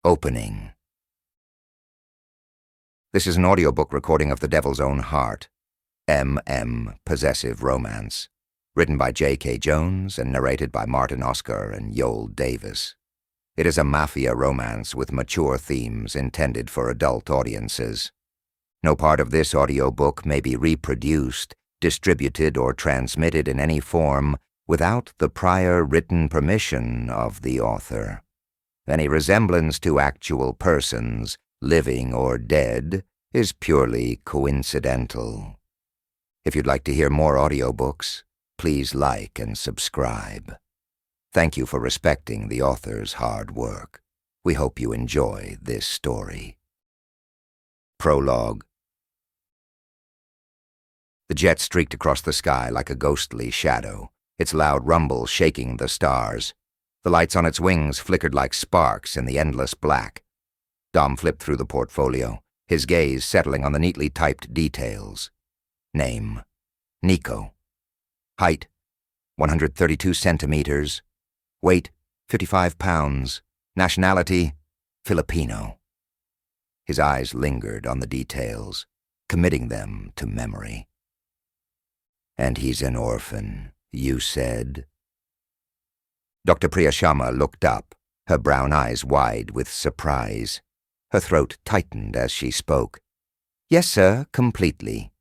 Opening. This is an audiobook recording of The Devil's Own Heart, M.M. Possessive Romance, written by J.K. Jones and narrated by Martin Oscar and Yoel Davis. It is a Mafia romance with mature themes intended for adult audiences. No part of this audiobook may be reproduced, distributed, or transmitted in any form without the prior written permission of the author. Any resemblance to actual persons, living or dead, is purely coincidental. If you'd like to hear more audiobooks, please like and subscribe. Thank you for respecting the author's hard work. We hope you enjoy this story. Prologue. The jet streaked across the sky like a ghostly shadow, its loud rumble shaking the stars. The lights on its wings flickered like sparks in the endless black. Dom flipped through the portfolio, his gaze settling on the neatly typed details. Name: Niko. Height: 132 centimeters. Weight: 55 pounds. Nationality: Filipino. His eyes lingered on the details, committing them to memory. And he's an orphan, you said? Dr. Priyashama looked up, her brown eyes wide with surprise. Her throat tightened as she spoke. Yes, sir, completely.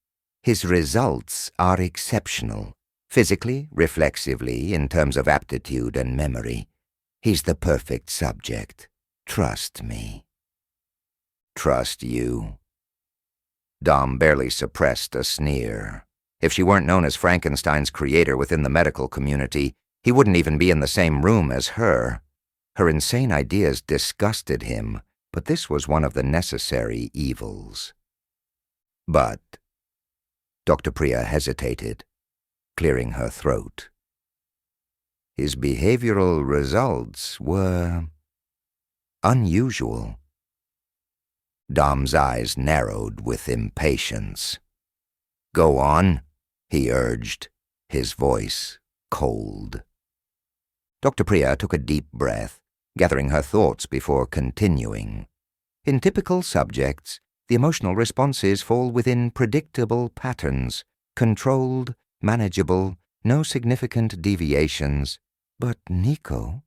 His results are exceptional, physically, reflexively, in terms of aptitude and memory. He's the perfect subject. Trust me. Trust you? Dom barely suppressed a sneer. If she weren't known as Frankenstein's creator within the medical community, he wouldn't even be in the same room as her. Her insane ideas disgusted him, but this was one of the necessary evils. But Dr. Priya hesitated, clearing her throat. His behavioral results were unusual. Dom's eyes narrowed with impatience. Go on, he urged, his voice cold. Dr. Priya took a deep breath, gathering her thoughts before continuing. In typical subjects, the emotional responses fall within predictable patterns, controlled, manageable, no significant deviations. But Niko?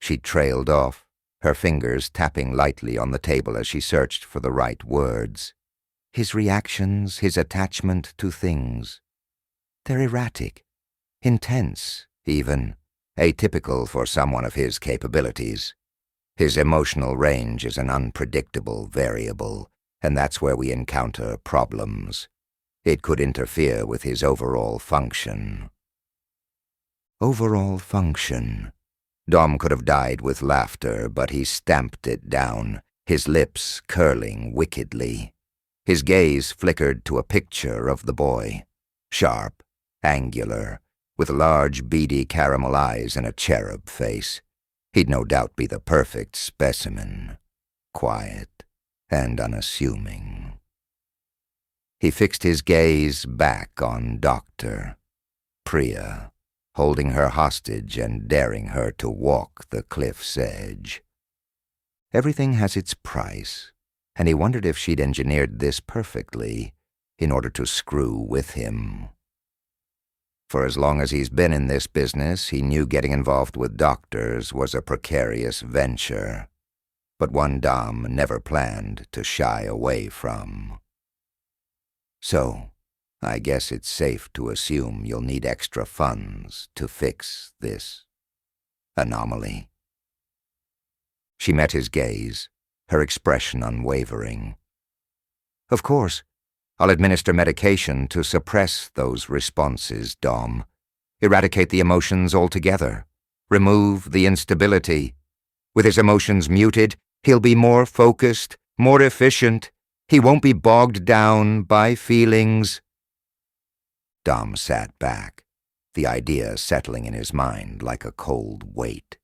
She trailed off, her fingers tapping lightly on the table as she searched for the right words. His reactions, his attachment to things. They're erratic, intense, even. Atypical for someone of his capabilities. His emotional range is an unpredictable variable, and that's where we encounter problems. It could interfere with his overall function. Overall function. Dom could have died with laughter, but he stamped it down, his lips curling wickedly. His gaze flickered to a picture of the boy. Sharp, angular, with large, beady caramel eyes and a cherub face. He'd no doubt be the perfect specimen, quiet and unassuming. He fixed his gaze back on Dr. Priya, holding her hostage and daring her to walk the cliff's edge. Everything has its price, and he wondered if she'd engineered this perfectly in order to screw with him. For as long as he's been in this business, he knew getting involved with doctors was a precarious venture, but one Dom never planned to shy away from. So, I guess it's safe to assume you'll need extra funds to fix this anomaly. She met his gaze, her expression unwavering. Of course. I'll administer medication to suppress those responses, Dom. Eradicate the emotions altogether. Remove the instability. With his emotions muted, he'll be more focused, more efficient. He won't be bogged down by feelings. Dom sat back, the idea settling in his mind like a cold weight.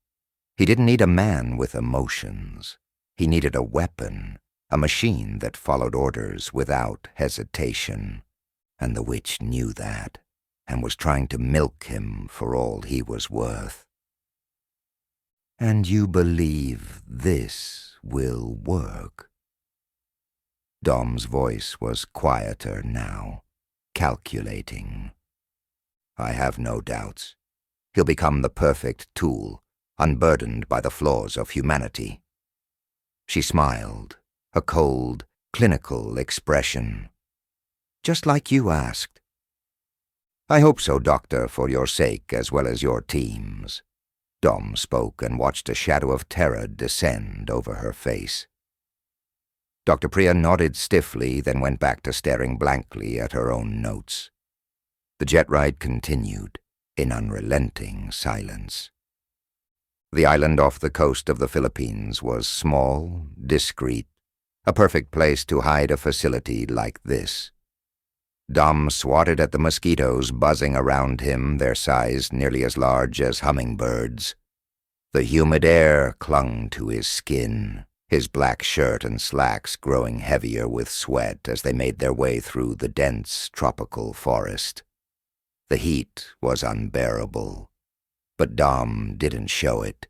He didn't need a man with emotions. He needed a weapon. A machine that followed orders without hesitation, and the witch knew that, and was trying to milk him for all he was worth. And you believe this will work? Dom's voice was quieter now, calculating. I have no doubts. He'll become the perfect tool, unburdened by the flaws of humanity. She smiled, a cold, clinical expression. Just like you asked. I hope so, Doctor, for your sake as well as your team's. Dom spoke and watched a shadow of terror descend over her face. Dr. Priya nodded stiffly, then went back to staring blankly at her own notes. The jet ride continued, in unrelenting silence. The island off the coast of the Philippines was small, discreet, a perfect place to hide a facility like this. Dom swatted at the mosquitoes buzzing around him, their size nearly as large as hummingbirds. The humid air clung to his skin, his black shirt and slacks growing heavier with sweat as they made their way through the dense tropical forest. The heat was unbearable, but Dom didn't show it.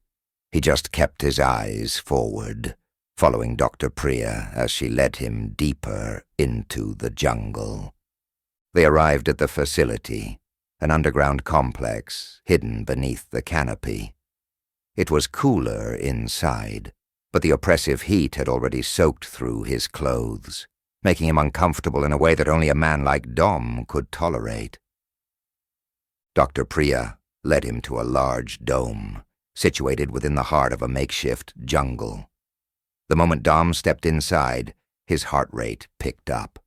He just kept his eyes forward, following Dr. Priya as she led him deeper into the jungle. They arrived at the facility, an underground complex hidden beneath the canopy. It was cooler inside, but the oppressive heat had already soaked through his clothes, making him uncomfortable in a way that only a man like Dom could tolerate. Dr. Priya led him to a large dome, situated within the heart of a makeshift jungle. The moment Dom stepped inside, his heart rate picked up.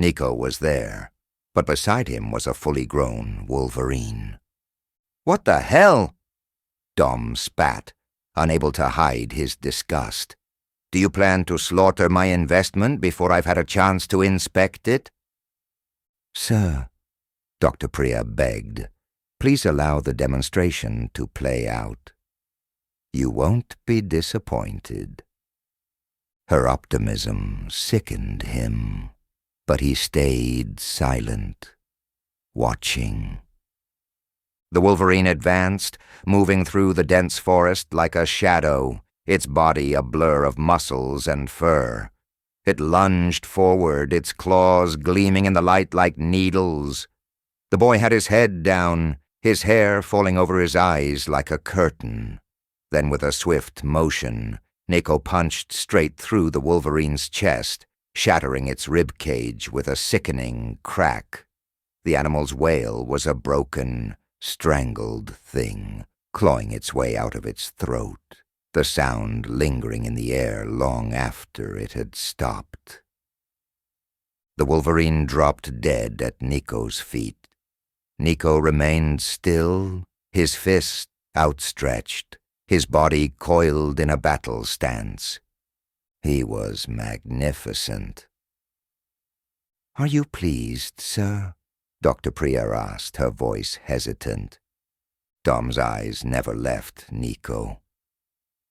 Niko was there, but beside him was a fully grown wolverine. "What the hell?" Dom spat, unable to hide his disgust. "Do you plan to slaughter my investment before I've had a chance to inspect it?" "Sir," Dr. Priya begged, "please allow the demonstration to play out. You won't be disappointed." Her optimism sickened him, but he stayed silent, watching. The wolverine advanced, moving through the dense forest like a shadow, its body a blur of muscles and fur. It lunged forward, its claws gleaming in the light like needles. The boy had his head down, his hair falling over his eyes like a curtain. Then with a swift motion, Niko punched straight through the wolverine's chest, shattering its rib cage with a sickening crack. The animal's wail was a broken, strangled thing, clawing its way out of its throat, the sound lingering in the air long after it had stopped. The wolverine dropped dead at Niko's feet. Niko remained still, his fist outstretched, his body coiled in a battle stance. He was magnificent. "Are you pleased, sir?" Dr. Priya asked, her voice hesitant. Dom's eyes never left Niko.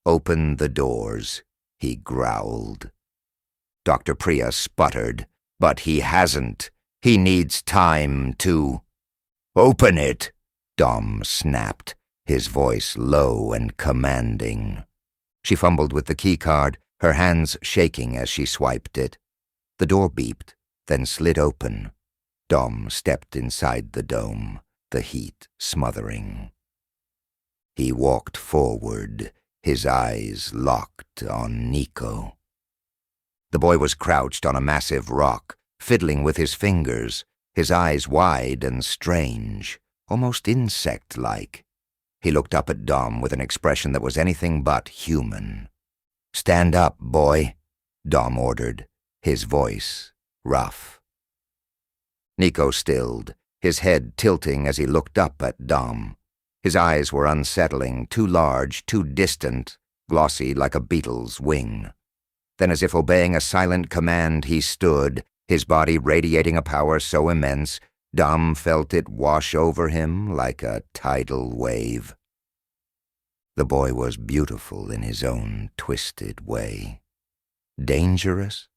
"Open the doors," he growled. Dr. Priya sputtered, "But he hasn't. He needs time to—" "Open it," Dom snapped, his voice low and commanding. She fumbled with the keycard, her hands shaking as she swiped it. The door beeped, then slid open. Dom stepped inside the dome, the heat smothering. He walked forward, his eyes locked on Niko. The boy was crouched on a massive rock, fiddling with his fingers, his eyes wide and strange, almost insect-like. He looked up at Dom with an expression that was anything but human. "Stand up, boy," Dom ordered, his voice rough. Niko stilled, his head tilting as he looked up at Dom. His eyes were unsettling, too large, too distant, glossy like a beetle's wing. Then, as if obeying a silent command, he stood, his body radiating a power so immense, Dom felt it wash over him like a tidal wave. The boy was beautiful in his own twisted way. Dangerous?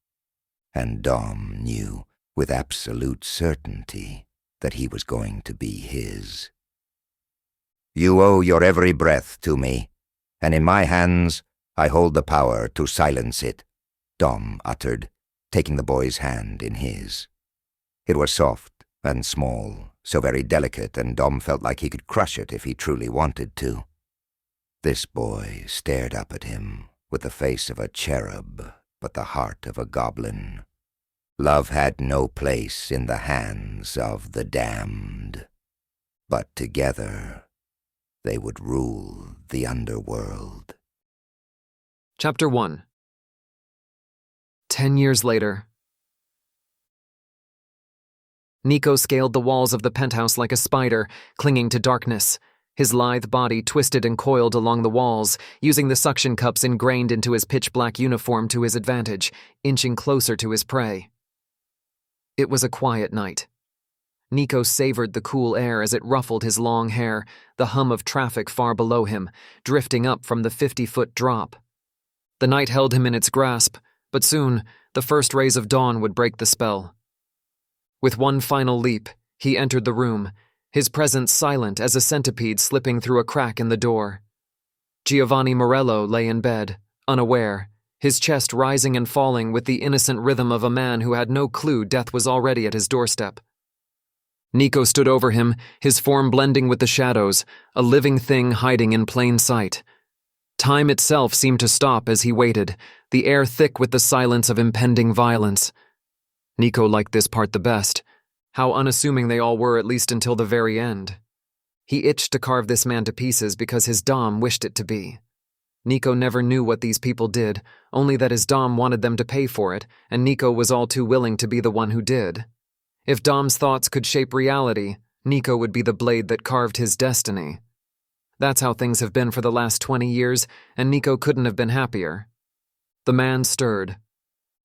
And Dom knew with absolute certainty that he was going to be his. "You owe your every breath to me," and in my hands I hold the power to silence it," Dom uttered, taking the boy's hand in his. It was soft and small, so very delicate, and Dom felt like he could crush it if he truly wanted to. This boy stared up at him with the face of a cherub, but the heart of a goblin. Love had no place in the hands of the damned, but together they would rule the underworld. Chapter 1. 10 years later. Niko scaled the walls of the penthouse like a spider, clinging to darkness. His lithe body twisted and coiled along the walls, using the suction cups ingrained into his pitch-black uniform to his advantage, inching closer to his prey. It was a quiet night. Niko savored the cool air as it ruffled his long hair, the hum of traffic far below him, drifting up from the 50-foot drop. The night held him in its grasp, but soon the first rays of dawn would break the spell. With one final leap, he entered the room, his presence silent as a centipede slipping through a crack in the door. Giovanni Morello lay in bed, unaware, his chest rising and falling with the innocent rhythm of a man who had no clue death was already at his doorstep. Niko stood over him, his form blending with the shadows, a living thing hiding in plain sight. Time itself seemed to stop as he waited, the air thick with the silence of impending violence. Niko liked this part the best, how unassuming they all were at least until the very end. He itched to carve this man to pieces because his dom wished it to be. Niko never knew what these people did, only that his dom wanted them to pay for it, and Niko was all too willing to be the one who did. If Dom's thoughts could shape reality, Niko would be the blade that carved his destiny. That's how things have been for the last 20 years, and Niko couldn't have been happier. The man stirred.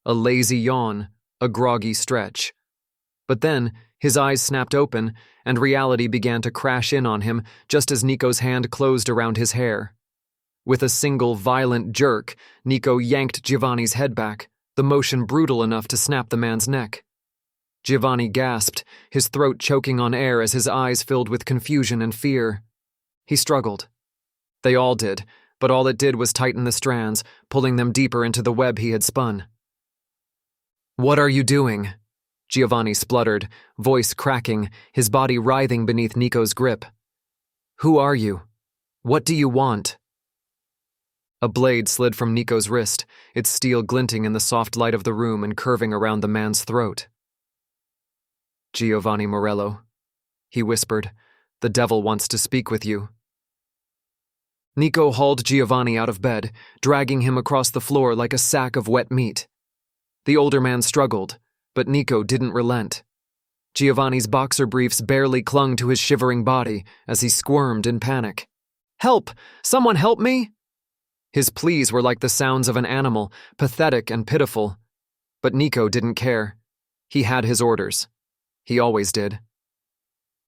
A lazy yawn, a groggy stretch. But then, his eyes snapped open, and reality began to crash in on him just as Niko's hand closed around his hair. With a single violent jerk, Niko yanked Giovanni's head back, the motion brutal enough to snap the man's neck. Giovanni gasped, his throat choking on air as his eyes filled with confusion and fear. He struggled. They all did, but all it did was tighten the strands, pulling them deeper into the web he had spun. "What are you doing?" Giovanni spluttered, voice cracking, his body writhing beneath Niko's grip. "Who are you? What do you want?" A blade slid from Niko's wrist, its steel glinting in the soft light of the room and curving around the man's throat. "Giovanni Morello," he whispered, "the devil wants to speak with you." Niko hauled Giovanni out of bed, dragging him across the floor like a sack of wet meat. The older man struggled, but Niko didn't relent. Giovanni's boxer briefs barely clung to his shivering body as he squirmed in panic. "Help! Someone help me!" His pleas were like the sounds of an animal, pathetic and pitiful. But Niko didn't care. He had his orders. He always did.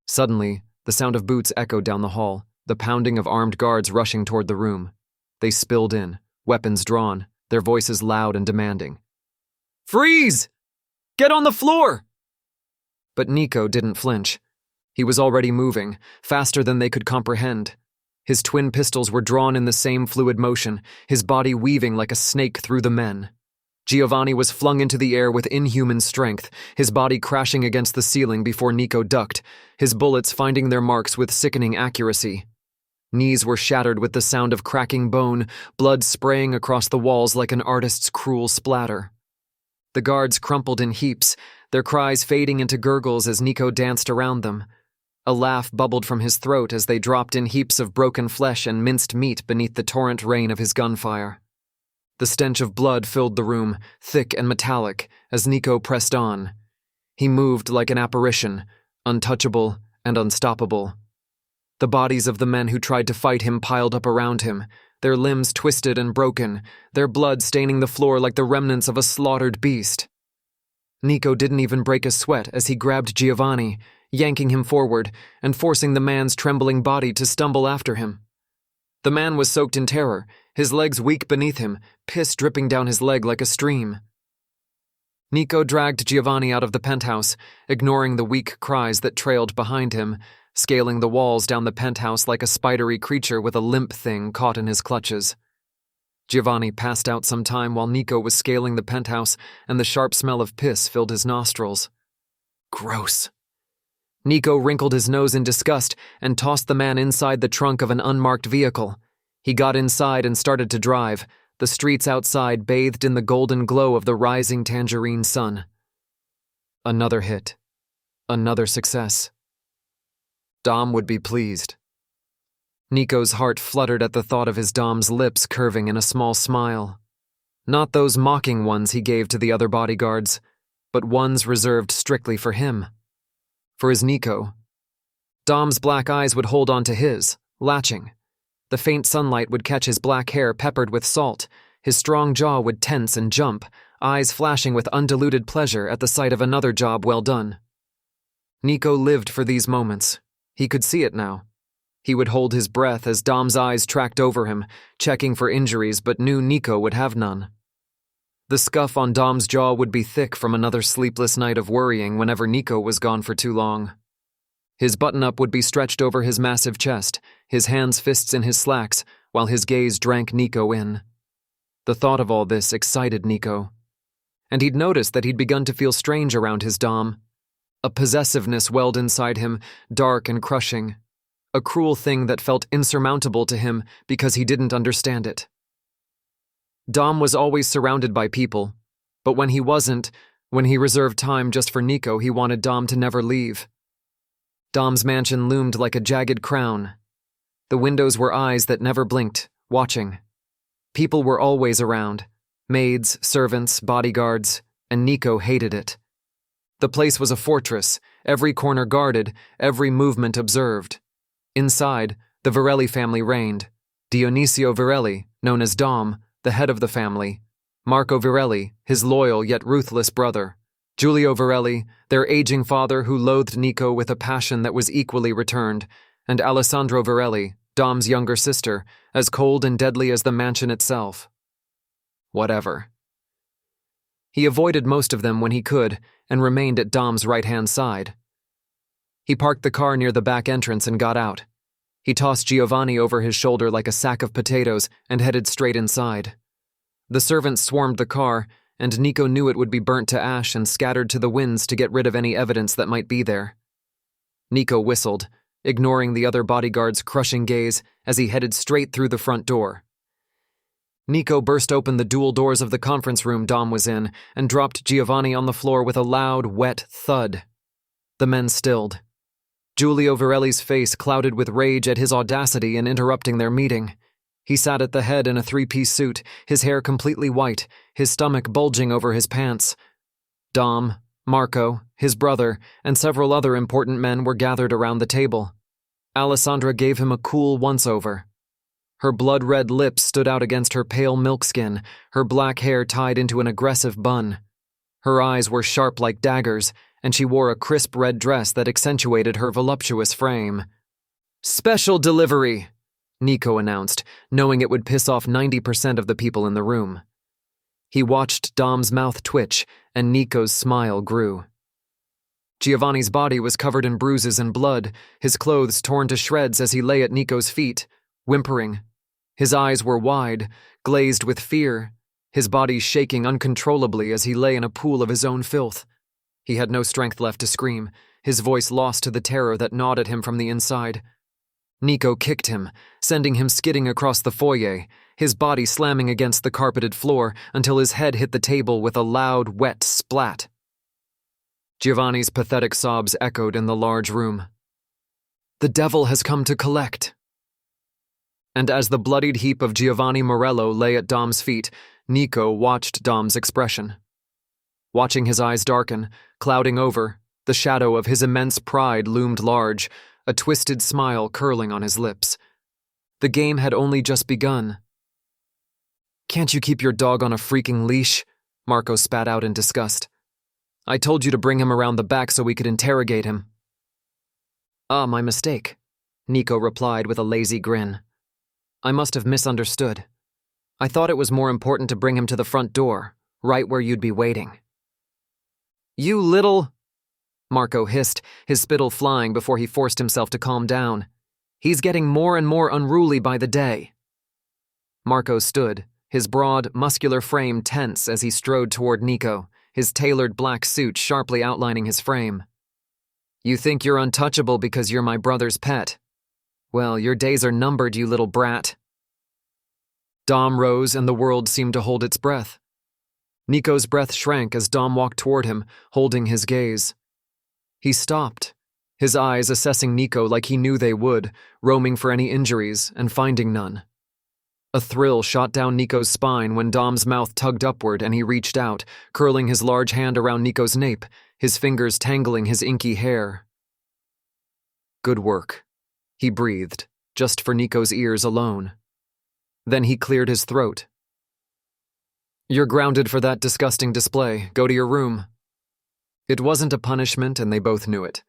Suddenly, the sound of boots echoed down the hall, the pounding of armed guards rushing toward the room. They spilled in, weapons drawn, their voices loud and demanding. "Freeze! Get on the floor!" But Niko didn't flinch. He was already moving, faster than they could comprehend. His twin pistols were drawn in the same fluid motion, his body weaving like a snake through the men. Giovanni was flung into the air with inhuman strength, his body crashing against the ceiling before Niko ducked, his bullets finding their marks with sickening accuracy. Knees were shattered with the sound of cracking bone, blood spraying across the walls like an artist's cruel splatter. The guards crumpled in heaps, their cries fading into gurgles as Niko danced around them. A laugh bubbled from his throat as they dropped in heaps of broken flesh and minced meat beneath the torrent rain of his gunfire. The stench of blood filled the room, thick and metallic, as Niko pressed on. He moved like an apparition, untouchable and unstoppable. The bodies of the men who tried to fight him piled up around him, their limbs twisted and broken, their blood staining the floor like the remnants of a slaughtered beast. Niko didn't even break a sweat as he grabbed Giovanni, yanking him forward and forcing the man's trembling body to stumble after him. The man was soaked in terror, his legs weak beneath him, piss dripping down his leg like a stream. Niko dragged Giovanni out of the penthouse, ignoring the weak cries that trailed behind him, scaling the walls down the penthouse like a spidery creature with a limp thing caught in his clutches. Giovanni passed out some time while Niko was scaling the penthouse, and the sharp smell of piss filled his nostrils. Gross. Niko wrinkled his nose in disgust and tossed the man inside the trunk of an unmarked vehicle. He got inside and started to drive, the streets outside bathed in the golden glow of the rising tangerine sun. Another hit. Another success. Dom would be pleased. Niko's heart fluttered at the thought of his Dom's lips curving in a small smile. Not those mocking ones he gave to the other bodyguards, but ones reserved strictly for him. For his Niko. Dom's black eyes would hold on to his, latching. The faint sunlight would catch his black hair peppered with salt. His strong jaw would tense and jump, eyes flashing with undiluted pleasure at the sight of another job well done. Niko lived for these moments. He could see it now. He would hold his breath as Dom's eyes tracked over him, checking for injuries, but knew Niko would have none. The scuff on Dom's jaw would be thick from another sleepless night of worrying whenever Niko was gone for too long. His button-up would be stretched over his massive chest, his hands fists in his slacks, while his gaze drank Niko in. The thought of all this excited Niko. And he'd noticed that he'd begun to feel strange around his Dom. A possessiveness welled inside him, dark and crushing. A cruel thing that felt insurmountable to him because he didn't understand it. Dom was always surrounded by people, but when he wasn't, when he reserved time just for Niko, he wanted Dom to never leave. Dom's mansion loomed like a jagged crown. The windows were eyes that never blinked, watching. People were always around. Maids, servants, bodyguards, and Niko hated it. The place was a fortress, every corner guarded, every movement observed. Inside, the Virelli family reigned. Dionisio Virelli, known as Dom, the head of the family. Marco Virelli, his loyal yet ruthless brother. Giulio Virelli, their aging father who loathed Niko with a passion that was equally returned. And Alessandro Virelli, Dom's younger sister, as cold and deadly as the mansion itself. Whatever. He avoided most of them when he could, and remained at Dom's right-hand side. He parked the car near the back entrance and got out. He tossed Giovanni over his shoulder like a sack of potatoes and headed straight inside. The servants swarmed the car, and Niko knew it would be burnt to ash and scattered to the winds to get rid of any evidence that might be there. Niko whistled, ignoring the other bodyguard's crushing gaze as he headed straight through the front door. Niko burst open the dual doors of the conference room Dom was in and dropped Giovanni on the floor with a loud, wet thud. The men stilled. Giulio Virelli's face clouded with rage at his audacity in interrupting their meeting. He sat at the head in a three-piece suit, his hair completely white, his stomach bulging over his pants. Dom, Marco, his brother, and several other important men were gathered around the table. Alessandra gave him a cool once-over. Her blood-red lips stood out against her pale milk skin, her black hair tied into an aggressive bun. Her eyes were sharp like daggers, and she wore a crisp red dress that accentuated her voluptuous frame. "Special delivery," Niko announced, knowing it would piss off 90% of the people in the room. He watched Dom's mouth twitch, and Niko's smile grew. Giovanni's body was covered in bruises and blood, his clothes torn to shreds as he lay at Niko's feet, whimpering. His eyes were wide, glazed with fear, his body shaking uncontrollably as he lay in a pool of his own filth. He had no strength left to scream, his voice lost to the terror that gnawed at him from the inside. Niko kicked him, sending him skidding across the foyer, his body slamming against the carpeted floor until his head hit the table with a loud, wet splat. Giovanni's pathetic sobs echoed in the large room. "The devil has come to collect." And as the bloodied heap of Giovanni Morello lay at Dom's feet, Niko watched Dom's expression. Watching his eyes darken, clouding over, the shadow of his immense pride loomed large, a twisted smile curling on his lips. The game had only just begun. "Can't you keep your dog on a freaking leash?" Marco spat out in disgust. "I told you to bring him around the back so we could interrogate him." "Ah, my mistake," Niko replied with a lazy grin. "I must have misunderstood. I thought it was more important to bring him to the front door, right where you'd be waiting." "You little—" Marco hissed, his spittle flying before he forced himself to calm down. He's getting more and more unruly by the day. Marco stood, his broad, muscular frame tense as he strode toward Niko, his tailored black suit sharply outlining his frame. You think you're untouchable because you're my brother's pet. Well, your days are numbered, you little brat. Dom rose and the world seemed to hold its breath. Niko's breath shrank as Dom walked toward him, holding his gaze. He stopped, his eyes assessing Niko like he knew they would, roaming for any injuries and finding none. A thrill shot down Niko's spine when Dom's mouth tugged upward and he reached out, curling his large hand around Niko's nape, his fingers tangling his inky hair. Good work, he breathed, just for Niko's ears alone. Then he cleared his throat. You're grounded for that disgusting display. Go to your room. It wasn't a punishment and they both knew it.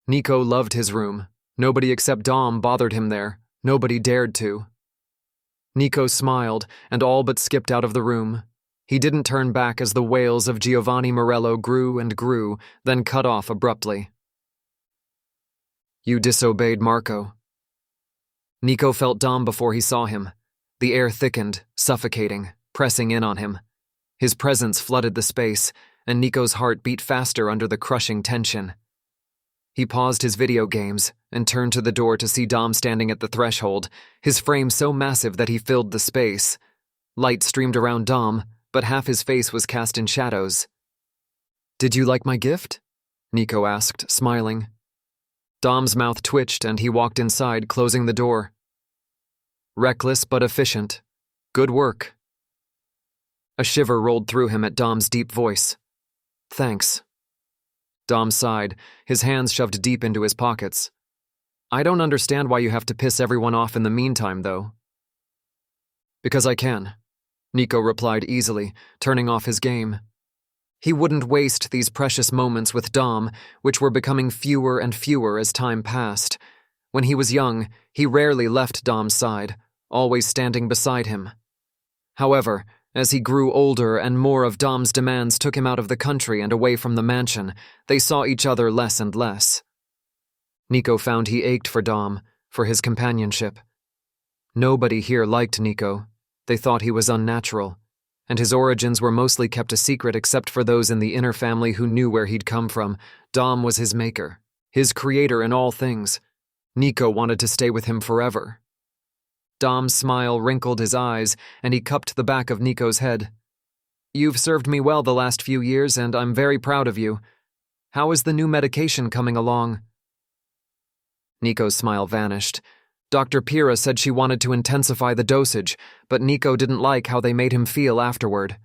Niko loved his room. Nobody except Dom bothered him there. Nobody dared to. Niko smiled and all but skipped out of the room. He didn't turn back as the wails of Giovanni Morello grew and grew, then cut off abruptly. You disobeyed Marco. Niko felt Dom before he saw him. The air thickened, suffocating, pressing in on him. His presence flooded the space, and Niko's heart beat faster under the crushing tension. He paused his video games and turned to the door to see Dom standing at the threshold, his frame so massive that he filled the space. Light streamed around Dom, but half his face was cast in shadows. Did you like my gift? Niko asked, smiling. Dom's mouth twitched and he walked inside, closing the door. Reckless but efficient. Good work. A shiver rolled through him at Dom's deep voice. Thanks. Dom sighed, his hands shoved deep into his pockets. I don't understand why you have to piss everyone off in the meantime, though. Because I can, Niko replied easily, turning off his game. He wouldn't waste these precious moments with Dom, which were becoming fewer and fewer as time passed. When he was young, he rarely left Dom's side, always standing beside him. However, as he grew older and more of Dom's demands took him out of the country and away from the mansion, they saw each other less and less. Niko found he ached for Dom, for his companionship. Nobody here liked Niko. They thought he was unnatural, and his origins were mostly kept a secret except for those in the inner family who knew where he'd come from. Dom was his maker, his creator in all things. Niko wanted to stay with him forever. Dom's smile wrinkled his eyes, and he cupped the back of Niko's head. You've served me well the last few years, and I'm very proud of you. How is the new medication coming along? Niko's smile vanished. Dr. Pira said she wanted to intensify the dosage, but Niko didn't like how they made him feel afterward.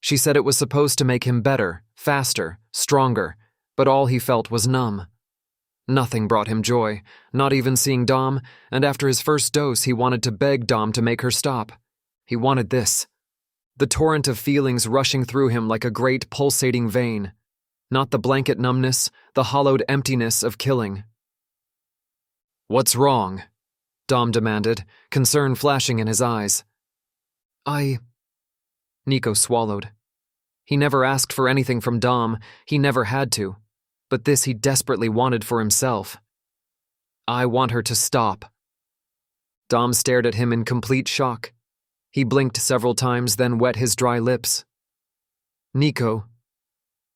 She said it was supposed to make him better, faster, stronger, but all he felt was numb. Nothing brought him joy, not even seeing Dom, and after his first dose he wanted to beg Dom to make her stop. He wanted this. The torrent of feelings rushing through him like a great pulsating vein. Not the blanket numbness, the hollowed emptiness of killing. What's wrong? Dom demanded, concern flashing in his eyes. Niko swallowed. He never asked for anything from Dom, he never had to. But this he desperately wanted for himself. I want her to stop. Dom stared at him in complete shock. He blinked several times, then wet his dry lips. Niko,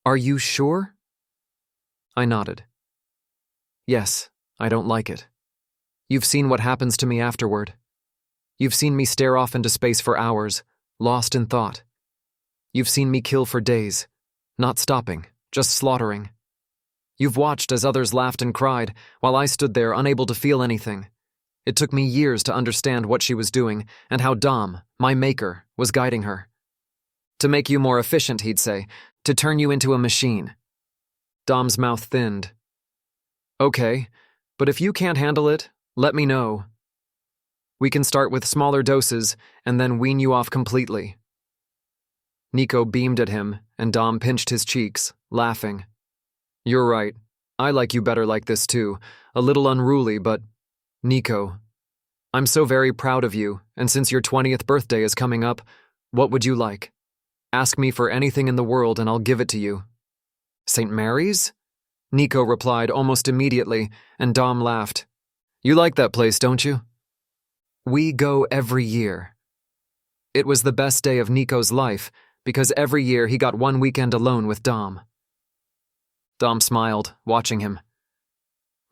are you sure? I nodded. Yes, I don't like it. You've seen what happens to me afterward. You've seen me stare off into space for hours, lost in thought. You've seen me kill for days, not stopping, just slaughtering. You've watched as others laughed and cried, while I stood there unable to feel anything. It took me years to understand what she was doing, and how Dom, my maker, was guiding her. To make you more efficient, he'd say, to turn you into a machine. Dom's mouth thinned. Okay, but if you can't handle it, let me know. We can start with smaller doses, and then wean you off completely. Niko beamed at him, and Dom pinched his cheeks, laughing. You're right. I like you better like this too. A little unruly, but... Niko, I'm so very proud of you, and since your 20th birthday is coming up, what would you like? Ask me for anything in the world and I'll give it to you. St. Mary's? Niko replied almost immediately, and Dom laughed. You like that place, don't you? We go every year. It was the best day of Niko's life, because every year he got one weekend alone with Dom. Dom smiled, watching him.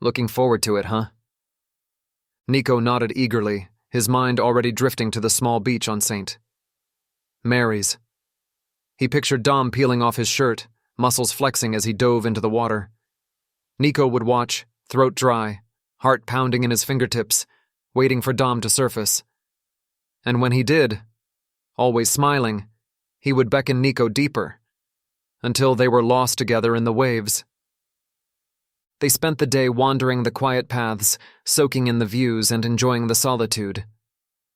Looking forward to it, huh? Niko nodded eagerly, his mind already drifting to the small beach on St. Mary's. He pictured Dom peeling off his shirt, muscles flexing as he dove into the water. Niko would watch, throat dry, heart pounding in his fingertips, waiting for Dom to surface. And when he did, always smiling, he would beckon Niko deeper, until they were lost together in the waves. They spent the day wandering the quiet paths, soaking in the views and enjoying the solitude.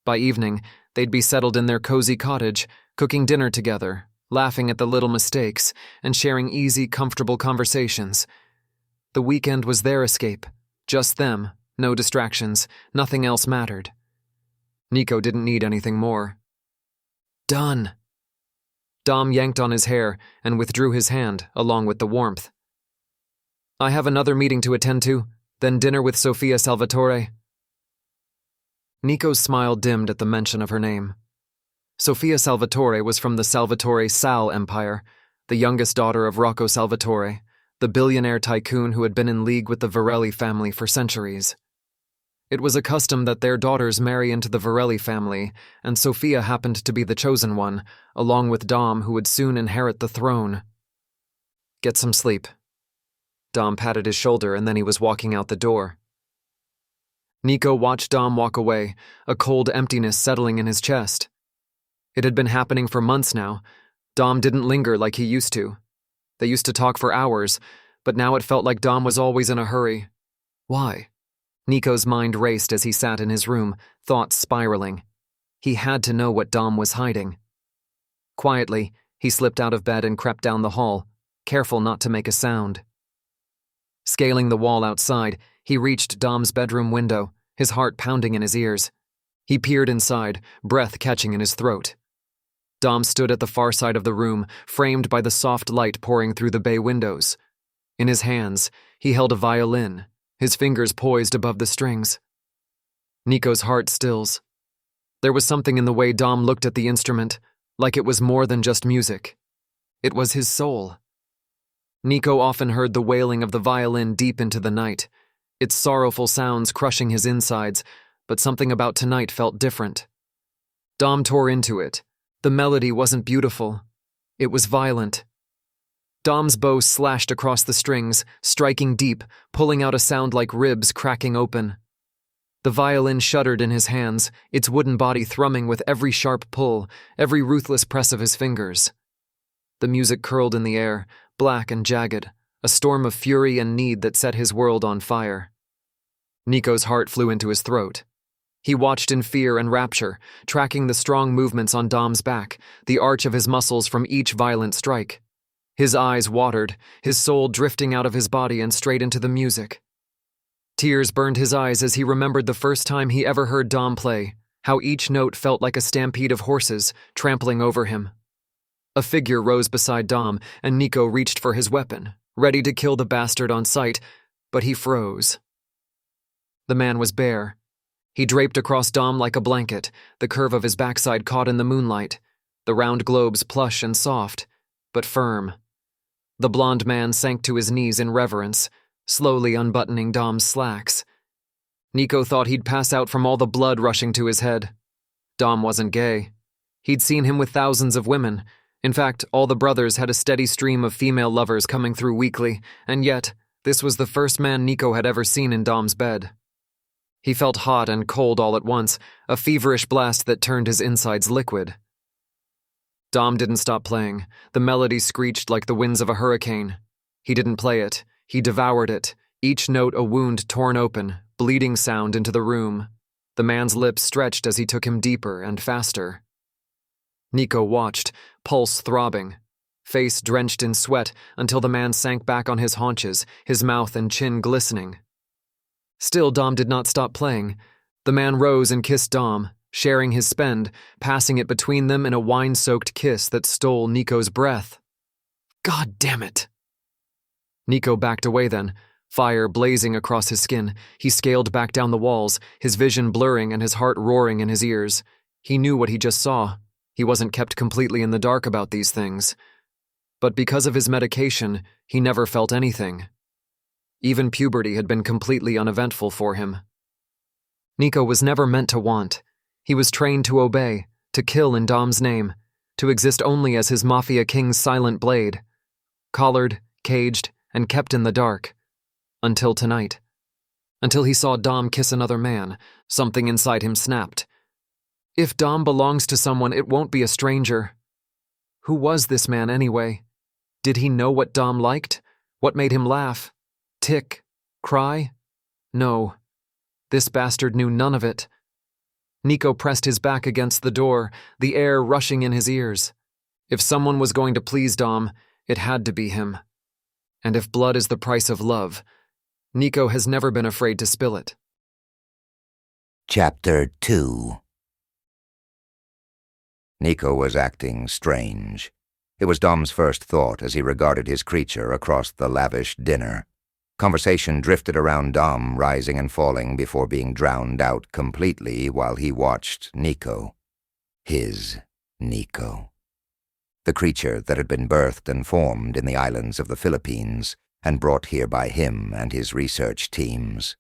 By evening, they'd be settled in their cozy cottage, cooking dinner together, laughing at the little mistakes, and sharing easy, comfortable conversations. The weekend was their escape. Just them, no distractions, nothing else mattered. Niko didn't need anything more. Done. Dom yanked on his hair and withdrew his hand, along with the warmth. I have another meeting to attend to, then dinner with Sofia Salvatore. Niko's smile dimmed at the mention of her name. Sofia Salvatore was from the Salvatore Sal Empire, the youngest daughter of Rocco Salvatore, the billionaire tycoon who had been in league with the Varelli family for centuries. It was a custom that their daughters marry into the Varelli family, and Sofia happened to be the chosen one, along with Dom, who would soon inherit the throne. Get some sleep. Dom patted his shoulder, and then he was walking out the door. Niko watched Dom walk away, a cold emptiness settling in his chest. It had been happening for months now. Dom didn't linger like he used to. They used to talk for hours, but now it felt like Dom was always in a hurry. Why? Niko's mind raced as he sat in his room, thoughts spiraling. He had to know what Dom was hiding. Quietly, he slipped out of bed and crept down the hall, careful not to make a sound. Scaling the wall outside, he reached Dom's bedroom window, his heart pounding in his ears. He peered inside, breath catching in his throat. Dom stood at the far side of the room, framed by the soft light pouring through the bay windows. In his hands, he held a violin, his fingers poised above the strings. Niko's heart stills. There was something in the way Dom looked at the instrument, like it was more than just music. It was his soul. Niko often heard the wailing of the violin deep into the night, its sorrowful sounds crushing his insides, but something about tonight felt different. Dom tore into it. The melody wasn't beautiful. It was violent. Dom's bow slashed across the strings, striking deep, pulling out a sound like ribs cracking open. The violin shuddered in his hands, its wooden body thrumming with every sharp pull, every ruthless press of his fingers. The music curled in the air, black and jagged, a storm of fury and need that set his world on fire. Niko's heart flew into his throat. He watched in fear and rapture, tracking the strong movements on Dom's back, the arch of his muscles from each violent strike. His eyes watered, his soul drifting out of his body and straight into the music. Tears burned his eyes as he remembered the first time he ever heard Dom play, how each note felt like a stampede of horses, trampling over him. A figure rose beside Dom, and Niko reached for his weapon, ready to kill the bastard on sight, but he froze. The man was bare. He draped across Dom like a blanket, the curve of his backside caught in the moonlight, the round globes plush and soft, but firm. The blond man sank to his knees in reverence, slowly unbuttoning Dom's slacks. Niko thought he'd pass out from all the blood rushing to his head. Dom wasn't gay. He'd seen him with thousands of women. In fact, all the brothers had a steady stream of female lovers coming through weekly, and yet, this was the first man Niko had ever seen in Dom's bed. He felt hot and cold all at once, a feverish blast that turned his insides liquid. Dom didn't stop playing. The melody screeched like the winds of a hurricane. He didn't play it. He devoured it, each note a wound torn open, bleeding sound into the room. The man's lips stretched as he took him deeper and faster. Niko watched, pulse throbbing, face drenched in sweat until the man sank back on his haunches, his mouth and chin glistening. Still, Dom did not stop playing. The man rose and kissed Dom, sharing his spend, passing it between them in a wine-soaked kiss that stole Niko's breath. God damn it! Niko backed away then, fire blazing across his skin. He scaled back down the walls, his vision blurring and his heart roaring in his ears. He knew what he just saw. He wasn't kept completely in the dark about these things. But because of his medication, he never felt anything. Even puberty had been completely uneventful for him. Niko was never meant to want. He was trained to obey, to kill in Dom's name, to exist only as his Mafia king's silent blade. Collared, caged, and kept in the dark. Until tonight. Until he saw Dom kiss another man, something inside him snapped. If Dom belongs to someone, it won't be a stranger. Who was this man anyway? Did he know what Dom liked? What made him laugh? Tick? Cry? No. This bastard knew none of it. Niko pressed his back against the door, the air rushing in his ears. If someone was going to please Dom, it had to be him. And if blood is the price of love, Niko has never been afraid to spill it. Chapter 2. Niko was acting strange. It was Dom's first thought as he regarded his creature across the lavish dinner. Conversation drifted around Dom, rising and falling before being drowned out completely while he watched Niko. His Niko. The creature that had been birthed and formed in the islands of the Philippines and brought here by him and his research teams.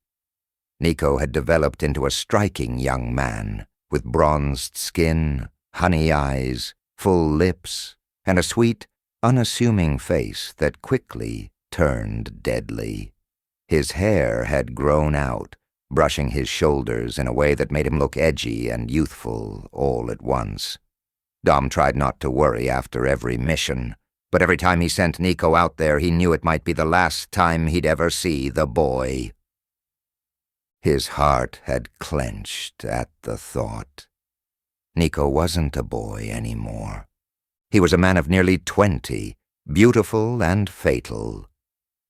Niko had developed into a striking young man, with bronzed skin, honey eyes, full lips, and a sweet, unassuming face that quickly turned deadly. His hair had grown out, brushing his shoulders in a way that made him look edgy and youthful all at once. Dom tried not to worry after every mission, but every time he sent Niko out there, he knew it might be the last time he'd ever see the boy. His heart had clenched at the thought. Niko wasn't a boy anymore. He was a man of nearly 20, beautiful and fatal.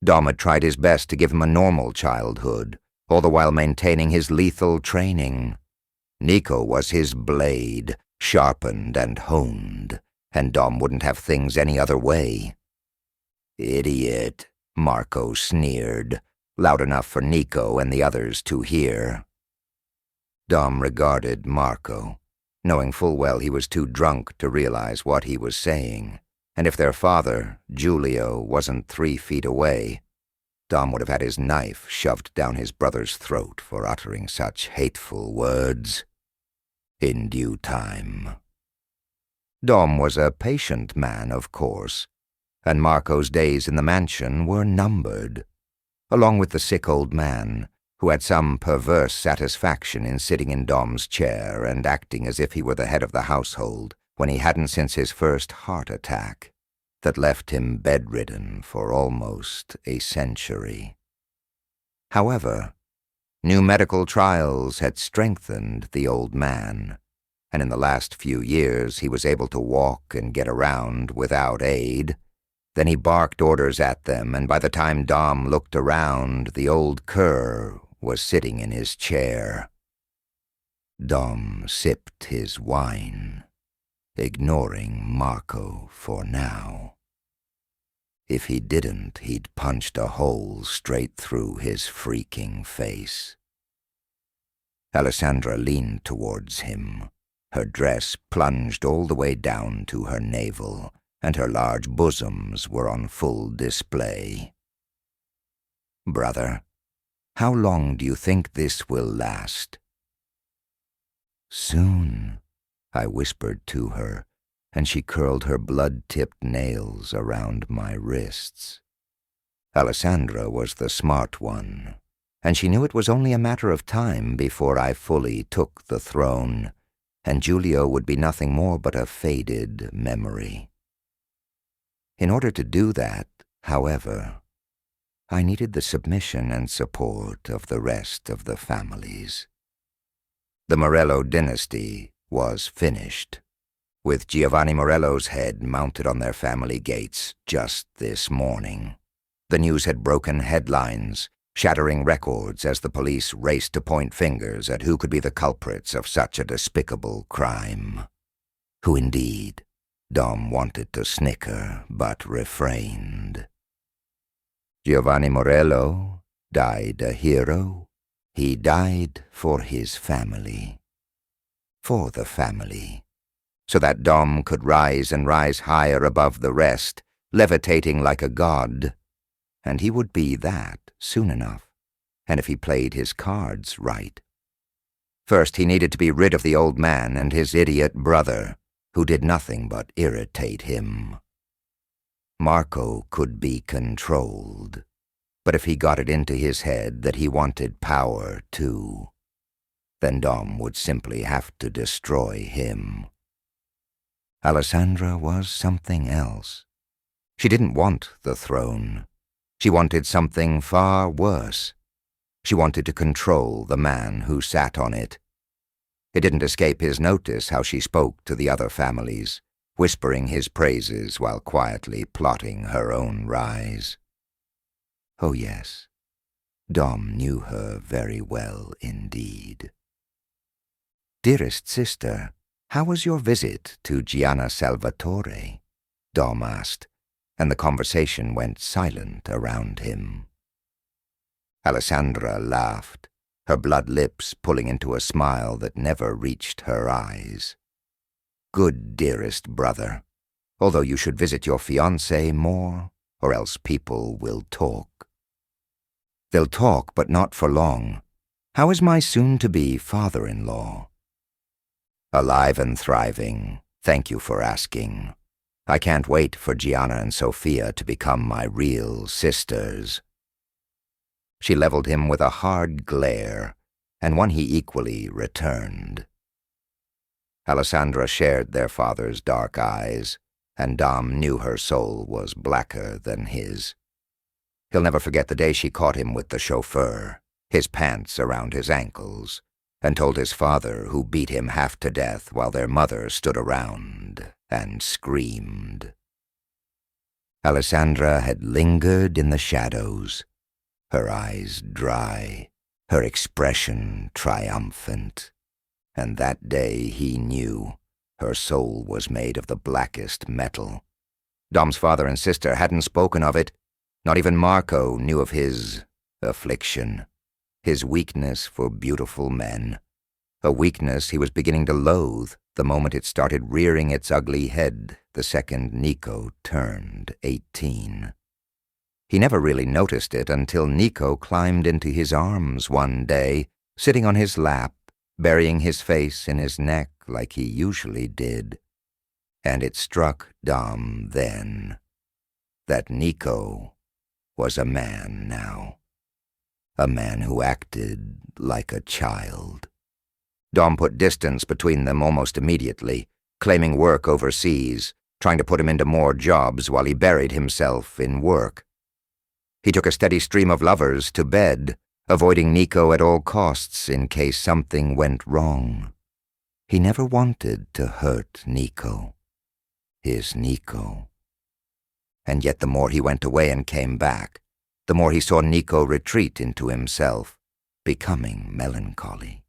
Dom had tried his best to give him a normal childhood, all the while maintaining his lethal training. Niko was his blade, sharpened and honed, and Dom wouldn't have things any other way. "Idiot," Marco sneered, loud enough for Niko and the others to hear. Dom regarded Marco, knowing full well he was too drunk to realize what he was saying, and if their father, Giulio, wasn't 3 feet away, Dom would have had his knife shoved down his brother's throat for uttering such hateful words. In due time. Dom was a patient man, of course, and Marco's days in the mansion were numbered, along with the sick old man, who had some perverse satisfaction in sitting in Dom's chair and acting as if he were the head of the household when he hadn't since his first heart attack that left him bedridden for almost a century. However, new medical trials had strengthened the old man, and in the last few years he was able to walk and get around without aid. Then he barked orders at them, and by the time Dom looked around, the old cur was sitting in his chair. Dom sipped his wine, ignoring Marco for now. If he didn't, he'd punched a hole straight through his freaking face. Alessandra leaned towards him. Her dress plunged all the way down to her navel, and her large bosoms were on full display. "Brother, how long do you think this will last?" "Soon," I whispered to her, and she curled her blood-tipped nails around my wrists. Alessandra was the smart one, and she knew it was only a matter of time before I fully took the throne, and Giulio would be nothing more but a faded memory. In order to do that, however, I needed the submission and support of the rest of the families. The Morello dynasty was finished, with Giovanni Morello's head mounted on their family gates just this morning. The news had broken headlines, shattering records as the police raced to point fingers at who could be the culprits of such a despicable crime. Who indeed? Dom wanted to snicker, but refrained. Giovanni Morello died a hero. He died for his family. For the family. So that Dom could rise and rise higher above the rest, levitating like a god. And he would be that soon enough, and if he played his cards right. First, he needed to be rid of the old man and his idiot brother, who did nothing but irritate him. Marco could be controlled, but if he got it into his head that he wanted power too, then Dom would simply have to destroy him. Alessandra was something else. She didn't want the throne. She wanted something far worse. She wanted to control the man who sat on it. It didn't escape his notice how she spoke to the other families, whispering his praises while quietly plotting her own rise. Oh yes, Dom knew her very well indeed. "Dearest sister, how was your visit to Gianna Salvatore?" Dom asked, and the conversation went silent around him. Alessandra laughed, her blood lips pulling into a smile that never reached her eyes. "Good, dearest brother, although you should visit your fiancé more, or else people will talk." "They'll talk, but not for long. How is my soon-to-be father-in-law?" "Alive and thriving. Thank you for asking. I can't wait for Gianna and Sophia to become my real sisters." She leveled him with a hard glare, and one he equally returned. Alessandra shared their father's dark eyes, and Dom knew her soul was blacker than his. He'll never forget the day she caught him with the chauffeur, his pants around his ankles, and told his father, who beat him half to death while their mother stood around and screamed. Alessandra had lingered in the shadows, her eyes dry, her expression triumphant, and that day he knew her soul was made of the blackest metal. Dom's father and sister hadn't spoken of it. Not even Marco knew of his affliction, his weakness for beautiful men, a weakness he was beginning to loathe the moment it started rearing its ugly head the second Niko turned 18. He never really noticed it until Niko climbed into his arms one day, sitting on his lap, burying his face in his neck like he usually did. And it struck Dom then that Niko was a man now, a man who acted like a child. Dom put distance between them almost immediately, claiming work overseas, trying to put him into more jobs while he buried himself in work. He took a steady stream of lovers to bed, avoiding Niko at all costs in case something went wrong. He never wanted to hurt Niko, his Niko. And yet the more he went away and came back, the more he saw Niko retreat into himself, becoming melancholy.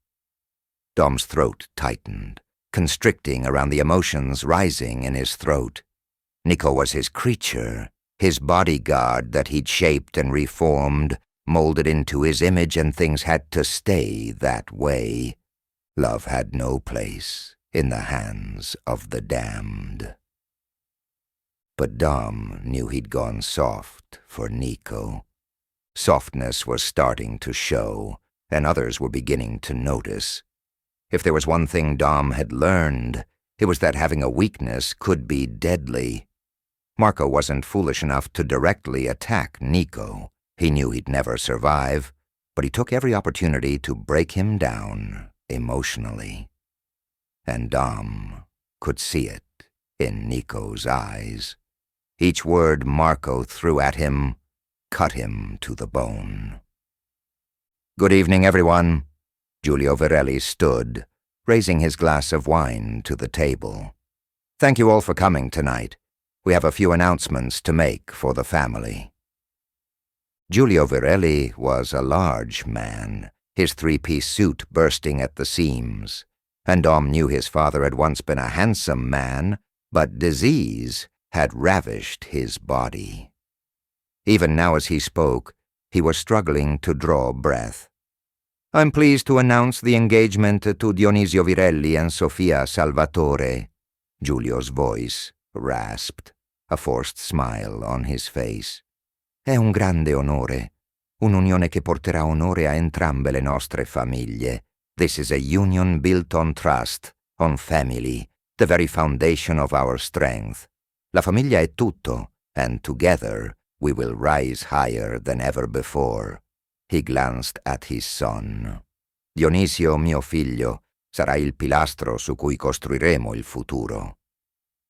Dom's throat tightened, constricting around the emotions rising in his throat. Niko was his creature, his bodyguard that he'd shaped and reformed, molded into his image, and things had to stay that way. Love had no place in the hands of the damned. But Dom knew he'd gone soft for Niko. Softness was starting to show, and others were beginning to notice. If there was one thing Dom had learned, it was that having a weakness could be deadly. Marco wasn't foolish enough to directly attack Niko. He knew he'd never survive, but he took every opportunity to break him down emotionally. And Dom could see it in Niko's eyes. Each word Marco threw at him cut him to the bone. "Good evening, everyone." Giulio Virelli stood, raising his glass of wine to the table. "Thank you all for coming tonight. We have a few announcements to make for the family." Giulio Virelli was a large man, his three-piece suit bursting at the seams, and Dom knew his father had once been a handsome man, but disease had ravished his body. Even now as he spoke, he was struggling to draw breath. "I'm pleased to announce the engagement to Dionisio Virelli and Sofia Salvatore." Giulio's voice rasped, a forced smile on his face. "È un grande onore, un'unione che porterà onore a entrambe le nostre famiglie. This is a union built on trust, on family, the very foundation of our strength. La famiglia è tutto, and together we will rise higher than ever before." He glanced at his son. "Dionisio, mio figlio, sarà il pilastro su cui costruiremo il futuro.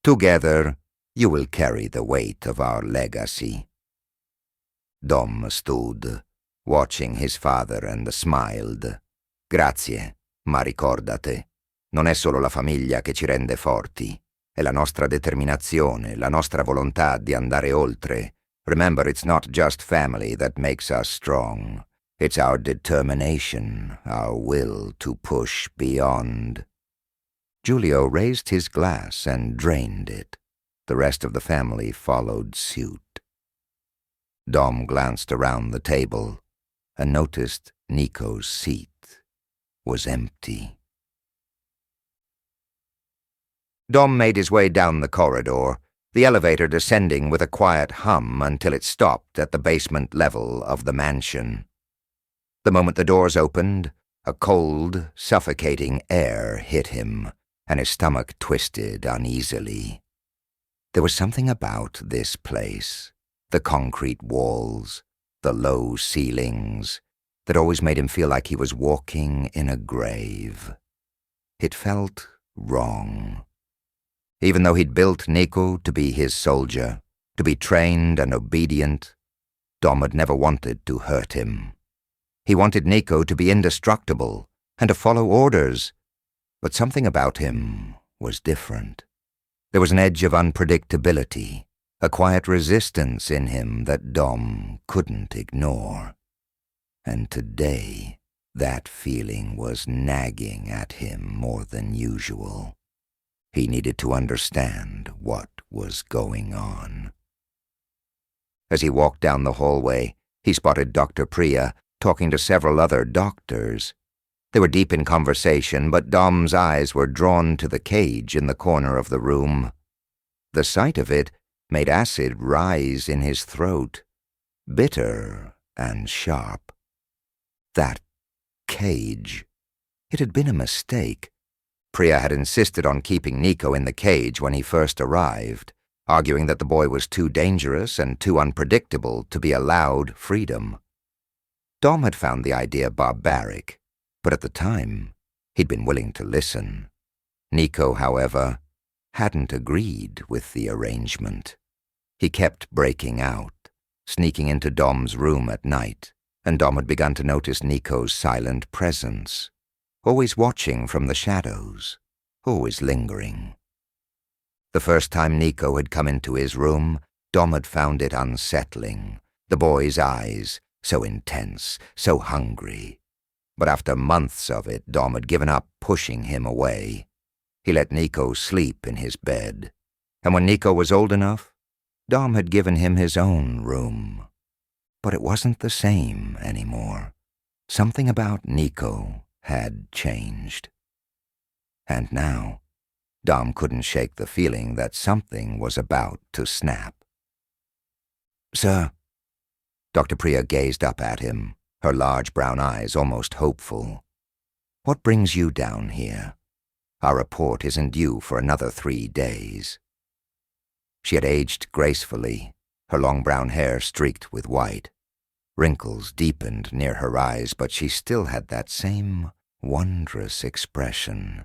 Together, you will carry the weight of our legacy." Dom stood, watching his father, and smiled. "Grazie, ma ricordate, non è solo la famiglia che ci rende forti, è la nostra determinazione, la nostra volontà di andare oltre. Remember, it's not just family that makes us strong. It's our determination, our will to push beyond." Giulio raised his glass and drained it. The rest of the family followed suit. Dom glanced around the table and noticed Niko's seat was empty. Dom made his way down the corridor, the elevator descending with a quiet hum until it stopped at the basement level of the mansion. The moment the doors opened, a cold, suffocating air hit him, and his stomach twisted uneasily. There was something about this place, the concrete walls, the low ceilings, that always made him feel like he was walking in a grave. It felt wrong. Even though he'd built Niko to be his soldier, to be trained and obedient, Dom had never wanted to hurt him. He wanted Niko to be indestructible and to follow orders, but something about him was different. There was an edge of unpredictability, a quiet resistance in him that Dom couldn't ignore. And today, that feeling was nagging at him more than usual. He needed to understand what was going on. As he walked down the hallway, he spotted Dr. Priya talking to several other doctors. They were deep in conversation, but Dom's eyes were drawn to the cage in the corner of the room. The sight of it made acid rise in his throat, bitter and sharp. That cage. It had been a mistake. Priya had insisted on keeping Niko in the cage when he first arrived, arguing that the boy was too dangerous and too unpredictable to be allowed freedom. Dom had found the idea barbaric, but at the time, he'd been willing to listen. Niko, however, hadn't agreed with the arrangement. He kept breaking out, sneaking into Dom's room at night, and Dom had begun to notice Niko's silent presence, always watching from the shadows, always lingering. The first time Niko had come into his room, Dom had found it unsettling, the boy's eyes so intense, so hungry. But after months of it, Dom had given up pushing him away. He let Niko sleep in his bed, and when Niko was old enough, Dom had given him his own room. But it wasn't the same anymore. Something about Niko had changed. And now, Dom couldn't shake the feeling that something was about to snap. "Sir." Dr. Priya gazed up at him, her large brown eyes almost hopeful. "What brings you down here? Our report isn't due for another 3 days." She had aged gracefully, her long brown hair streaked with white. Wrinkles deepened near her eyes, but she still had that same wondrous expression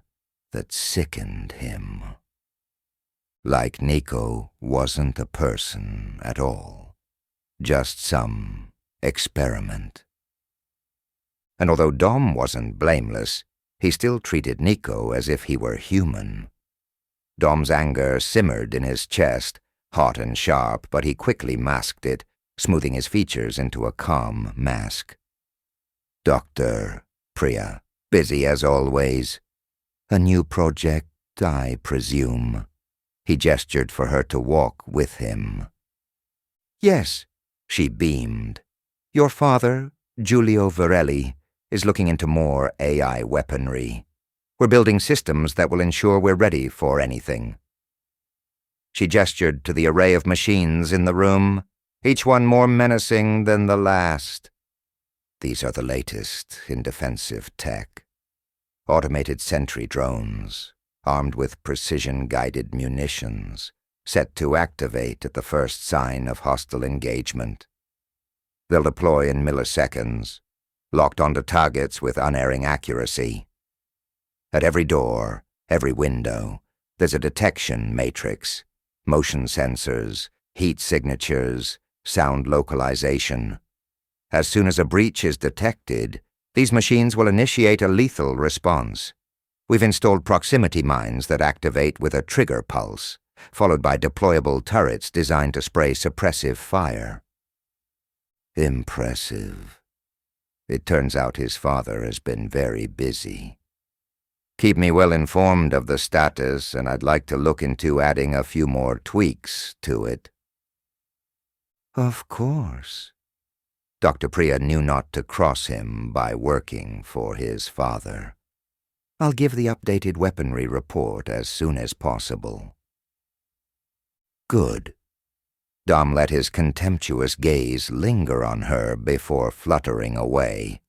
that sickened him. Like Niko wasn't a person at all, just some experiment. And although Dom wasn't blameless, he still treated Niko as if he were human. Dom's anger simmered in his chest, hot and sharp, but he quickly masked it, smoothing his features into a calm mask. "Dr. Priya, busy as always. A new project, I presume." He gestured for her to walk with him. "Yes, She beamed. Your father, Giulio Varelli, is looking into more AI weaponry. We're building systems that will ensure we're ready for anything. She gestured to the array of machines in the room, each one more menacing than the last. These are the latest in defensive tech. Automated sentry drones, armed with precision-guided munitions, set to activate at the first sign of hostile engagement. They'll deploy in milliseconds, locked onto targets with unerring accuracy. At every door, every window, there's a detection matrix, motion sensors, heat signatures, sound localization. As soon as a breach is detected, these machines will initiate a lethal response. We've installed proximity mines that activate with a trigger pulse, followed by deployable turrets designed to spray suppressive fire. Impressive. It turns out his father has been very busy. Keep me well informed of the status, and I'd like to look into adding a few more tweaks to it. Of course. Dr. Priya knew not to cross him by working for his father. I'll give the updated weaponry report as soon as possible. Good. Dom let his contemptuous gaze linger on her before fluttering away.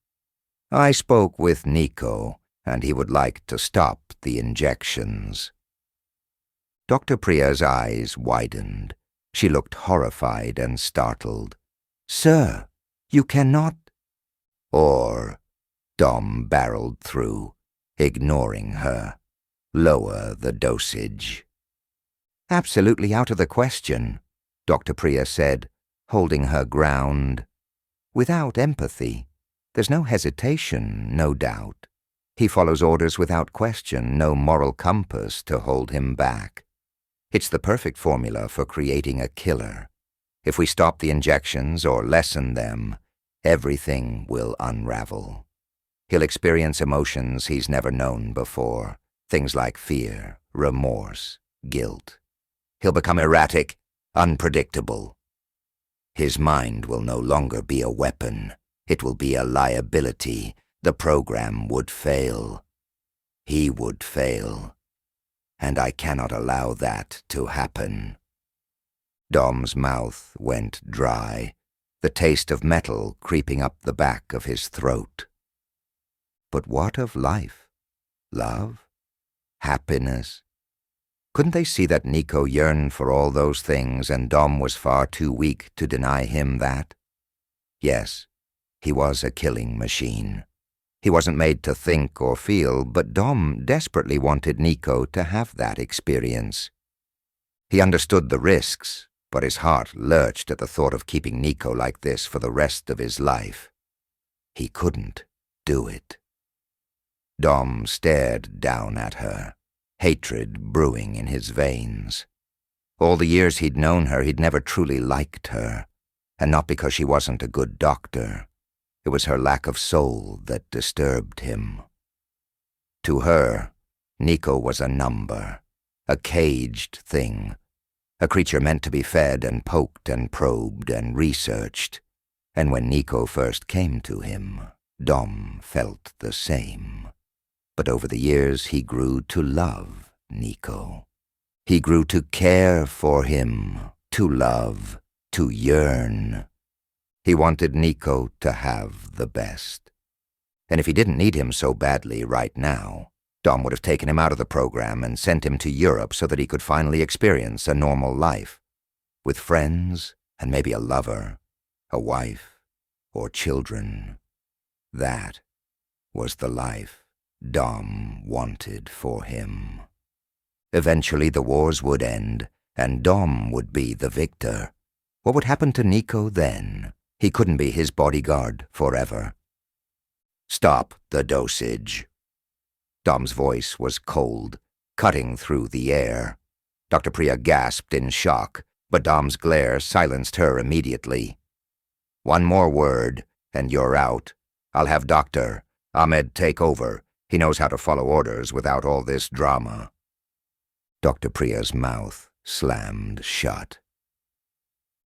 I spoke with Niko, and he would like to stop the injections. Dr. Priya's eyes widened. She looked horrified and startled. Sir, you cannot. Or, Dom barreled through, ignoring her. Lower the dosage. Absolutely out of the question, Dr. Priya said, holding her ground. Without empathy, there's no hesitation, no doubt. He follows orders without question, no moral compass to hold him back. It's the perfect formula for creating a killer. If we stop the injections or lessen them, everything will unravel. He'll experience emotions he's never known before, things like fear, remorse, guilt. He'll become erratic, unpredictable. His mind will no longer be a weapon. It will be a liability. The program would fail. He would fail. And I cannot allow that to happen. Dom's mouth went dry, the taste of metal creeping up the back of his throat. But what of life? Love? Happiness? Couldn't they see that Niko yearned for all those things and Dom was far too weak to deny him that? Yes, he was a killing machine. He wasn't made to think or feel, but Dom desperately wanted Niko to have that experience. He understood the risks, but his heart lurched at the thought of keeping Niko like this for the rest of his life. He couldn't do it. Dom stared down at her, hatred brewing in his veins. All the years he'd known her, he'd never truly liked her, and not because she wasn't a good doctor. It was her lack of soul that disturbed him. To her, Niko was a number, a caged thing, a creature meant to be fed and poked and probed and researched. And when Niko first came to him, Dom felt the same. But over the years he grew to love Niko. He grew to care for him, to love, to yearn. He wanted Niko to have the best. And if he didn't need him so badly right now, Dom would have taken him out of the program and sent him to Europe so that he could finally experience a normal life, with friends and maybe a lover, a wife, or children. That was the life Dom wanted for him. Eventually the wars would end, and Dom would be the victor. What would happen to Niko then? He couldn't be his bodyguard forever. Stop the dosage. Dom's voice was cold, cutting through the air. Dr. Priya gasped in shock, but Dom's glare silenced her immediately. One more word, and you're out. I'll have Dr. Ahmed take over. He knows how to follow orders without all this drama. Dr. Priya's mouth slammed shut.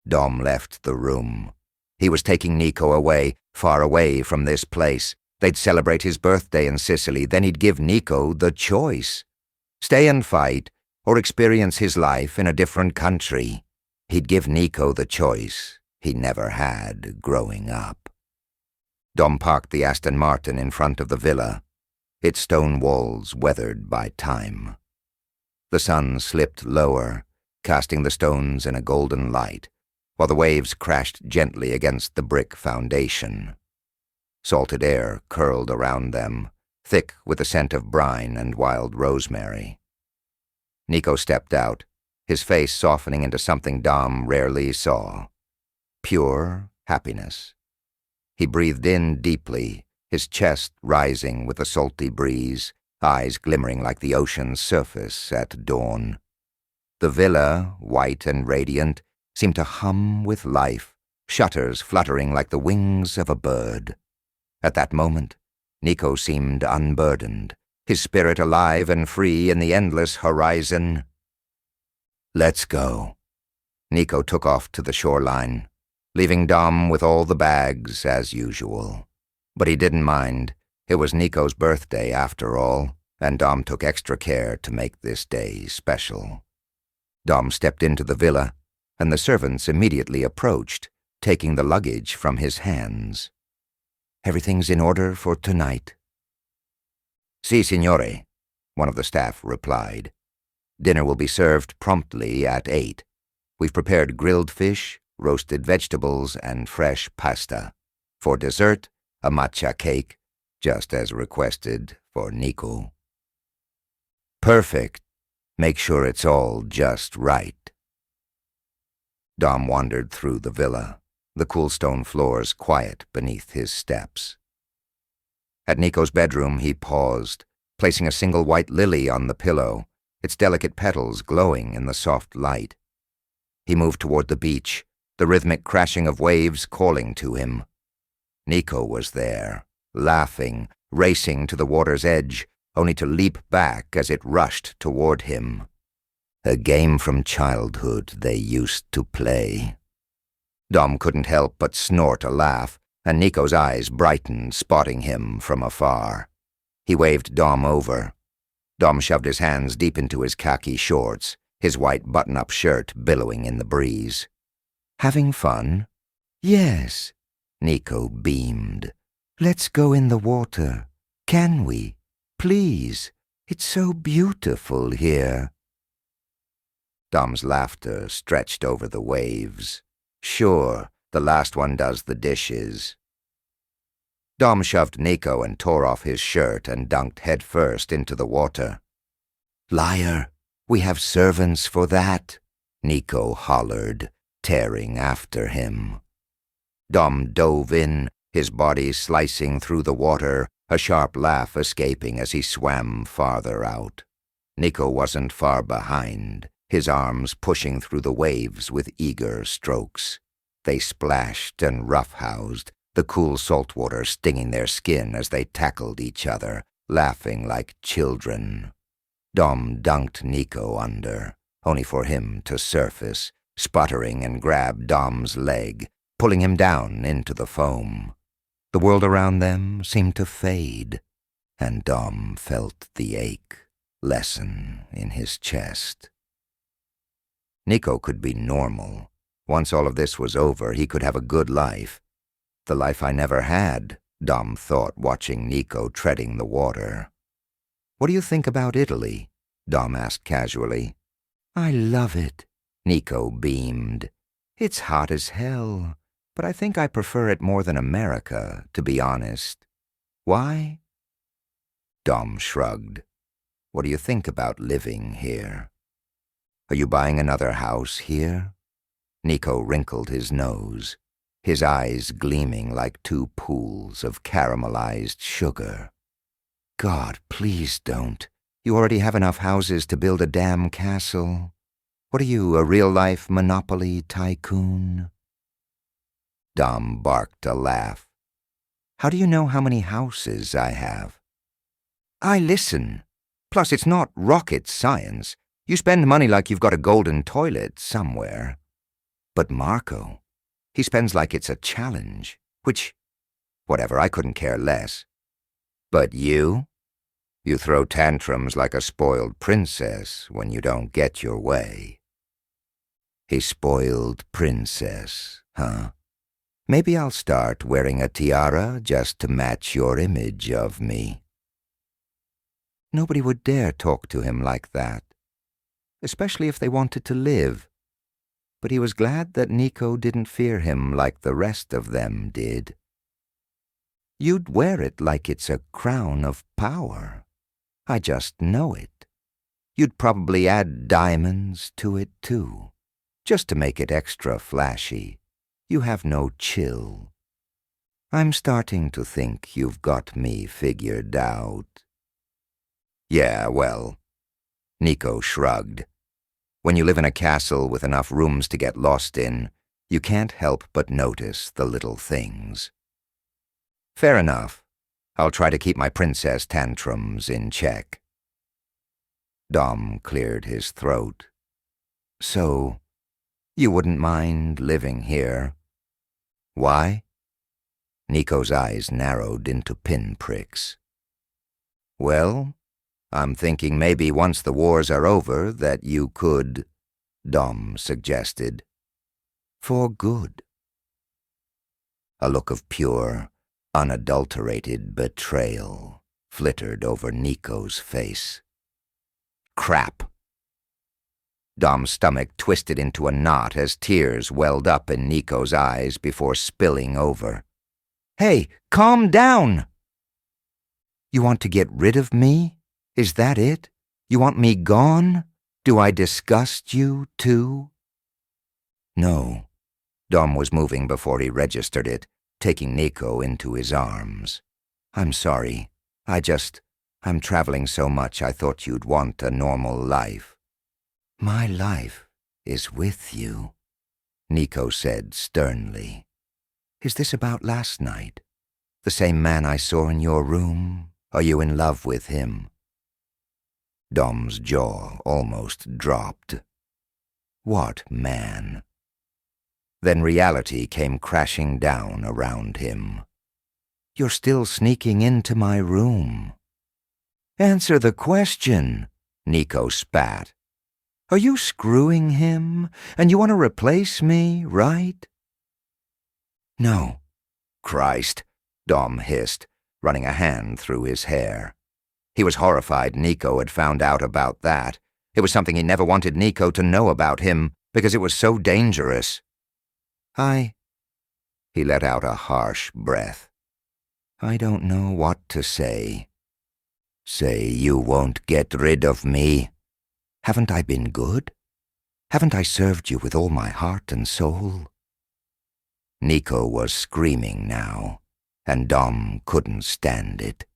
Dom left the room, He was taking Niko away, far away from this place. They'd celebrate his birthday in Sicily, then he'd give Niko the choice. Stay and fight, or experience his life in a different country. He'd give Niko the choice he never had growing up. Dom parked the Aston Martin in front of the villa, its stone walls weathered by time. The sun slipped lower, casting the stones in a golden light, while the waves crashed gently against the brick foundation. Salted air curled around them, thick with the scent of brine and wild rosemary. Niko stepped out, his face softening into something Dom rarely saw. Pure happiness. He breathed in deeply, his chest rising with the salty breeze, eyes glimmering like the ocean's surface at dawn. The villa, white and radiant, seemed to hum with life, shutters fluttering like the wings of a bird. At that moment, Niko seemed unburdened, his spirit alive and free in the endless horizon. "Let's go." Niko took off to the shoreline, leaving Dom with all the bags as usual. But he didn't mind. It was Niko's birthday after all, and Dom took extra care to make this day special. Dom stepped into the villa, and the servants immediately approached, taking the luggage from his hands. "Everything's in order for tonight." "Si, signore," one of the staff replied. "Dinner will be served promptly at 8. We've prepared grilled fish, roasted vegetables, and fresh pasta. For dessert, a matcha cake, just as requested for Niko." "Perfect. Make sure it's all just right." Dom wandered through the villa, the cool stone floors quiet beneath his steps. At Niko's bedroom he paused, placing a single white lily on the pillow, its delicate petals glowing in the soft light. He moved toward the beach, the rhythmic crashing of waves calling to him. Niko was there, laughing, racing to the water's edge, only to leap back as it rushed toward him. A game from childhood they used to play. Dom couldn't help but snort a laugh, and Niko's eyes brightened, spotting him from afar. He waved Dom over. Dom shoved his hands deep into his khaki shorts, his white button-up shirt billowing in the breeze. "Having fun?" "Yes," Niko beamed. "Let's go in the water. Can we? Please. It's so beautiful here." Dom's laughter stretched over the waves. "Sure, the last one does the dishes." Dom shoved Niko and tore off his shirt and dunked headfirst into the water. "Liar, we have servants for that," Niko hollered, tearing after him. Dom dove in, his body slicing through the water, a sharp laugh escaping as he swam farther out. Niko wasn't far behind, his arms pushing through the waves with eager strokes. They splashed and roughhoused, the cool salt water stinging their skin as they tackled each other, laughing like children. Dom dunked Niko under, only for him to surface, sputtering and grab Dom's leg, pulling him down into the foam. The world around them seemed to fade, and Dom felt the ache lessen in his chest. Niko could be normal. Once all of this was over, he could have a good life. The life I never had, Dom thought, watching Niko treading the water. "What do you think about Italy?" Dom asked casually. "I love it," Niko beamed. "It's hot as hell, but I think I prefer it more than America, to be honest." "Why?" Dom shrugged. "What do you think about living here?" "Are you buying another house here?" Niko wrinkled his nose, his eyes gleaming like two pools of caramelized sugar. "God, please don't. You already have enough houses to build a damn castle. What are you, a real-life monopoly tycoon?" Dom barked a laugh. "How do you know how many houses I have?" "I listen. Plus, it's not rocket science. You spend money like you've got a golden toilet somewhere." "But Marco, He spends like it's a challenge, which, whatever, I couldn't care less. But you? You throw tantrums like a spoiled princess when you don't get your way. A spoiled princess, huh? Maybe I'll start wearing a tiara just to match your image of me. Nobody would dare talk to him like that, especially if they wanted to live. But he was glad that Niko didn't fear him like the rest of them did. You'd wear it like it's a crown of power. I just know it. You'd probably add diamonds to it too, just to make it extra flashy. You have no chill. I'm starting to think you've got me figured out. Yeah, well, Niko shrugged. When you live in a castle with enough rooms to get lost in, you can't help but notice the little things. Fair enough. I'll try to keep my princess tantrums in check. Dom cleared his throat. So, you wouldn't mind living here? Why? Niko's eyes narrowed into pinpricks. Well, I'm thinking maybe once the wars are over that you could, Dom suggested. For good. A look of pure, unadulterated betrayal flittered over Niko's face. Crap. Dom's stomach twisted into a knot as tears welled up in Niko's eyes before spilling over. Hey, calm down! You want to get rid of me? Is that it? You want me gone? Do I disgust you, too? No. Dom was moving before he registered it, taking Niko into his arms. I'm sorry. I'm traveling so much I thought you'd want a normal life. My life is with you, Niko said sternly. Is this about last night? The same man I saw in your room? Are you in love with him? Dom's jaw almost dropped. What man? Then reality came crashing down around him. You're still sneaking into my room. Answer the question, Niko spat. Are you screwing him, and you want to replace me, right? No. Christ, Dom hissed, running a hand through his hair. He was horrified Niko had found out about that. It was something he never wanted Niko to know about him, because it was so dangerous. He let out a harsh breath. I don't know what to say. Say you won't get rid of me. Haven't I been good? Haven't I served you with all my heart and soul? Niko was screaming now, and Dom couldn't stand it.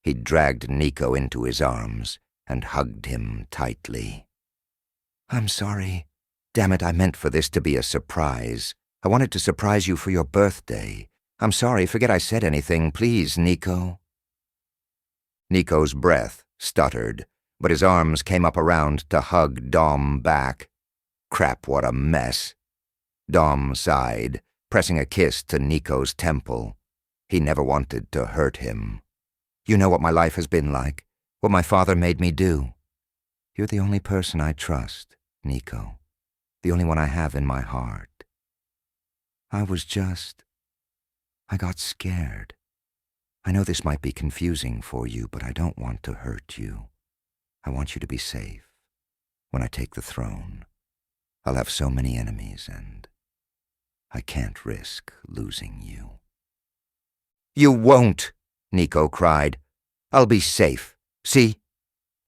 He dragged Niko into his arms and hugged him tightly. I'm sorry. Damn it, I meant for this to be a surprise. I wanted to surprise you for your birthday. I'm sorry, forget I said anything, please, Niko. Niko's breath stuttered, but his arms came up around to hug Dom back. Crap, what a mess. Dom sighed, pressing a kiss to Niko's temple. He never wanted to hurt him. You know what my life has been like, what my father made me do. You're the only person I trust, Niko. The only one I have in my heart. I got scared. I know this might be confusing for you, but I don't want to hurt you. I want you to be safe. When I take the throne, I'll have so many enemies, and I can't risk losing you. You won't, Niko cried. I'll be safe. See?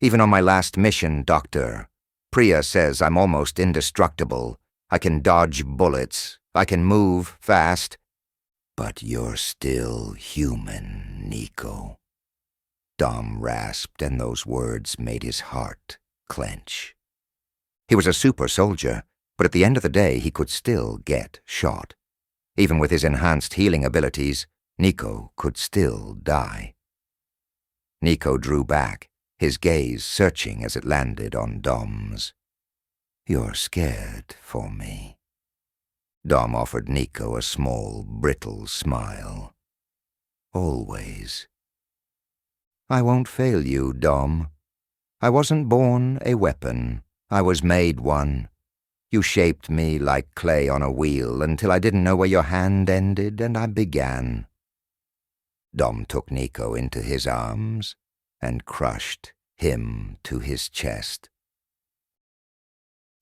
Even on my last mission, Doctor, Priya says I'm almost indestructible. I can dodge bullets. I can move fast. But you're still human, Niko. Dom rasped, and those words made his heart clench. He was a super soldier, but at the end of the day he could still get shot. Even with his enhanced healing abilities, Niko could still die. Niko drew back, his gaze searching as it landed on Dom's. You're scared for me. Dom offered Niko a small, brittle smile. Always. I won't fail you, Dom. I wasn't born a weapon. I was made one. You shaped me like clay on a wheel until I didn't know where your hand ended, and I began. Dom took Niko into his arms and crushed him to his chest.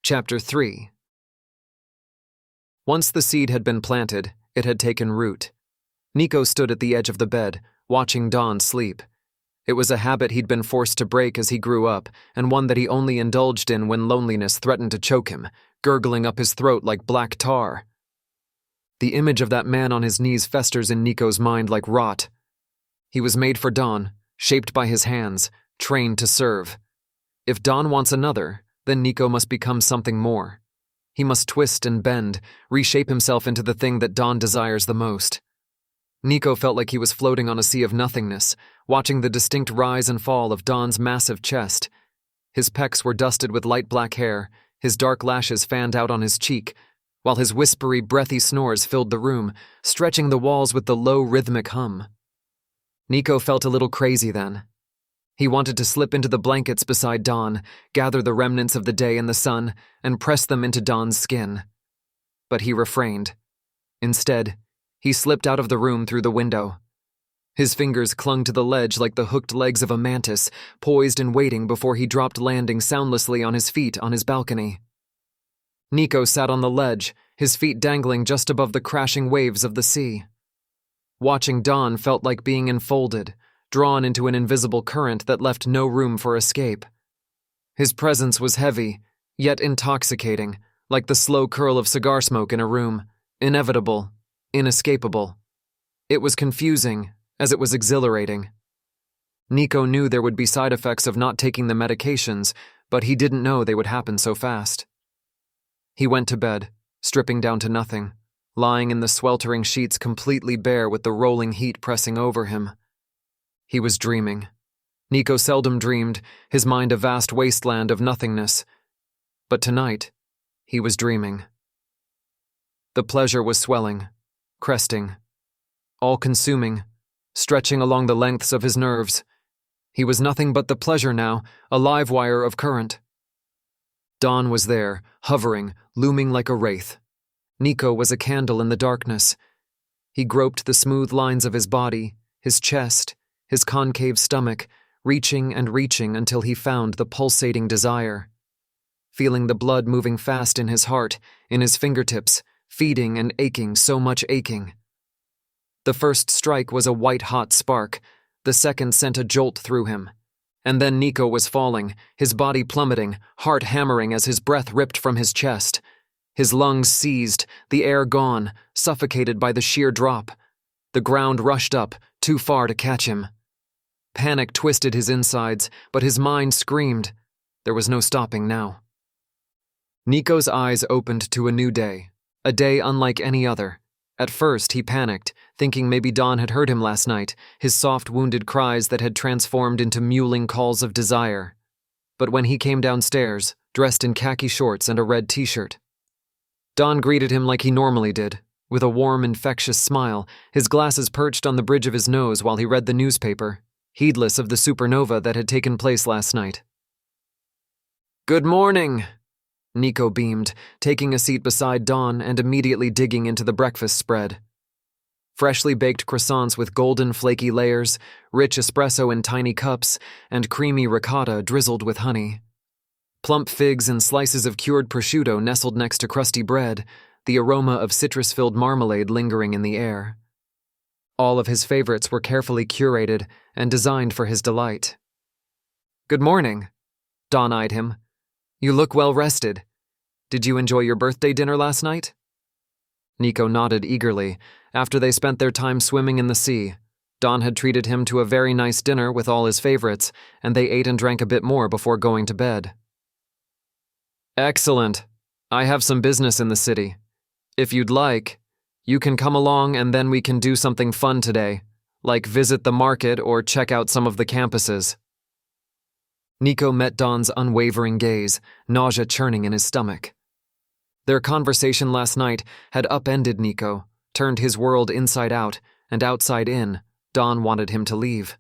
Chapter 3. Once the seed had been planted, it had taken root. Niko stood at the edge of the bed, watching Dawn sleep. It was a habit he'd been forced to break as he grew up, and one that he only indulged in when loneliness threatened to choke him, gurgling up his throat like black tar. The image of that man on his knees festers in Niko's mind like rot. He was made for Dawn, shaped by his hands, trained to serve. If Dawn wants another, then Niko must become something more. He must twist and bend, reshape himself into the thing that Dawn desires the most. Niko felt like he was floating on a sea of nothingness, watching the distinct rise and fall of Dawn's massive chest. His pecs were dusted with light black hair, his dark lashes fanned out on his cheek, while his whispery, breathy snores filled the room, stretching the walls with the low, rhythmic hum. Niko felt a little crazy then. He wanted to slip into the blankets beside Dawn, gather the remnants of the day in the sun, and press them into Dawn's skin. But he refrained. Instead, he slipped out of the room through the window. His fingers clung to the ledge like the hooked legs of a mantis, poised and waiting before he dropped landing soundlessly on his feet on his balcony. Niko sat on the ledge, his feet dangling just above the crashing waves of the sea. Watching Dawn felt like being enfolded, drawn into an invisible current that left no room for escape. His presence was heavy, yet intoxicating, like the slow curl of cigar smoke in a room, inevitable, inescapable. It was confusing, as it was exhilarating. Niko knew there would be side effects of not taking the medications, but he didn't know they would happen so fast. He went to bed, stripping down to nothing, lying in the sweltering sheets completely bare with the rolling heat pressing over him. He was dreaming. Niko seldom dreamed, his mind a vast wasteland of nothingness. But tonight, he was dreaming. The pleasure was swelling, cresting, all-consuming, stretching along the lengths of his nerves. He was nothing but the pleasure now, a live wire of current. Dawn was there, hovering, looming like a wraith. Niko was a candle in the darkness. He groped the smooth lines of his body, his chest, his concave stomach, reaching and reaching until he found the pulsating desire. Feeling the blood moving fast in his heart, in his fingertips, feeding and aching, so much aching. The first strike was a white-hot spark. The second sent a jolt through him. And then Niko was falling, his body plummeting, heart hammering as his breath ripped from his chest. His lungs seized, the air gone, suffocated by the sheer drop. The ground rushed up, too far to catch him. Panic twisted his insides, but his mind screamed. There was no stopping now. Niko's eyes opened to a new day, a day unlike any other. At first, he panicked, thinking maybe Dawn had heard him last night, his soft, wounded cries that had transformed into mewling calls of desire. But when he came downstairs, dressed in khaki shorts and a red t-shirt, Dawn greeted him like he normally did, with a warm, infectious smile, his glasses perched on the bridge of his nose while he read the newspaper, heedless of the supernova that had taken place last night. "Good morning," Niko beamed, taking a seat beside Dawn and immediately digging into the breakfast spread. Freshly baked croissants with golden flaky layers, rich espresso in tiny cups, and creamy ricotta drizzled with honey. Plump figs and slices of cured prosciutto nestled next to crusty bread, the aroma of citrus-filled marmalade lingering in the air. All of his favorites were carefully curated and designed for his delight. "Good morning," Dawn eyed him. "You look well rested. Did you enjoy your birthday dinner last night?" Niko nodded eagerly. After they spent their time swimming in the sea, Dawn had treated him to a very nice dinner with all his favorites, and they ate and drank a bit more before going to bed. "Excellent. I have some business in the city. If you'd like, you can come along and then we can do something fun today, like visit the market or check out some of the campuses." Niko met Dawn's unwavering gaze, nausea churning in his stomach. Their conversation last night had upended Niko, turned his world inside out and outside in. Dawn wanted him to leave.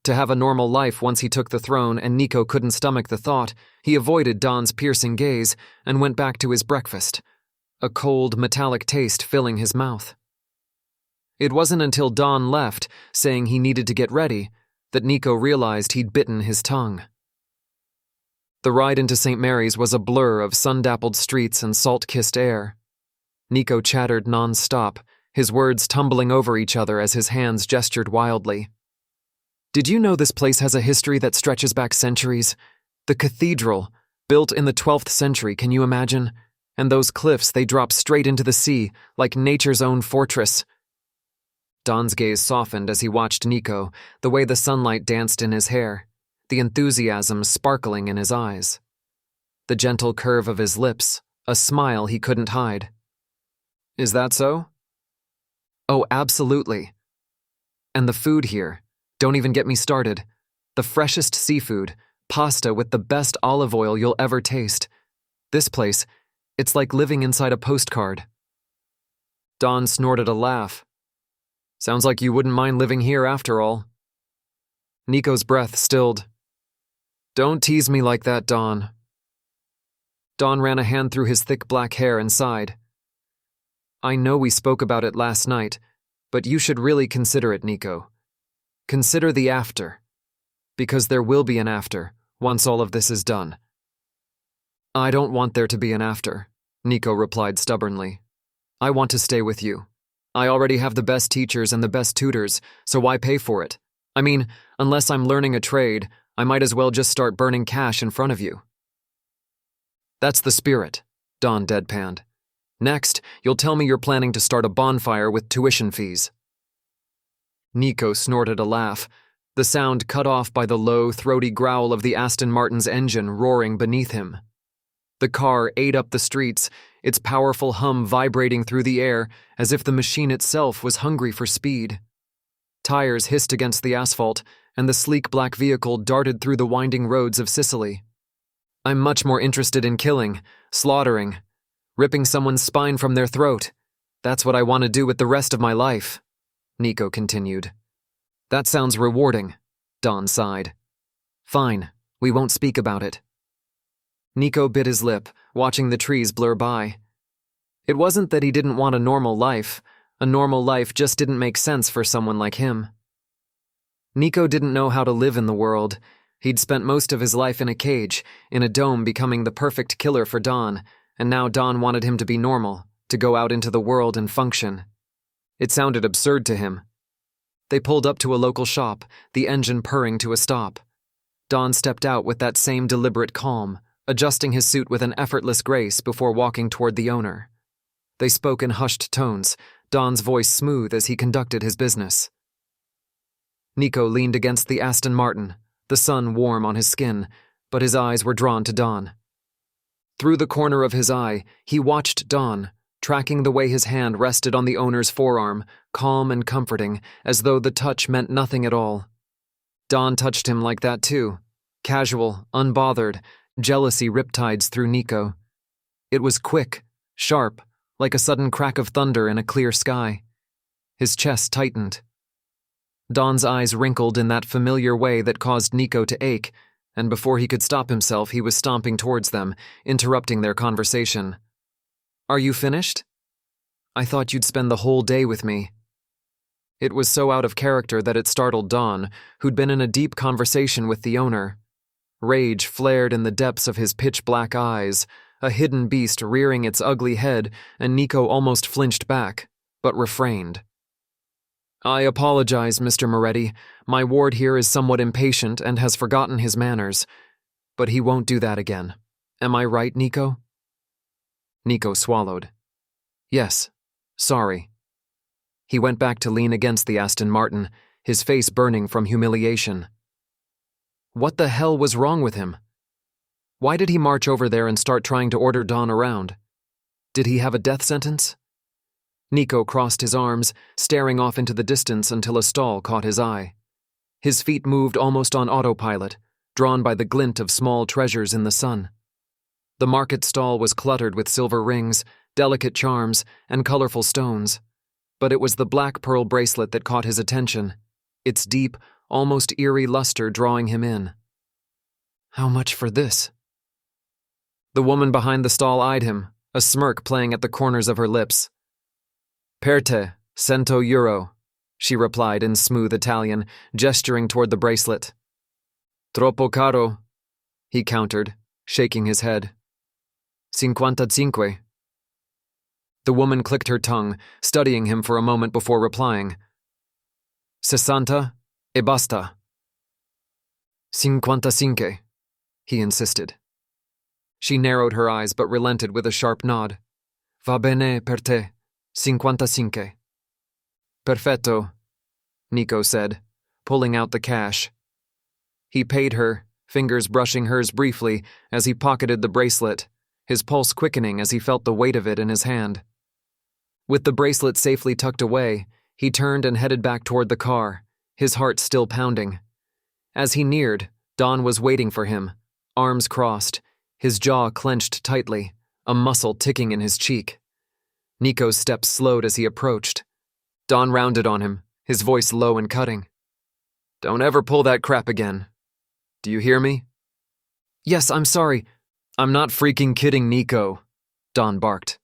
To have a normal life once he took the throne, and Niko couldn't stomach the thought, he avoided Dawn's piercing gaze and went back to his breakfast, a cold, metallic taste filling his mouth. It wasn't until Dawn left, saying he needed to get ready, that Niko realized he'd bitten his tongue. The ride into St. Mary's was a blur of sun-dappled streets and salt-kissed air. Niko chattered non-stop, his words tumbling over each other as his hands gestured wildly. Did you know this place has a history that stretches back centuries? The cathedral, built in the 12th century, can you imagine? And those cliffs, they drop straight into the sea, like nature's own fortress. Dawn's gaze softened as he watched Niko, the way the sunlight danced in his hair, the enthusiasm sparkling in his eyes. The gentle curve of his lips, a smile he couldn't hide. Is that so? Oh, absolutely. And the food here, don't even get me started. The freshest seafood, pasta with the best olive oil you'll ever taste. This place, it's like living inside a postcard. Dawn snorted a laugh. Sounds like you wouldn't mind living here after all. Niko's breath stilled. Don't tease me like that, Dawn. Dawn ran a hand through his thick black hair and sighed. I know we spoke about it last night, but you should really consider it, Niko. Consider the after. Because there will be an after, once all of this is done. I don't want there to be an after, Niko replied stubbornly. I want to stay with you. I already have the best teachers and the best tutors, so why pay for it? I mean, unless I'm learning a trade, I might as well just start burning cash in front of you. That's the spirit, Dawn deadpanned. Next, you'll tell me you're planning to start a bonfire with tuition fees. Niko snorted a laugh, the sound cut off by the low, throaty growl of the Aston Martin's engine roaring beneath him. The car ate up the streets, its powerful hum vibrating through the air as if the machine itself was hungry for speed. Tires hissed against the asphalt, and the sleek black vehicle darted through the winding roads of Sicily. I'm much more interested in killing, slaughtering, ripping someone's spine from their throat. That's what I want to do with the rest of my life, Niko continued. That sounds rewarding, Dawn sighed. Fine, we won't speak about it. Niko bit his lip, watching the trees blur by. It wasn't that he didn't want a normal life. A normal life just didn't make sense for someone like him. Niko didn't know how to live in the world. He'd spent most of his life in a cage, in a dome, becoming the perfect killer for Dawn, and now Dawn wanted him to be normal, to go out into the world and function. It sounded absurd to him. They pulled up to a local shop, the engine purring to a stop. Dawn stepped out with that same deliberate calm, adjusting his suit with an effortless grace before walking toward the owner. They spoke in hushed tones, Dawn's voice smooth as he conducted his business. Niko leaned against the Aston Martin, the sun warm on his skin, but his eyes were drawn to Dawn. Through the corner of his eye, he watched Dawn, tracking the way his hand rested on the owner's forearm, calm and comforting, as though the touch meant nothing at all. Dawn touched him like that too, casual, unbothered. Jealousy riptides through Niko. It was quick, sharp, like a sudden crack of thunder in a clear sky. His chest tightened. Dawn's eyes wrinkled in that familiar way that caused Niko to ache, and before he could stop himself, he was stomping towards them, interrupting their conversation. Are you finished? I thought you'd spend the whole day with me. It was so out of character that it startled Dawn, who'd been in a deep conversation with the owner. Rage flared in the depths of his pitch-black eyes, a hidden beast rearing its ugly head, and Niko almost flinched back, but refrained. I apologize, Mr. Moretti. My ward here is somewhat impatient and has forgotten his manners. But he won't do that again. Am I right, Niko? Niko swallowed. Yes, sorry. He went back to lean against the Aston Martin, his face burning from humiliation. What the hell was wrong with him? Why did he march over there and start trying to order Dawn around? Did he have a death sentence? Niko crossed his arms, staring off into the distance until a stall caught his eye. His feet moved almost on autopilot, drawn by the glint of small treasures in the sun. The market stall was cluttered with silver rings, delicate charms, and colorful stones. But it was the black pearl bracelet that caught his attention, its deep, almost eerie luster drawing him in. How much for this? The woman behind the stall eyed him, a smirk playing at the corners of her lips. Per te, €100, she replied in smooth Italian, gesturing toward the bracelet. Troppo caro, he countered, shaking his head. 55. The woman clicked her tongue, studying him for a moment before replying. 60 e basta. 55, he insisted. She narrowed her eyes but relented with a sharp nod. Va bene per te, 55. Perfetto, Niko said, pulling out the cash. He paid her, fingers brushing hers briefly as he pocketed the bracelet, his pulse quickening as he felt the weight of it in his hand. With the bracelet safely tucked away, he turned and headed back toward the car, his heart still pounding. As he neared, Don was waiting for him, arms crossed, his jaw clenched tightly, a muscle ticking in his cheek. Niko's steps slowed as he approached. Don rounded on him, his voice low and cutting. Don't ever pull that crap again. Do you hear me? Yes, I'm sorry. I'm not freaking kidding, Niko, Don barked.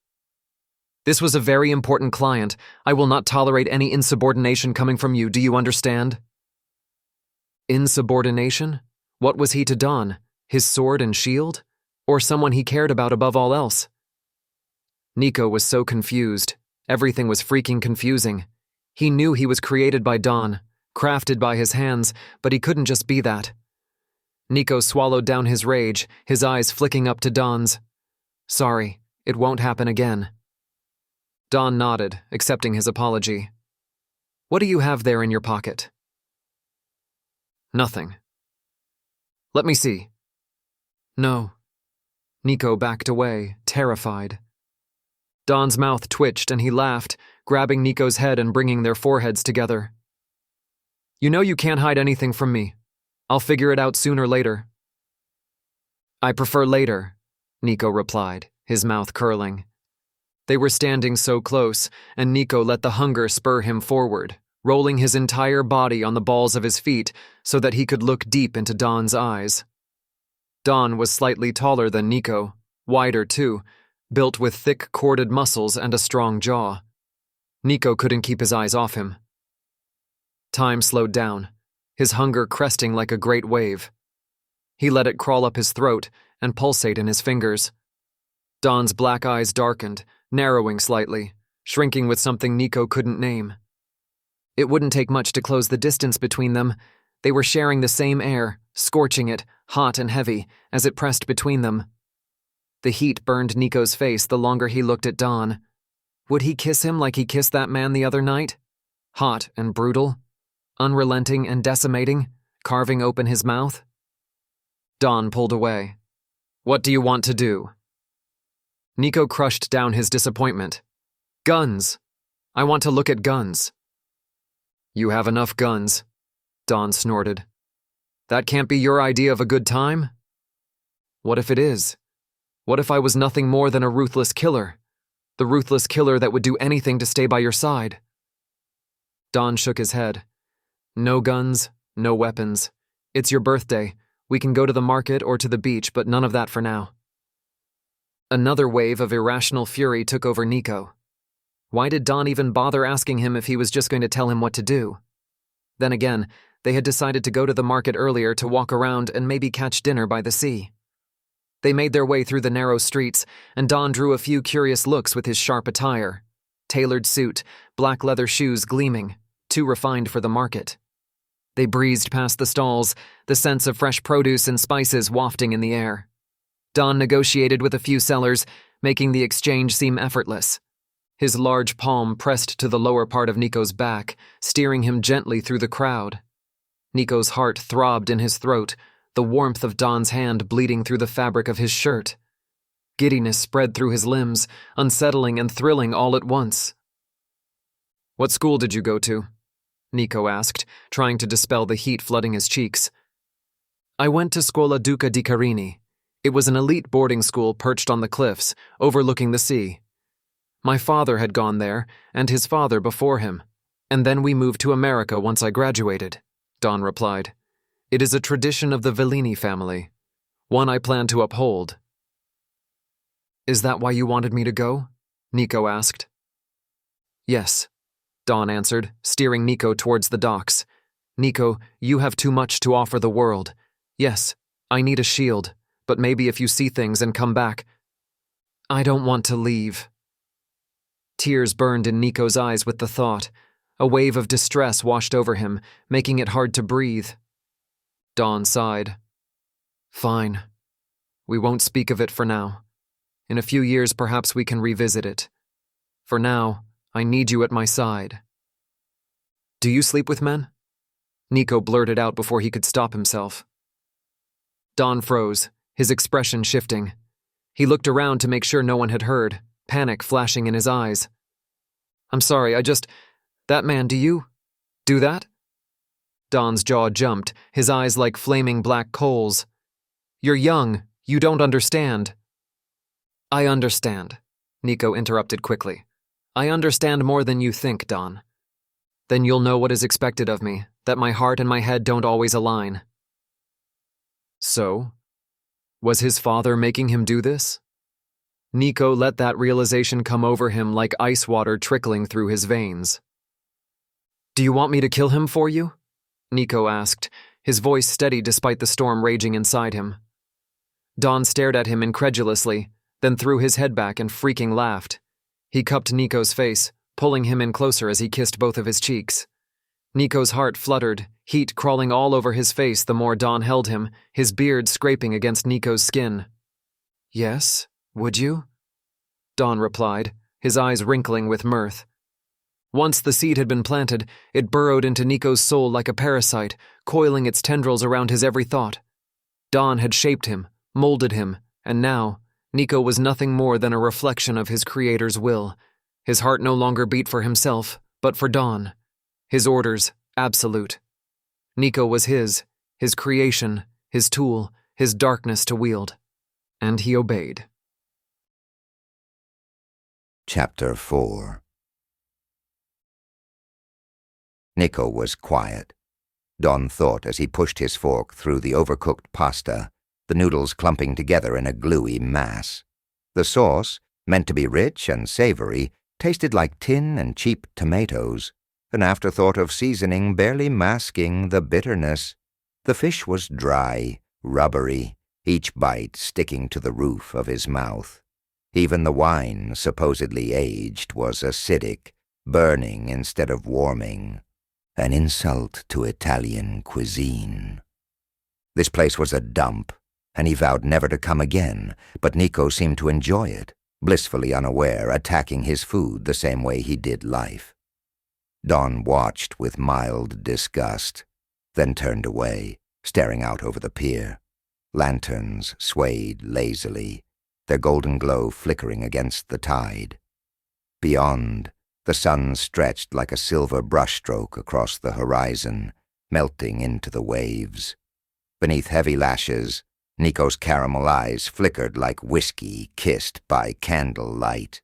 This was a very important client. I will not tolerate any insubordination coming from you, do you understand? Insubordination? What was he to Don? His sword and shield? Or someone he cared about above all else? Niko was so confused. Everything was freaking confusing. He knew he was created by Don, crafted by his hands, but he couldn't just be that. Niko swallowed down his rage, his eyes flicking up to Don's. Sorry, it won't happen again. Don nodded, accepting his apology. What do you have there in your pocket? Nothing. Let me see. No. Niko backed away, terrified. Don's mouth twitched and he laughed, grabbing Niko's head and bringing their foreheads together. You know you can't hide anything from me. I'll figure it out sooner or later. I prefer later, Niko replied, his mouth curling. They were standing so close, and Niko let the hunger spur him forward, rolling his entire body on the balls of his feet so that he could look deep into Don's eyes. Don was slightly taller than Niko, wider too, built with thick corded muscles and a strong jaw. Niko couldn't keep his eyes off him. Time slowed down, his hunger cresting like a great wave. He let it crawl up his throat and pulsate in his fingers. Don's black eyes darkened, narrowing slightly, shrinking with something Niko couldn't name. It wouldn't take much to close the distance between them. They were sharing the same air, scorching it, hot and heavy, as it pressed between them. The heat burned Niko's face the longer he looked at Don. Would he kiss him like he kissed that man the other night? Hot and brutal, unrelenting and decimating, carving open his mouth? Don pulled away. What do you want to do? Niko crushed down his disappointment. Guns. I want to look at guns. You have enough guns, Don snorted. That can't be your idea of a good time? What if it is? What if I was nothing more than a ruthless killer? The ruthless killer that would do anything to stay by your side? Don shook his head. No guns, no weapons. It's your birthday. We can go to the market or to the beach, but none of that for now. Another wave of irrational fury took over Niko. Why did Don even bother asking him if he was just going to tell him what to do? Then again, they had decided to go to the market earlier to walk around and maybe catch dinner by the sea. They made their way through the narrow streets, and Don drew a few curious looks with his sharp attire. Tailored suit, black leather shoes gleaming, too refined for the market. They breezed past the stalls, the scents of fresh produce and spices wafting in the air. Don negotiated with a few sellers, making the exchange seem effortless. His large palm pressed to the lower part of Niko's back, steering him gently through the crowd. Niko's heart throbbed in his throat, the warmth of Don's hand bleeding through the fabric of his shirt. Giddiness spread through his limbs, unsettling and thrilling all at once. What school did you go to? Niko asked, trying to dispel the heat flooding his cheeks. I went to Scuola Duca di Carini. It was an elite boarding school perched on the cliffs, overlooking the sea. My father had gone there, and his father before him. And then we moved to America once I graduated, Don replied. It is a tradition of the Vellini family, one I plan to uphold. Is that why you wanted me to go? Niko asked. Yes, Don answered, steering Niko towards the docks. Niko, you have too much to offer the world. Yes, I need a shield, but maybe if you see things and come back. I don't want to leave. Tears burned in Niko's eyes with the thought. A wave of distress washed over him, making it hard to breathe. Don sighed. Fine. We won't speak of it for now. In a few years, perhaps we can revisit it. For now, I need you at my side. Do you sleep with men? Niko blurted out before he could stop himself. Don froze, his expression shifting. He looked around to make sure no one had heard, panic flashing in his eyes. I'm sorry, That man, do you? Do that? Don's jaw jumped, his eyes like flaming black coals. You're young, you don't understand. I understand, Niko interrupted quickly. I understand more than you think, Don. Then you'll know what is expected of me, that my heart and my head don't always align. So? Was his father making him do this? Niko let that realization come over him like ice water trickling through his veins. Do you want me to kill him for you? Niko asked, his voice steady despite the storm raging inside him. Don stared at him incredulously, then threw his head back and freaking laughed. He cupped Niko's face, pulling him in closer as he kissed both of his cheeks. Niko's heart fluttered, heat crawling all over his face the more Don held him, his beard scraping against Niko's skin. Yes, would you? Don replied, his eyes wrinkling with mirth. Once the seed had been planted, it burrowed into Niko's soul like a parasite, coiling its tendrils around his every thought. Don had shaped him, molded him, and now, Niko was nothing more than a reflection of his creator's will. His heart no longer beat for himself, but for Don. His orders, absolute. Niko was his creation, his tool, his darkness to wield. And he obeyed. Chapter 4. Niko was quiet. Don thought as he pushed his fork through the overcooked pasta, the noodles clumping together in a gluey mass. The sauce, meant to be rich and savory, tasted like tin and cheap tomatoes, an afterthought of seasoning barely masking the bitterness. The fish was dry, rubbery, each bite sticking to the roof of his mouth. Even the wine, supposedly aged, was acidic, burning instead of warming. An insult to Italian cuisine. This place was a dump, and he vowed never to come again, but Niko seemed to enjoy it, blissfully unaware, attacking his food the same way he did life. Don watched with mild disgust, then turned away, staring out over the pier. Lanterns swayed lazily, their golden glow flickering against the tide. Beyond, the sun stretched like a silver brushstroke across the horizon, melting into the waves. Beneath heavy lashes, Niko's caramel eyes flickered like whiskey kissed by candlelight.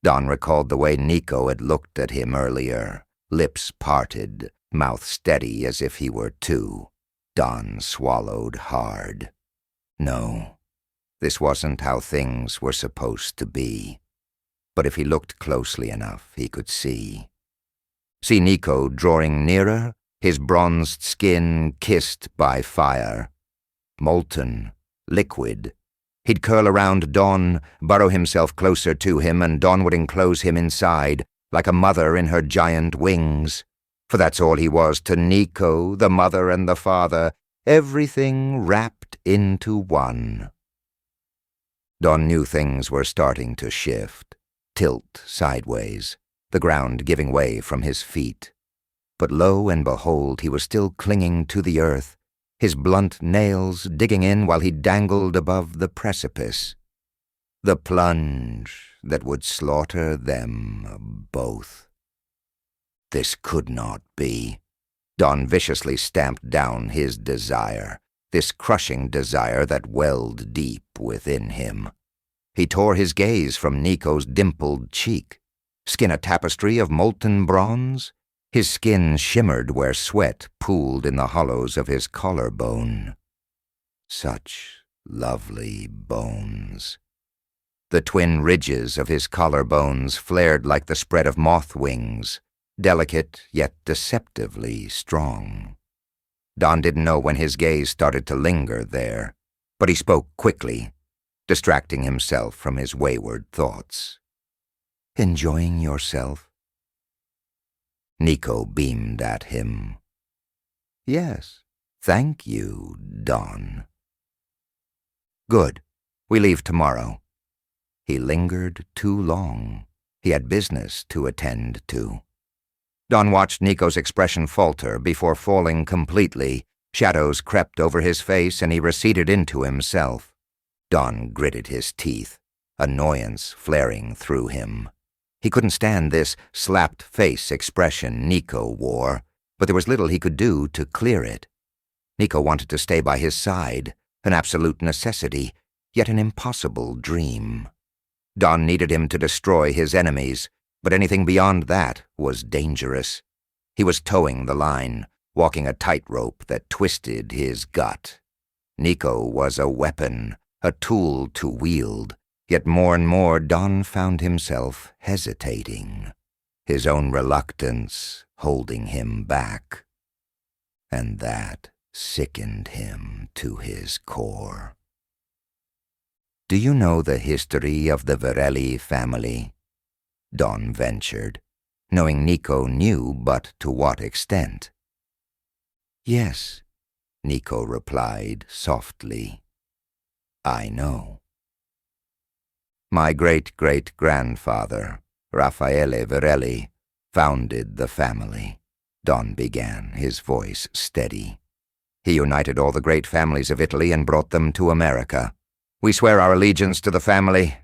Don recalled the way Niko had looked at him earlier, lips parted, mouth steady as if he were two. Don swallowed hard. No, this wasn't how things were supposed to be. But if he looked closely enough, he could see. See Niko drawing nearer, his bronzed skin kissed by fire. Molten, liquid. He'd curl around Don, burrow himself closer to him, and Don would enclose him inside, like a mother in her giant wings. For that's all he was to Niko, the mother and the father, everything wrapped into one. Don knew things were starting to shift. Tilt sideways, the ground giving way from his feet. But lo and behold, he was still clinging to the earth, his blunt nails digging in while he dangled above the precipice. The plunge that would slaughter them both. This could not be. Don viciously stamped down his desire. this crushing desire that welled deep within him. He tore his gaze from Niko's dimpled cheek. Skin a tapestry of molten bronze? His skin shimmered where sweat pooled in the hollows of his collarbone. Such lovely bones. The twin ridges of his collarbones flared like the spread of moth wings, delicate yet deceptively strong. Don didn't know when his gaze started to linger there, but he spoke quickly, distracting himself from his wayward thoughts. "Enjoying yourself?" Niko beamed at him. "Yes, thank you, Don." "Good. We leave tomorrow." He lingered too long. He had business to attend to. Don watched Niko's expression falter before falling completely. Shadows crept over his face and he receded into himself. Don gritted his teeth, annoyance flaring through him. He couldn't stand this slapped-face expression Niko wore, but there was little he could do to clear it. Niko wanted to stay by his side, an absolute necessity, yet an impossible dream. Don needed him to destroy his enemies, but anything beyond that was dangerous. He was towing the line, walking a tightrope that twisted his gut. Niko was a weapon, a tool to wield, yet more and more Don found himself hesitating, his own reluctance holding him back. And that sickened him to his core. "Do you know the history of the Verelli family?" Don ventured, knowing Niko knew, but to what extent. "Yes," Niko replied softly. "I know. My great-great-grandfather, Raffaele Verelli, founded the family," Don began, his voice steady. "He united all the great families of Italy and brought them to America. We swear our allegiance to the family,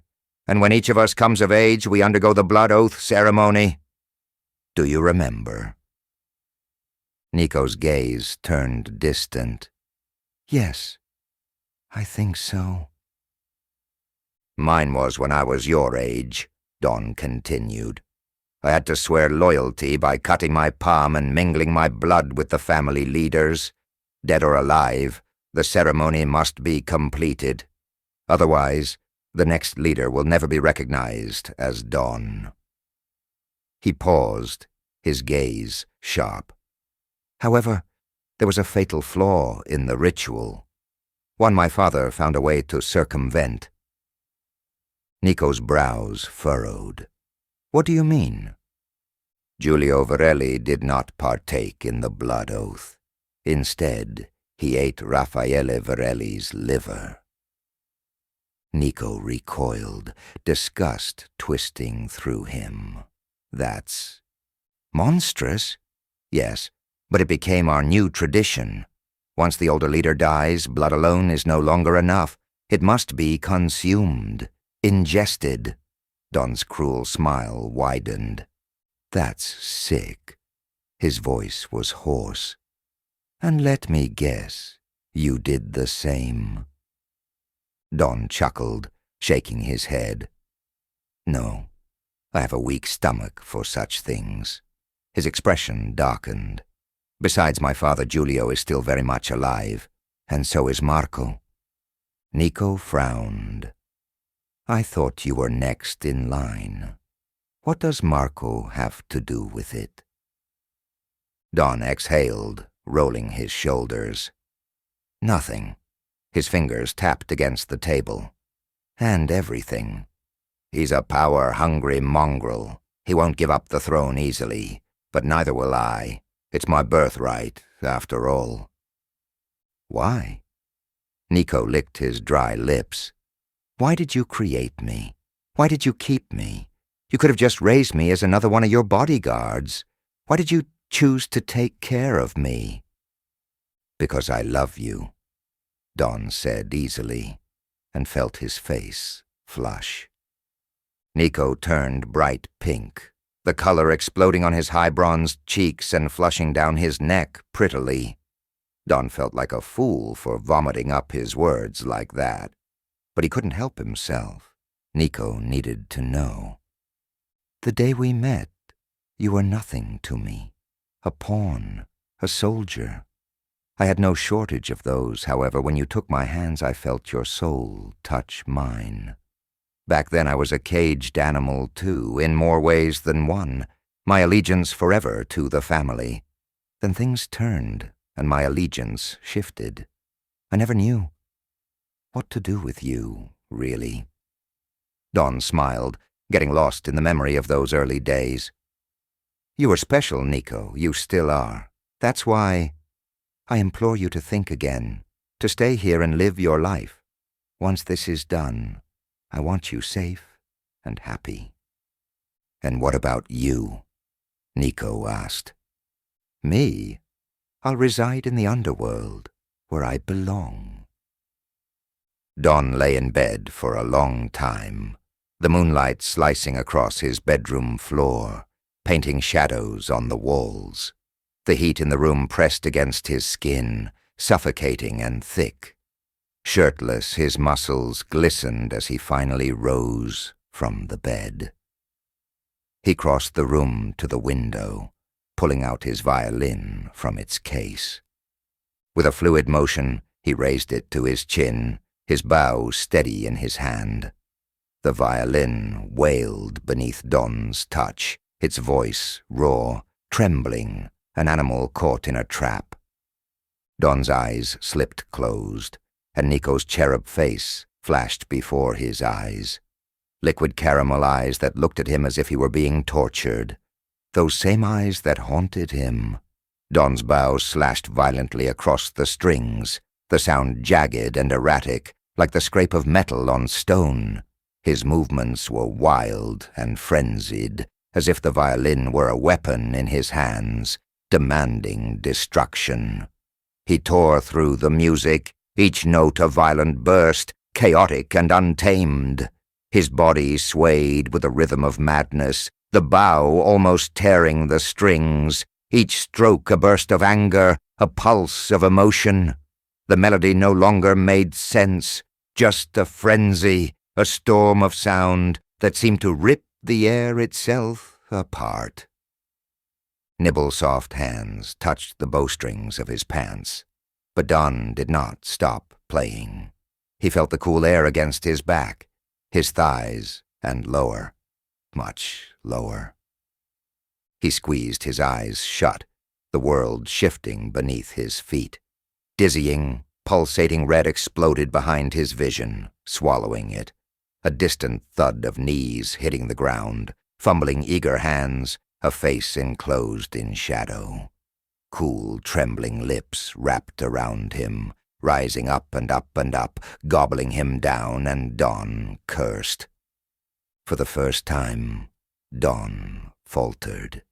and when each of us comes of age, we undergo the blood oath ceremony. Do you remember?" Niko's gaze turned distant. "Yes, I think so." "Mine was when I was your age," Don continued. "I had to swear loyalty by cutting my palm and mingling my blood with the family leaders. Dead or alive, the ceremony must be completed. Otherwise, the next leader will never be recognized as Don." He paused, his gaze sharp. However, there was a fatal flaw in the ritual, one my father found a way to circumvent. Niko's brows furrowed. "What do you mean?" "Giulio Verelli did not partake in the blood oath. Instead, he ate Raffaele Verelli's liver." Niko recoiled, disgust twisting through him. "That's monstrous." "Yes, but it became our new tradition. Once the older leader dies, blood alone is no longer enough. It must be consumed, ingested." Don's cruel smile widened. "That's sick." His voice was hoarse. "And let me guess, you did the same." Don chuckled, shaking his head. "No, I have a weak stomach for such things." His expression darkened. "Besides, my father Giulio is still very much alive, and so is Marco." Niko frowned. "I thought you were next in line. What does Marco have to do with it?" Don exhaled, rolling his shoulders. "Nothing." His fingers tapped against the table. "And everything. He's a power-hungry mongrel. He won't give up the throne easily, but neither will I. It's my birthright, after all." "Why?" Niko licked his dry lips. "Why did you create me? Why did you keep me? You could have just raised me as another one of your bodyguards. Why did you choose to take care of me?" "Because I love you," Don said easily, and felt his face flush. Niko turned bright pink, the color exploding on his high-bronzed cheeks and flushing down his neck prettily. Don felt like a fool for vomiting up his words like that, but he couldn't help himself. Niko needed to know. The day we met, you were nothing to me. A pawn, a soldier. I had no shortage of those, however. When you took my hands, I felt your soul touch mine. Back then I was a caged animal, too, in more ways than one, my allegiance forever to the family. Then things turned, and my allegiance shifted. I never knew what to do with you, really. Don smiled, getting lost in the memory of those early days. You were special, Niko. You still are. That's why I implore you to think again, to stay here and live your life. Once this is done, I want you safe and happy. And what about you? Niko asked. Me? I'll reside in the underworld, where I belong. Don lay in bed for a long time, the moonlight slicing across his bedroom floor, painting shadows on the walls. The heat in the room pressed against his skin, suffocating and thick. Shirtless, his muscles glistened as he finally rose from the bed. He crossed the room to the window, pulling out his violin from its case. With a fluid motion, he raised it to his chin, his bow steady in his hand. The violin wailed beneath Don's touch, its voice raw, trembling, an animal caught in a trap. Don's eyes slipped closed, and Niko's cherub face flashed before his eyes. Liquid caramel eyes that looked at him as if he were being tortured. Those same eyes that haunted him. Don's bow slashed violently across the strings, the sound jagged and erratic, like the scrape of metal on stone. His movements were wild and frenzied, as if the violin were a weapon in his hands, demanding destruction. He tore through the music, each note a violent burst, chaotic and untamed. His body swayed with the rhythm of madness, the bow almost tearing the strings, each stroke a burst of anger, a pulse of emotion. The melody no longer made sense, just a frenzy, a storm of sound that seemed to rip the air itself apart. Nibble-soft hands touched the bowstrings of his pants, but Don did not stop playing. He felt the cool air against his back, his thighs, and lower, much lower. He squeezed his eyes shut, the world shifting beneath his feet. Dizzying, pulsating red exploded behind his vision, swallowing it. A distant thud of knees hitting the ground, fumbling eager hands, a face enclosed in shadow. Cool, trembling lips wrapped around him, rising up and up and up, gobbling him down, and Don cursed. For the first time, Don faltered.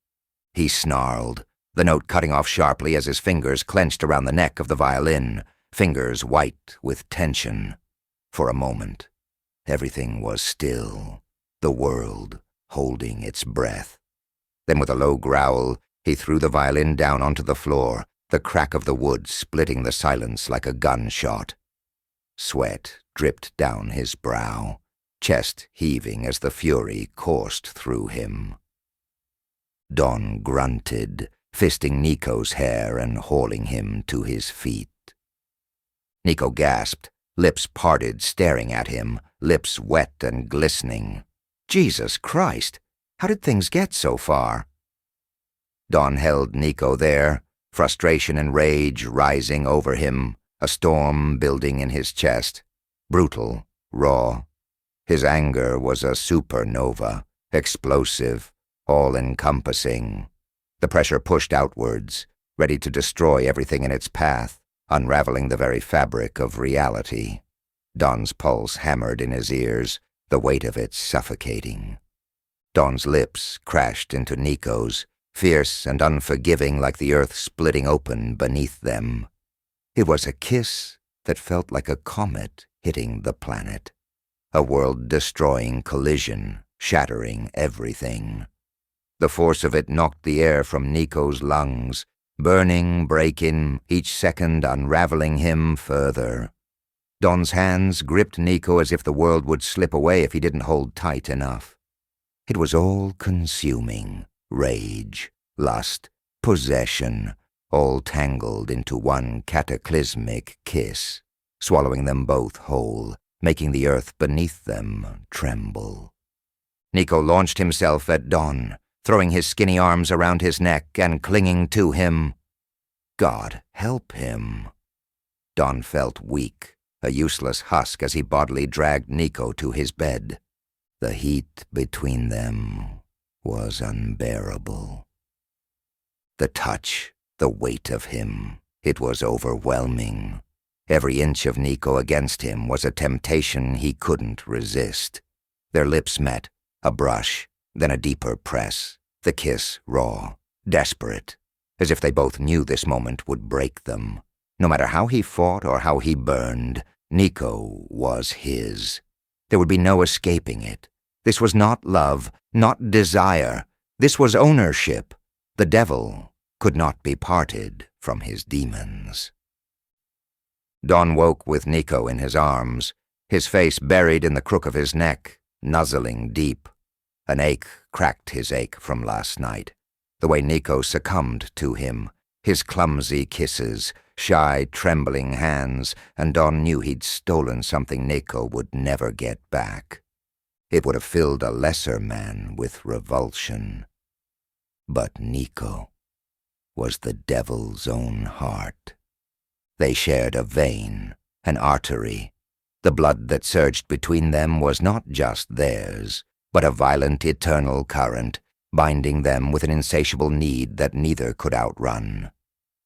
He snarled, the note cutting off sharply as his fingers clenched around the neck of the violin, fingers white with tension. For a moment, everything was still, the world holding its breath. Then with a low growl, he threw the violin down onto the floor, the crack of the wood splitting the silence like a gunshot. Sweat dripped down his brow, chest heaving as the fury coursed through him. Don grunted, fisting Niko's hair and hauling him to his feet. Niko gasped, lips parted, staring at him, lips wet and glistening. Jesus Christ! How did things get so far? Don held Niko there, frustration and rage rising over him, a storm building in his chest. Brutal, raw. His anger was a supernova, explosive, all-encompassing. The pressure pushed outwards, ready to destroy everything in its path, unraveling the very fabric of reality. Don's pulse hammered in his ears, the weight of it suffocating. Don's lips crashed into Niko's, fierce and unforgiving like the earth splitting open beneath them. It was a kiss that felt like a comet hitting the planet, a world-destroying collision, shattering everything. The force of it knocked the air from Niko's lungs, burning, breaking, each second unraveling him further. Don's hands gripped Niko as if the world would slip away if he didn't hold tight enough. It was all-consuming, rage, lust, possession, all tangled into one cataclysmic kiss, swallowing them both whole, making the earth beneath them tremble. Niko launched himself at Don, throwing his skinny arms around his neck and clinging to him. God help him. Don felt weak, a useless husk as he bodily dragged Niko to his bed. The heat between them was unbearable. The touch, the weight of him, it was overwhelming. Every inch of Niko against him was a temptation he couldn't resist. Their lips met, a brush, then a deeper press, the kiss raw, desperate, as if they both knew this moment would break them. No matter how he fought or how he burned, Niko was his. There would be no escaping it. This was not love, not desire. This was ownership. The devil could not be parted from his demons. Don woke with Niko in his arms, his face buried in the crook of his neck, nuzzling deep. An ache cracked his ache from last night. The way Niko succumbed to him, his clumsy kisses, shy, trembling hands, and Don knew he'd stolen something Niko would never get back. It would have filled a lesser man with revulsion. But Niko was the devil's own heart. They shared a vein, an artery. The blood that surged between them was not just theirs, but a violent eternal current, binding them with an insatiable need that neither could outrun.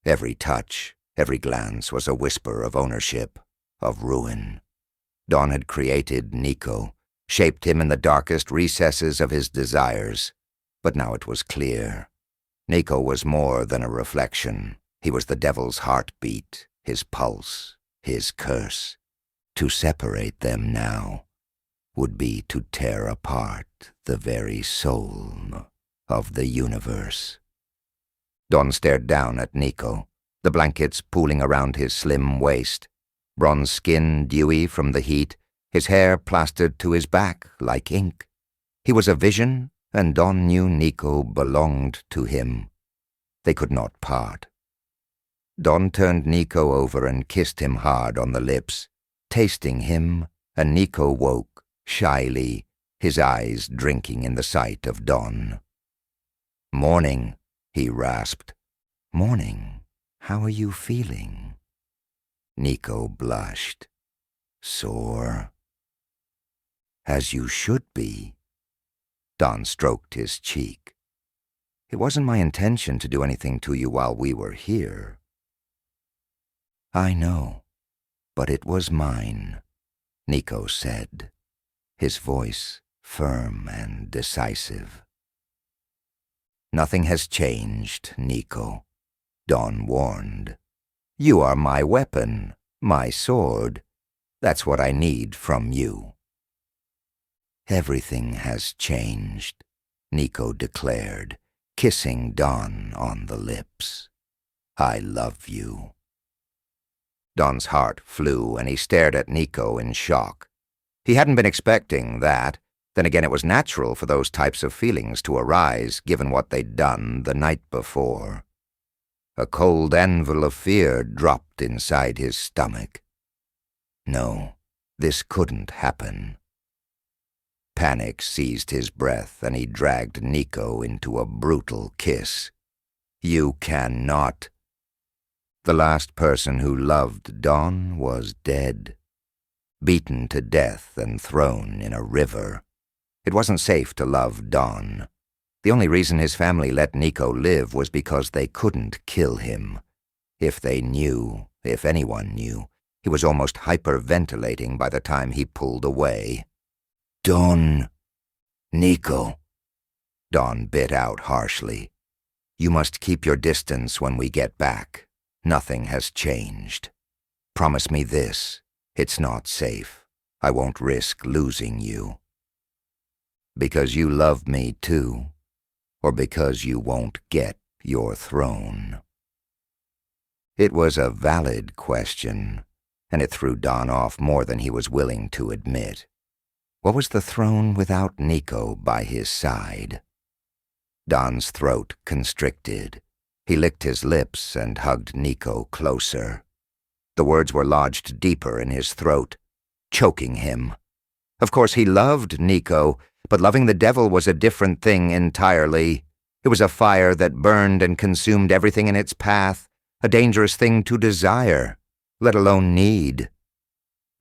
Every touch, every glance was a whisper of ownership, of ruin. Don had created Niko, shaped him in the darkest recesses of his desires, but now it was clear. Niko was more than a reflection. He was the devil's heartbeat, his pulse, his curse. To separate them now would be to tear apart the very soul of the universe. Don stared down at Niko, the blankets pooling around his slim waist, bronze skin dewy from the heat, his hair plastered to his back like ink. He was a vision, and Don knew Niko belonged to him. They could not part. Don turned Niko over and kissed him hard on the lips, tasting him, and Niko woke, shyly, his eyes drinking in the sight of Don. "Morning," he rasped. "Morning. How are you feeling?" Niko blushed. "Sore." "As you should be." Don stroked his cheek. "It wasn't my intention to do anything to you while we were here." "I know, but it was mine," Niko said, his voice firm and decisive. "Nothing has changed, Niko," Don warned. "You are my weapon, my sword. That's what I need from you." "Everything has changed," Niko declared, kissing Don on the lips. "I love you." Don's heart flew, and he stared at Niko in shock. He hadn't been expecting that. Then again, it was natural for those types of feelings to arise, given what they'd done the night before. A cold anvil of fear dropped inside his stomach. No, this couldn't happen. Panic seized his breath, and he dragged Niko into a brutal kiss. "You cannot." The last person who loved Don was dead, beaten to death and thrown in a river. It wasn't safe to love Don. The only reason his family let Niko live was because they couldn't kill him. If they knew, if anyone knew, he was almost hyperventilating by the time he pulled away. "Don, Niko," Don bit out harshly. "You must keep your distance when we get back. Nothing has changed. Promise me this. It's not safe. I won't risk losing you." "Because you love me too, or because you won't get your throne?" It was a valid question, and it threw Don off more than he was willing to admit. What was the throne without Niko by his side? Don's throat constricted. He licked his lips and hugged Niko closer. The words were lodged deeper in his throat, choking him. Of course, he loved Niko, but loving the devil was a different thing entirely. It was a fire that burned and consumed everything in its path, a dangerous thing to desire, let alone need.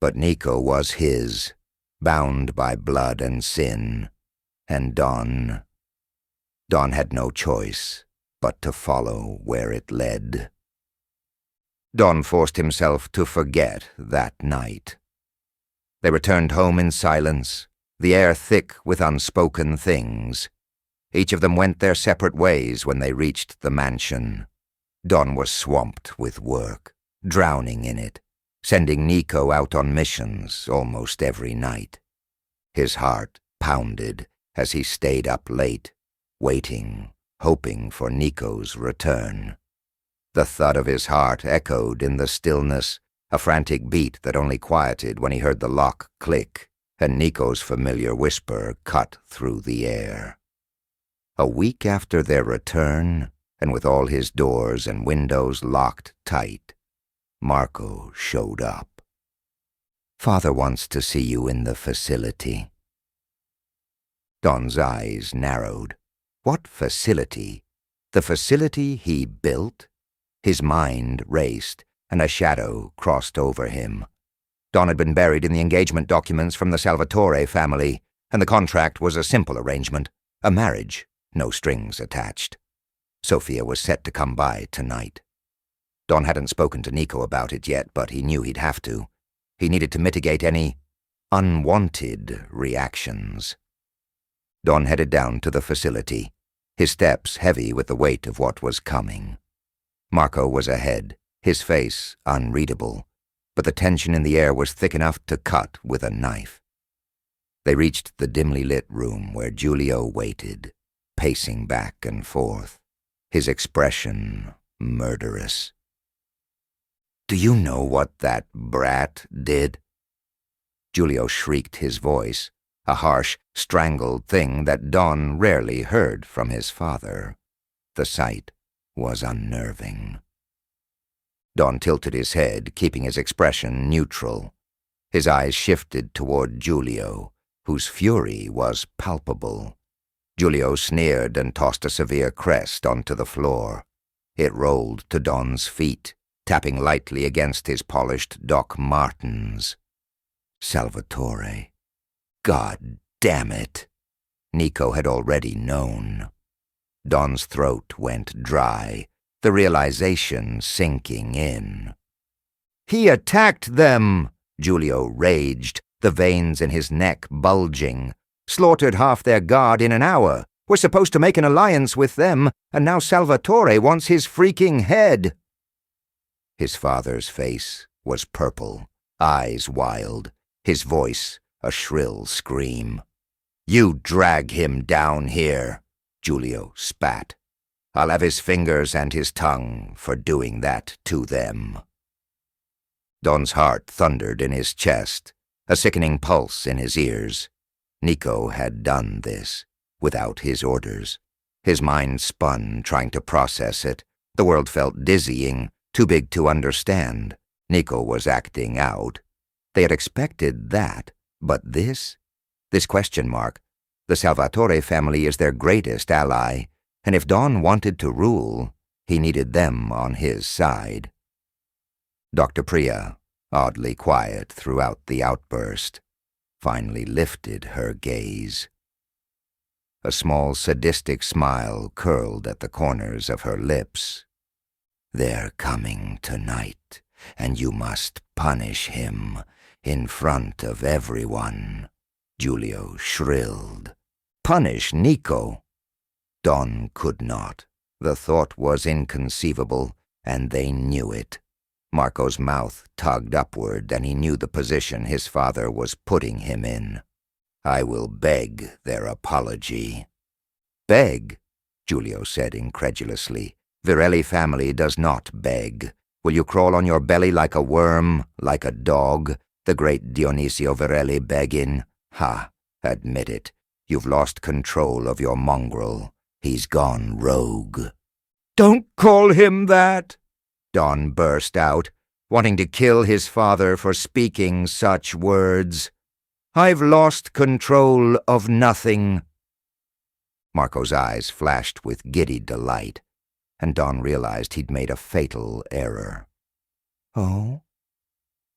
But Niko was his, bound by blood and sin, and Don had no choice but to follow where it led. Don forced himself to forget that night. They returned home in silence, the air thick with unspoken things. Each of them went their separate ways when they reached the mansion. Don was swamped with work, drowning in it, sending Niko out on missions almost every night. His heart pounded as he stayed up late, waiting, hoping for Niko's return. The thud of his heart echoed in the stillness, a frantic beat that only quieted when he heard the lock click, and Niko's familiar whisper cut through the air. A week after their return, and with all his doors and windows locked tight, Marco showed up. "Father wants to see you in the facility." Don's eyes narrowed. What facility? The facility he built? His mind raced, and a shadow crossed over him. Don had been buried in the engagement documents from the Salvatore family, and the contract was a simple arrangement, a marriage, no strings attached. Sophia was set to come by tonight. Don hadn't spoken to Niko about it yet, but he knew he'd have to. He needed to mitigate any unwanted reactions. Don headed down to the facility, his steps heavy with the weight of what was coming. Marco was ahead, his face unreadable, but the tension in the air was thick enough to cut with a knife. They reached the dimly lit room where Giulio waited, pacing back and forth, his expression murderous. "Do you know what that brat did?" Giulio shrieked his voice, a harsh, strangled thing that Don rarely heard from his father. The sight was unnerving. Don tilted his head, keeping his expression neutral. His eyes shifted toward Giulio, whose fury was palpable. Giulio sneered and tossed a severe crest onto the floor. It rolled to Don's feet, tapping lightly against his polished Doc Martens. Salvatore. God damn it! Niko had already known. Don's throat went dry, the realization sinking in. "He attacked them!" Giulio raged, the veins in his neck bulging. "Slaughtered half their guard in an hour. We're supposed to make an alliance with them, and now Salvatore wants his freaking head." His father's face was purple, eyes wild, his voice a shrill scream. "You drag him down here," Giulio spat. "I'll have his fingers and his tongue for doing that to them." Don's heart thundered in his chest, a sickening pulse in his ears. Niko had done this, without his orders. His mind spun, trying to process it. The world felt dizzying, too big to understand. Niko was acting out. They had expected that, but this question mark. The Salvatore family is their greatest ally, and if Don wanted to rule, he needed them on his side. Dr. Priya, oddly quiet throughout the outburst, finally lifted her gaze. A small sadistic smile curled at the corners of her lips. "They're coming tonight, and you must punish him in front of everyone," Giulio shrilled. Punish Niko? Don could not. The thought was inconceivable, and they knew it. Marco's mouth tugged upward, and he knew the position his father was putting him in. "I will beg their apology." "Beg?" Giulio said incredulously. "Virelli family does not beg. Will you crawl on your belly like a worm, like a dog, the great Dionisio Verelli begging? Ha, admit it. You've lost control of your mongrel. He's gone rogue. Don't call him that! Don burst out, wanting to kill his father for speaking such words. I've lost control of nothing. Marco's eyes flashed with giddy delight, and Don realized he'd made a fatal error. Oh?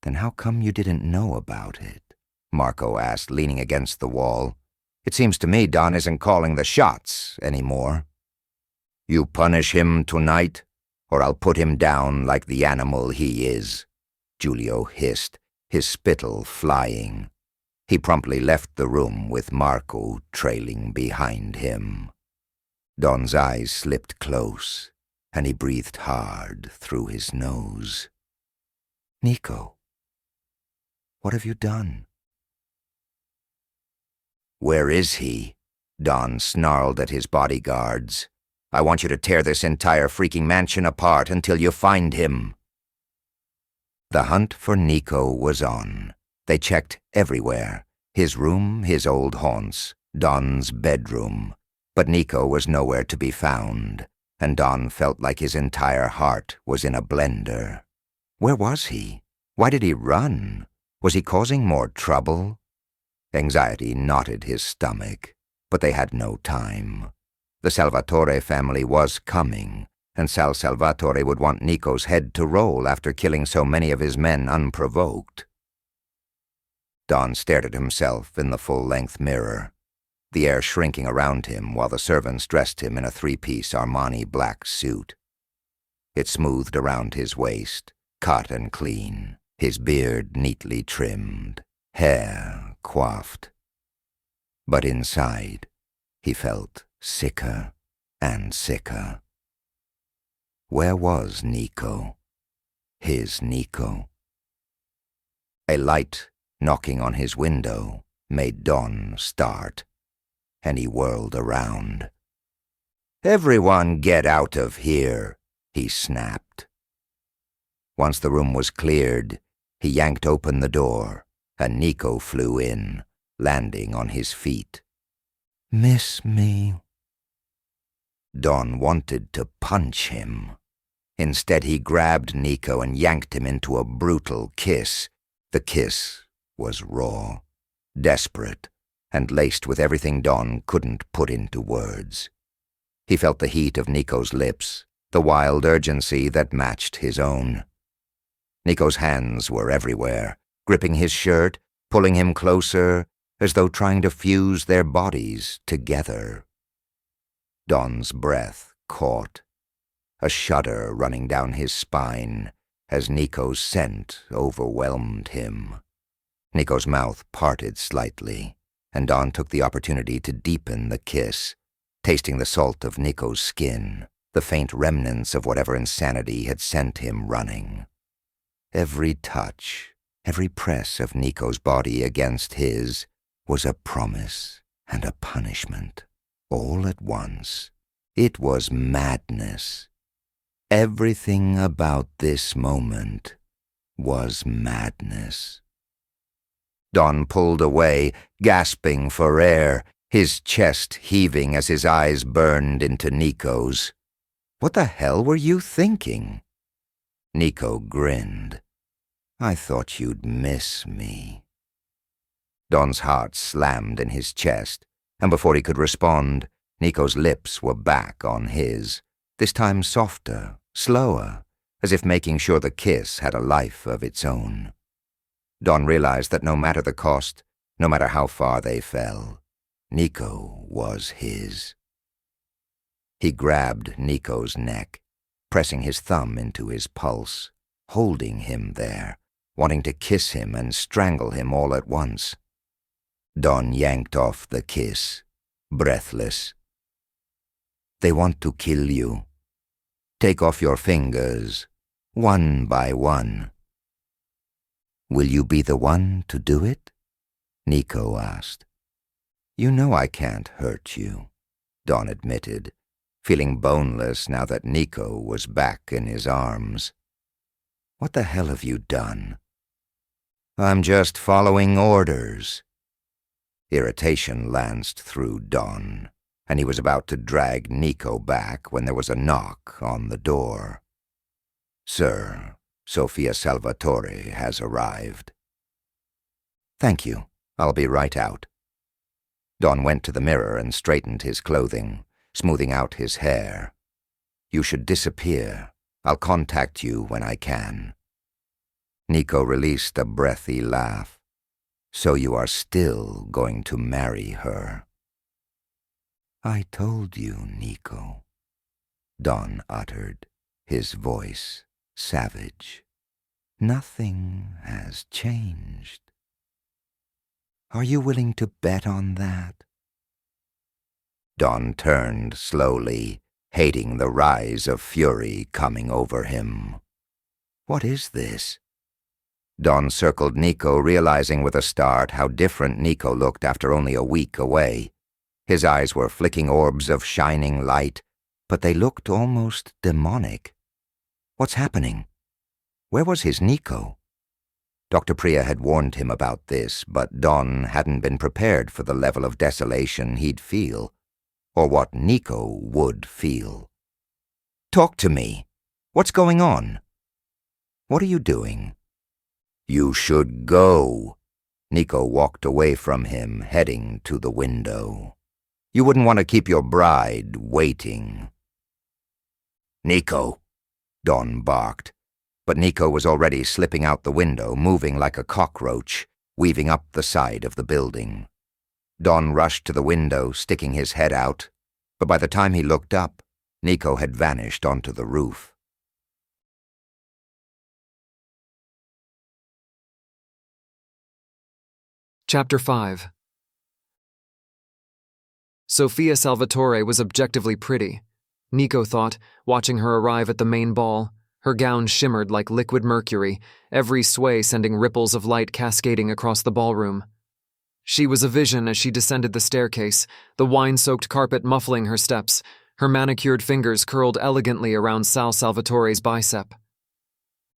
Then how come you didn't know about it? Marco asked, leaning against the wall. It seems to me Don isn't calling the shots anymore. You punish him tonight, or I'll put him down like the animal he is, Giulio hissed, his spittle flying. He promptly left the room with Marco trailing behind him. Don's eyes slipped close, and he breathed hard through his nose. Niko, what have you done? Where is he? Don snarled at his bodyguards. I want you to tear this entire freaking mansion apart until you find him. The hunt for Niko was on. They checked everywhere. His room, his old haunts, Don's bedroom. But Niko was nowhere to be found, and Don felt like his entire heart was in a blender. Where was he? Why did he run? Was he causing more trouble? Anxiety knotted his stomach, but they had no time. The Salvatore family was coming, and Sal Salvatore would want Niko's head to roll after killing so many of his men unprovoked. Don stared at himself in the full-length mirror, the air shrinking around him while the servants dressed him in a three-piece Armani black suit. It smoothed around his waist, cut and clean, his beard neatly trimmed, hair coiffed. But inside, he felt sicker and sicker. Where was Niko? His Niko? A light knocking on his window made Don start, and he whirled around. Everyone get out of here, he snapped. Once the room was cleared, he yanked open the door, and Niko flew in, landing on his feet. Miss me? Don wanted to punch him. Instead, he grabbed Niko and yanked him into a brutal kiss. The kiss was raw, desperate, and laced with everything Don couldn't put into words. He felt the heat of Niko's lips, the wild urgency that matched his own. Niko's hands were everywhere, gripping his shirt, pulling him closer, as though trying to fuse their bodies together. Don's breath caught, a shudder running down his spine as Niko's scent overwhelmed him. Niko's mouth parted slightly, and Don took the opportunity to deepen the kiss, tasting the salt of Niko's skin, the faint remnants of whatever insanity had sent him running. Every touch, every press of Niko's body against his was a promise and a punishment, all at once. It was madness. Everything about this moment was madness. Don pulled away, gasping for air, his chest heaving as his eyes burned into Niko's. What the hell were you thinking? Niko grinned. I thought you'd miss me. Don's heart slammed in his chest, and before he could respond, Niko's lips were back on his, this time softer, slower, as if making sure the kiss had a life of its own. Don realized that no matter the cost, no matter how far they fell, Niko was his. He grabbed Niko's neck, pressing his thumb into his pulse, holding him there, wanting to kiss him and strangle him all at once. Don yanked off the kiss, breathless. They want to kill you. Take off your fingers, one by one. Will you be the one to do it? Niko asked. You know I can't hurt you, Don admitted, feeling boneless now that Niko was back in his arms. What the hell have you done? I'm just following orders. Irritation lanced through Don, and he was about to drag Niko back when there was a knock on the door. Sir, Sofia Salvatore has arrived. Thank you. I'll be right out. Don went to the mirror and straightened his clothing, smoothing out his hair. You should disappear. I'll contact you when I can. Niko released a breathy laugh. So you are still going to marry her? I told you, Niko, Don uttered, his voice savage. Nothing has changed. Are you willing to bet on that? Don turned slowly, hating the rise of fury coming over him. What is this? Don circled Niko, realizing with a start how different Niko looked after only a week away. His eyes were flicking orbs of shining light, but they looked almost demonic. What's happening? Where was his Niko? Dr. Priya had warned him about this, but Don hadn't been prepared for the level of desolation he'd feel, or what Niko would feel. Talk to me. What's going on? What are you doing? You should go. Niko walked away from him, heading to the window. You wouldn't want to keep your bride waiting. Niko, Don barked, but Niko was already slipping out the window, moving like a cockroach, weaving up the side of the building. Don rushed to the window, sticking his head out, but by the time he looked up, Niko had vanished onto the roof. Chapter 5. Sofia Salvatore was objectively pretty. Niko thought, watching her arrive at the main ball. Her gown shimmered like liquid mercury, every sway sending ripples of light cascading across the ballroom. She was a vision as she descended the staircase, the wine-soaked carpet muffling her steps, her manicured fingers curled elegantly around Sal Salvatore's bicep.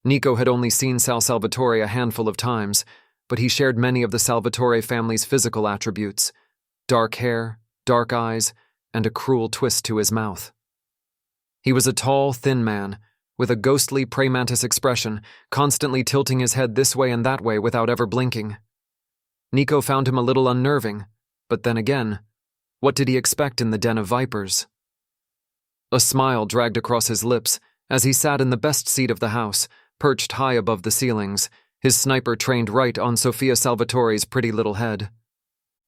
Niko had only seen Sal Salvatore a handful of times, but he shared many of the Salvatore family's physical attributes: dark hair, dark eyes, and a cruel twist to his mouth. He was a tall, thin man, with a ghostly praying mantis expression, constantly tilting his head this way and that way without ever blinking. Niko found him a little unnerving, but then again, what did he expect in the den of vipers? A smile dragged across his lips as he sat in the best seat of the house, perched high above the ceilings, his sniper trained right on Sofia Salvatore's pretty little head.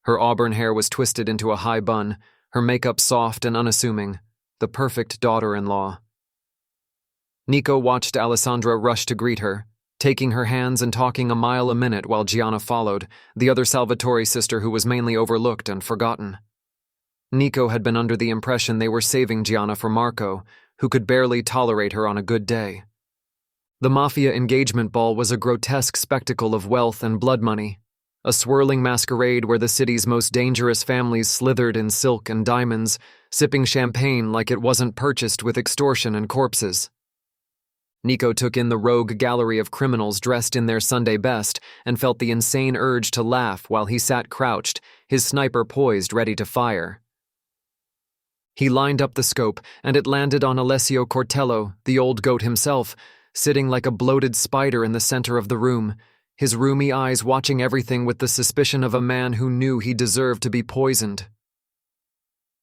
Her auburn hair was twisted into a high bun, her makeup soft and unassuming, the perfect daughter-in-law. Niko watched Alessandra rush to greet her, taking her hands and talking a mile a minute while Gianna followed, the other Salvatore sister who was mainly overlooked and forgotten. Niko had been under the impression they were saving Gianna for Marco, who could barely tolerate her on a good day. The Mafia engagement ball was a grotesque spectacle of wealth and blood money, a swirling masquerade where the city's most dangerous families slithered in silk and diamonds, sipping champagne like it wasn't purchased with extortion and corpses. Niko took in the rogue gallery of criminals dressed in their Sunday best and felt the insane urge to laugh while he sat crouched, his sniper poised ready to fire. He lined up the scope, and it landed on Alessio Cortello, the old goat himself, sitting like a bloated spider in the center of the room, his rheumy eyes watching everything with the suspicion of a man who knew he deserved to be poisoned.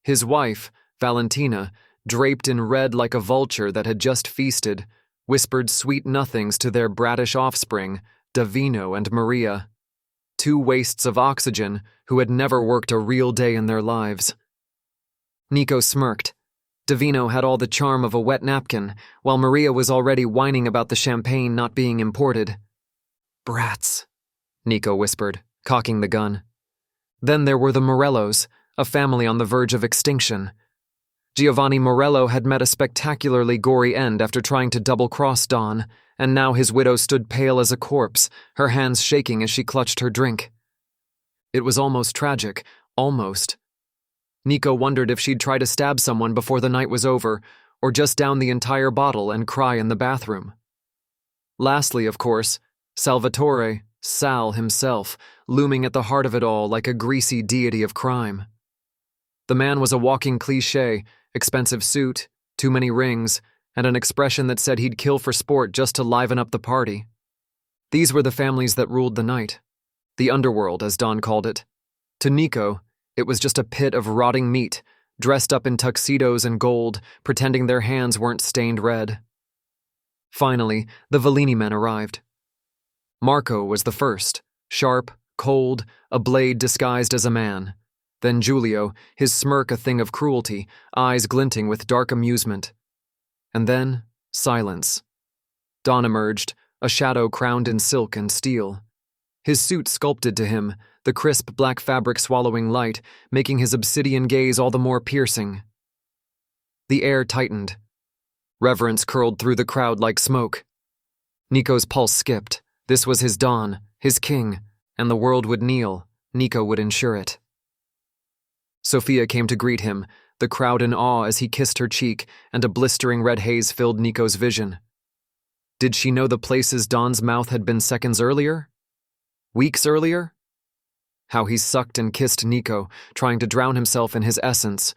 His wife, Valentina, draped in red like a vulture that had just feasted, whispered sweet nothings to their bratish offspring, Davino and Maria, two wastes of oxygen who had never worked a real day in their lives. Niko smirked. Davino had all the charm of a wet napkin, while Maria was already whining about the champagne not being imported. Brats, Niko whispered, cocking the gun. Then there were the Morellos, a family on the verge of extinction. Giovanni Morello had met a spectacularly gory end after trying to double-cross Don, and now his widow stood pale as a corpse, her hands shaking as she clutched her drink. It was almost tragic, almost. Niko wondered if she'd try to stab someone before the night was over, or just down the entire bottle and cry in the bathroom. Lastly, of course, Salvatore, Sal himself, looming at the heart of it all like a greasy deity of crime. The man was a walking cliché, expensive suit, too many rings, and an expression that said he'd kill for sport just to liven up the party. These were the families that ruled the night. The underworld, as Don called it. To Niko, it was just a pit of rotting meat, dressed up in tuxedos and gold, pretending their hands weren't stained red. Finally, the Vellini men arrived. Marco was the first, sharp, cold, a blade disguised as a man. Then Giulio, his smirk a thing of cruelty, eyes glinting with dark amusement. And then, silence. Don emerged, a shadow crowned in silk and steel. His suit sculpted to him, the crisp black fabric swallowing light, making his obsidian gaze all the more piercing. The air tightened. Reverence curled through the crowd like smoke. Niko's pulse skipped. This was his Don, his king, and the world would kneel. Niko would ensure it. Sophia came to greet him, the crowd in awe as he kissed her cheek, and a blistering red haze filled Niko's vision. Did she know the places Don's mouth had been seconds earlier? Weeks earlier? How he sucked and kissed Niko, trying to drown himself in his essence.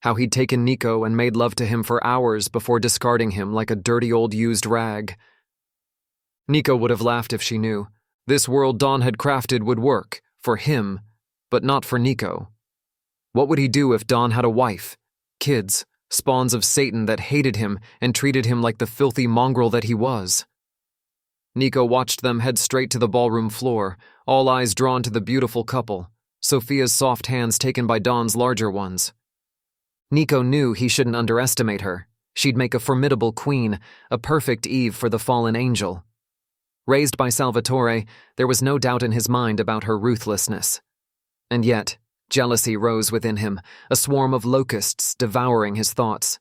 How he'd taken Niko and made love to him for hours before discarding him like a dirty old used rag. Niko would have laughed if she knew. This world Don had crafted would work, for him, but not for Niko. What would he do if Don had a wife, kids, spawns of Satan that hated him and treated him like the filthy mongrel that he was? Niko watched them head straight to the ballroom floor, all eyes drawn to the beautiful couple, Sophia's soft hands taken by Don's larger ones. Niko knew he shouldn't underestimate her. She'd make a formidable queen, a perfect Eve for the fallen angel. Raised by Salvatore, there was no doubt in his mind about her ruthlessness. And yet, jealousy rose within him, a swarm of locusts devouring his thoughts.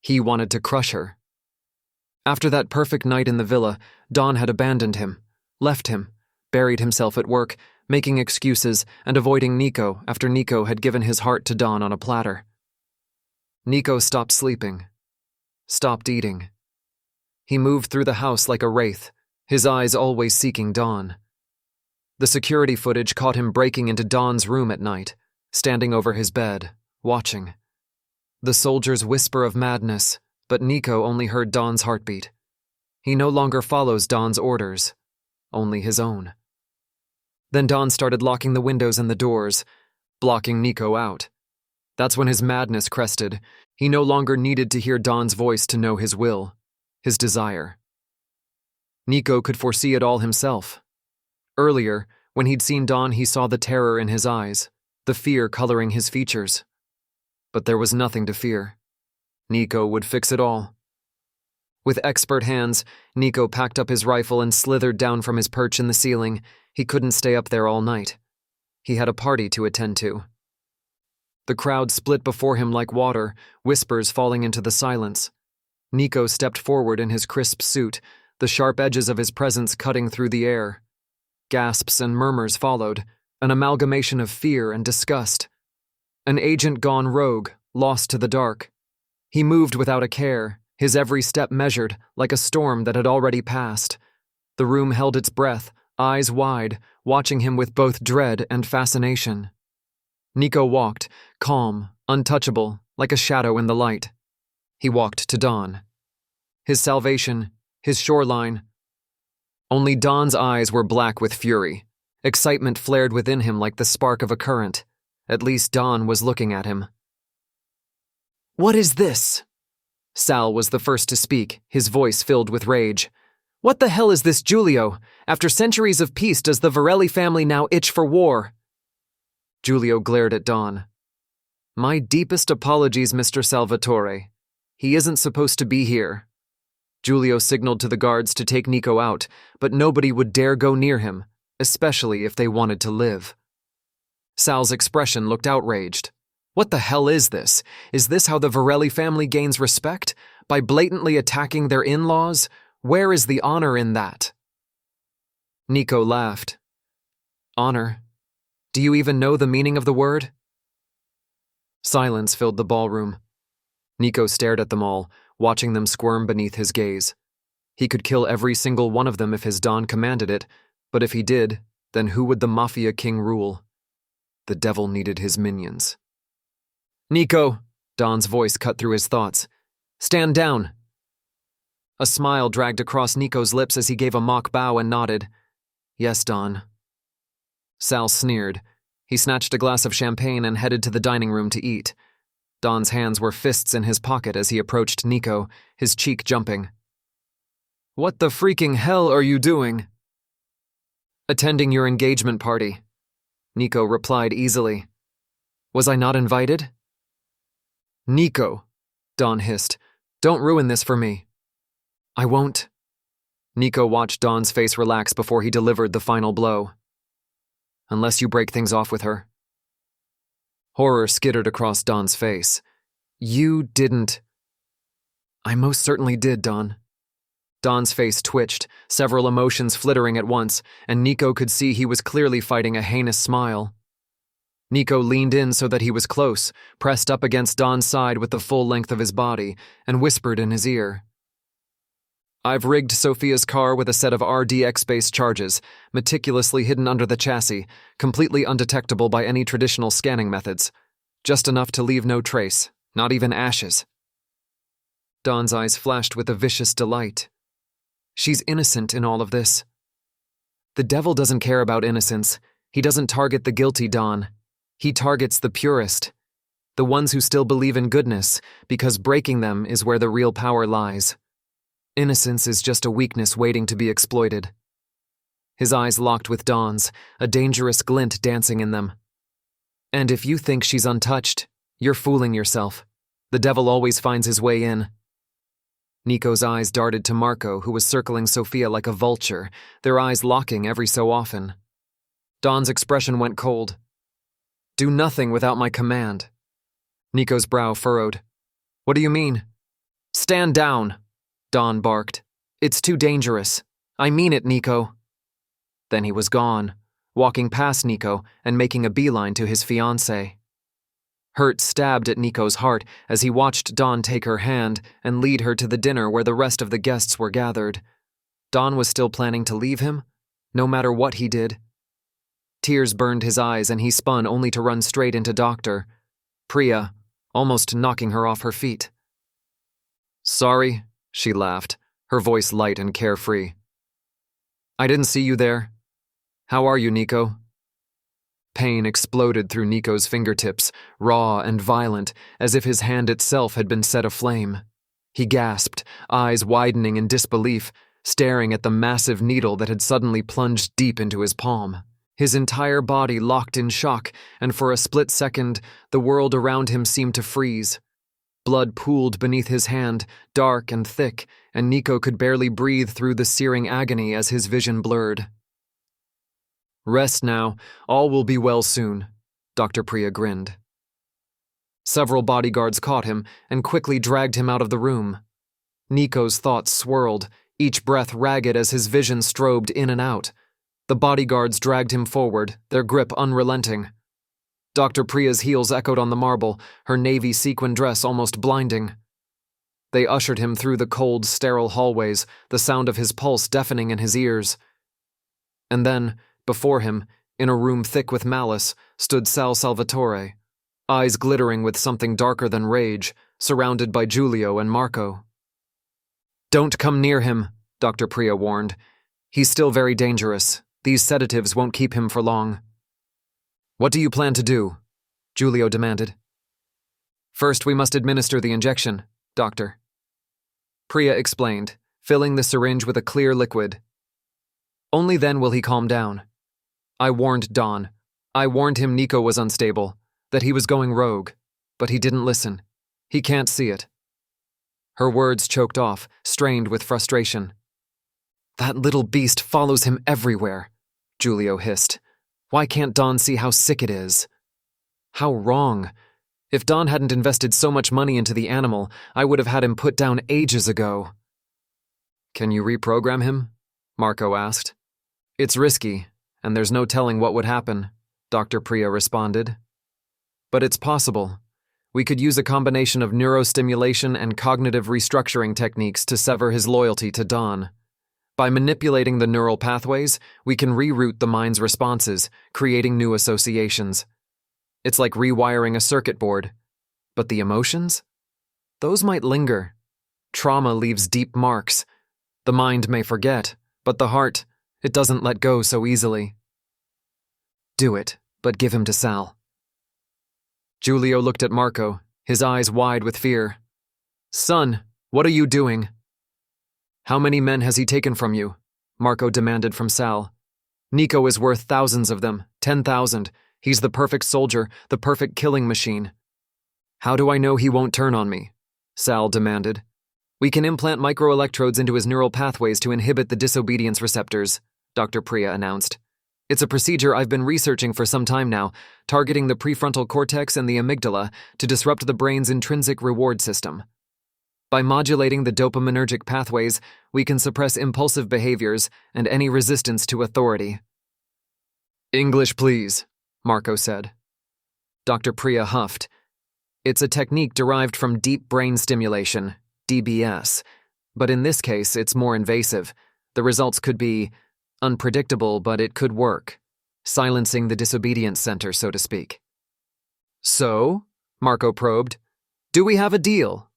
He wanted to crush her. After that perfect night in the villa, Don had abandoned him, left him, buried himself at work, making excuses and avoiding Niko after Niko had given his heart to Don on a platter. Niko stopped sleeping, stopped eating. He moved through the house like a wraith, his eyes always seeking Don. The security footage caught him breaking into Don's room at night, standing over his bed, watching. The soldiers whisper of madness, but Niko only heard Don's heartbeat. He no longer follows Don's orders, only his own. Then Don started locking the windows and the doors, blocking Niko out. That's when his madness crested. He no longer needed to hear Don's voice to know his will, his desire. Niko could foresee it all himself. Earlier, when he'd seen Don, he saw the terror in his eyes, the fear coloring his features. But there was nothing to fear. Niko would fix it all. With expert hands, Niko packed up his rifle and slithered down from his perch in the ceiling. He couldn't stay up there all night. He had a party to attend to. The crowd split before him like water, whispers falling into the silence. Niko stepped forward in his crisp suit, the sharp edges of his presence cutting through the air. Gasps and murmurs followed, an amalgamation of fear and disgust. An agent gone rogue, lost to the dark. He moved without a care, his every step measured, like a storm that had already passed. The room held its breath, eyes wide, watching him with both dread and fascination. Niko walked, calm, untouchable, like a shadow in the light. He walked to Don. His salvation, his shoreline. Only Don's eyes were black with fury. Excitement flared within him like the spark of a current. At least Don was looking at him. "What is this?" Sal was the first to speak, his voice filled with rage. "What the hell is this, Giulio? After centuries of peace, does the Varelli family now itch for war?" Giulio glared at Don. "My deepest apologies, Mr. Salvatore. He isn't supposed to be here." Giulio signaled to the guards to take Niko out, but nobody would dare go near him, especially if they wanted to live. Sal's expression looked outraged. What the hell is this? Is this how the Varelli family gains respect? By blatantly attacking their in-laws? Where is the honor in that? Niko laughed. Honor? Do you even know the meaning of the word? Silence filled the ballroom. Niko stared at them all, watching them squirm beneath his gaze. He could kill every single one of them if his Don commanded it, but if he did, then who would the Mafia king rule? The devil needed his minions. "Niko," Don's voice cut through his thoughts. "Stand down." A smile dragged across Niko's lips as he gave a mock bow and nodded. "Yes, Don." Sal sneered. He snatched a glass of champagne and headed to the dining room to eat. Don's hands were fists in his pocket as he approached Niko, his cheek jumping. "What the freaking hell are you doing?" "Attending your engagement party," Niko replied easily. "Was I not invited?" "Niko," Don hissed, "don't ruin this for me." "I won't." Niko watched Don's face relax before he delivered the final blow. "Unless you break things off with her." Horror skittered across Don's face. "You didn't." "I most certainly did, Don." Don's face twitched, several emotions flittering at once, and Niko could see he was clearly fighting a heinous smile. Niko leaned in so that he was close, pressed up against Don's side with the full length of his body, and whispered in his ear. "I've rigged Sophia's car with a set of RDX-based charges, meticulously hidden under the chassis, completely undetectable by any traditional scanning methods. Just enough to leave no trace, not even ashes." Don's eyes flashed with a vicious delight. She's innocent in all of this. The devil doesn't care about innocence. He doesn't target the guilty, Don. He targets the purest, the ones who still believe in goodness, because breaking them is where the real power lies. Innocence is just a weakness waiting to be exploited. His eyes locked with Don's, a dangerous glint dancing in them. "And if you think she's untouched, you're fooling yourself. The devil always finds his way in." Niko's eyes darted to Marco, who was circling Sophia like a vulture, their eyes locking every so often. Don's expression went cold. "Do nothing without my command." Niko's brow furrowed. "What do you mean?" "Stand down," Don barked. "It's too dangerous. I mean it, Niko." Then he was gone, walking past Niko and making a beeline to his fiancée. Hurt stabbed at Niko's heart as he watched Don take her hand and lead her to the dinner where the rest of the guests were gathered. Don was still planning to leave him, no matter what he did. Tears burned his eyes and he spun only to run straight into Dr. Priya, almost knocking her off her feet. "Sorry," she laughed, her voice light and carefree. "I didn't see you there. How are you, Niko?" Pain exploded through Niko's fingertips, raw and violent, as if his hand itself had been set aflame. He gasped, eyes widening in disbelief, staring at the massive needle that had suddenly plunged deep into his palm. His entire body locked in shock, and for a split second, the world around him seemed to freeze. Blood pooled beneath his hand, dark and thick, and Niko could barely breathe through the searing agony as his vision blurred. "Rest now. All will be well soon," Dr. Priya grinned. Several bodyguards caught him and quickly dragged him out of the room. Niko's thoughts swirled, each breath ragged as his vision strobed in and out. The bodyguards dragged him forward, their grip unrelenting. Dr. Priya's heels echoed on the marble, her navy sequin dress almost blinding. They ushered him through the cold, sterile hallways, the sound of his pulse deafening in his ears. And then, before him, in a room thick with malice, stood Sal Salvatore, eyes glittering with something darker than rage, surrounded by Giulio and Marco. "Don't come near him," Dr. Priya warned. "He's still very dangerous. These sedatives won't keep him for long." "What do you plan to do?" Giulio demanded. "First, we must administer the injection, Doctor." Priya explained, filling the syringe with a clear liquid. "Only then will he calm down. I warned Don. I warned him Niko was unstable, that he was going rogue, but he didn't listen. He can't see it." Her words choked off, strained with frustration. "That little beast follows him everywhere," Giulio hissed. "Why can't Don see how sick it is? How wrong. If Don hadn't invested so much money into the animal, I would have had him put down ages ago." "Can you reprogram him?" Marco asked. "It's risky, and there's no telling what would happen," Dr. Priya responded. "But it's possible. We could use a combination of neurostimulation and cognitive restructuring techniques to sever his loyalty to Don. By manipulating the neural pathways, we can reroute the mind's responses, creating new associations. It's like rewiring a circuit board. But the emotions? Those might linger. Trauma leaves deep marks. The mind may forget, but the heart, it doesn't let go so easily. Do it, but give him to Sal. Giulio looked at Marco, his eyes wide with fear. Son, what are you doing? How many men has he taken from you? Marco demanded from Sal. Niko is worth thousands of them, 10,000. He's the perfect soldier, the perfect killing machine. How do I know he won't turn on me? Sal demanded. We can implant microelectrodes into his neural pathways to inhibit the disobedience receptors, Dr. Priya announced. It's a procedure I've been researching for some time now, targeting the prefrontal cortex and the amygdala to disrupt the brain's intrinsic reward system. By modulating the dopaminergic pathways, we can suppress impulsive behaviors and any resistance to authority. English, please, Marco said. Dr. Priya huffed. It's a technique derived from deep brain stimulation, DBS, but in this case, it's more invasive. The results could be unpredictable, but it could work, silencing the disobedience center, so to speak. So, Marco probed, do we have a deal?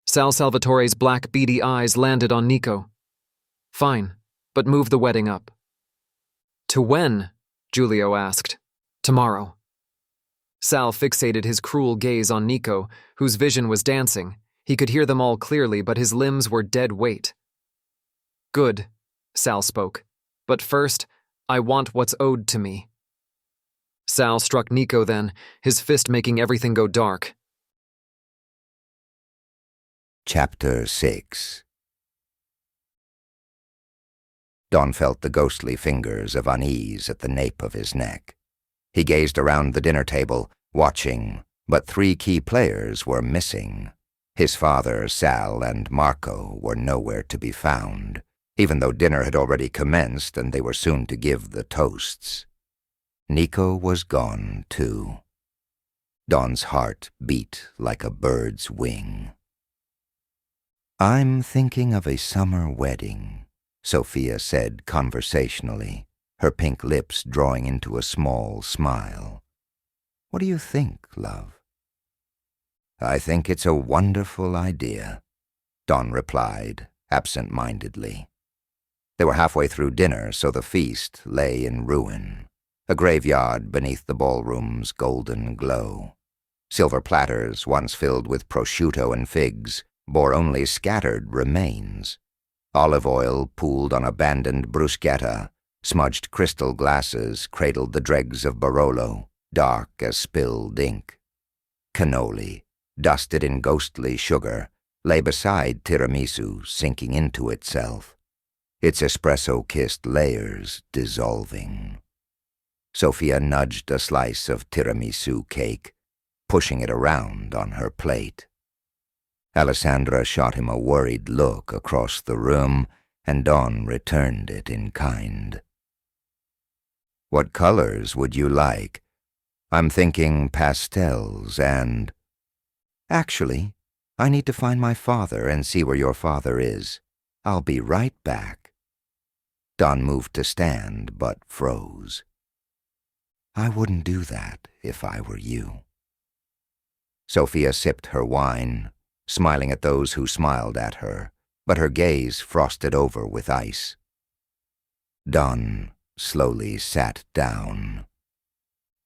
Sal Salvatore's black, beady eyes landed on Niko. Fine, but move the wedding up. To when? Giulio asked. Tomorrow. Sal fixated his cruel gaze on Niko, whose vision was dancing. He could hear them all clearly, but his limbs were dead weight. Good, Sal spoke. But first, I want what's owed to me. Sal struck Niko then, his fist making everything go dark. Chapter 6. Don felt the ghostly fingers of unease at the nape of his neck. He gazed around the dinner table, watching, but 3 key players were missing. His father, Sal, and Marco were nowhere to be found, even though dinner had already commenced and they were soon to give the toasts. Niko was gone, too. Don's heart beat like a bird's wing. I'm thinking of a summer wedding, Sophia said conversationally, her pink lips drawing into a small smile. What do you think, love? I think it's a wonderful idea, Don replied, absent-mindedly. They were halfway through dinner, so the feast lay in ruin, a graveyard beneath the ballroom's golden glow. Silver platters, once filled with prosciutto and figs, bore only scattered remains. Olive oil pooled on abandoned bruschetta, smudged crystal glasses cradled the dregs of Barolo, dark as spilled ink. Cannoli, dusted in ghostly sugar, lay beside tiramisu, sinking into itself, its espresso-kissed layers dissolving. Sophia nudged a slice of tiramisu cake, pushing it around on her plate. Alessandra shot him a worried look across the room, and Don returned it in kind. What colors would you like? I'm thinking pastels and... Actually, I need to find my father and see where your father is. I'll be right back. Don moved to stand, but froze. I wouldn't do that if I were you. Sophia sipped her wine, smiling at those who smiled at her, but her gaze frosted over with ice. Don slowly sat down.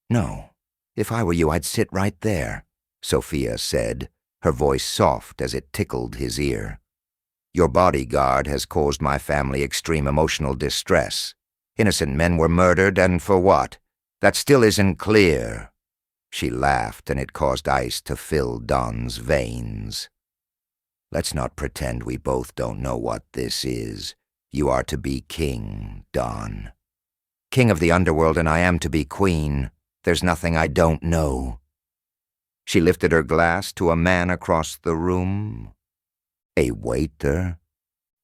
No, if I were you, I'd sit right there, Sophia said, her voice soft as it tickled his ear. Your bodyguard has caused my family extreme emotional distress. Innocent men were murdered, and for what? That still isn't clear. She laughed, and it caused ice to fill Don's veins. Let's not pretend we both don't know what this is. You are to be king, Don. King of the underworld, and I am to be queen. There's nothing I don't know. She lifted her glass to a man across the room. A waiter?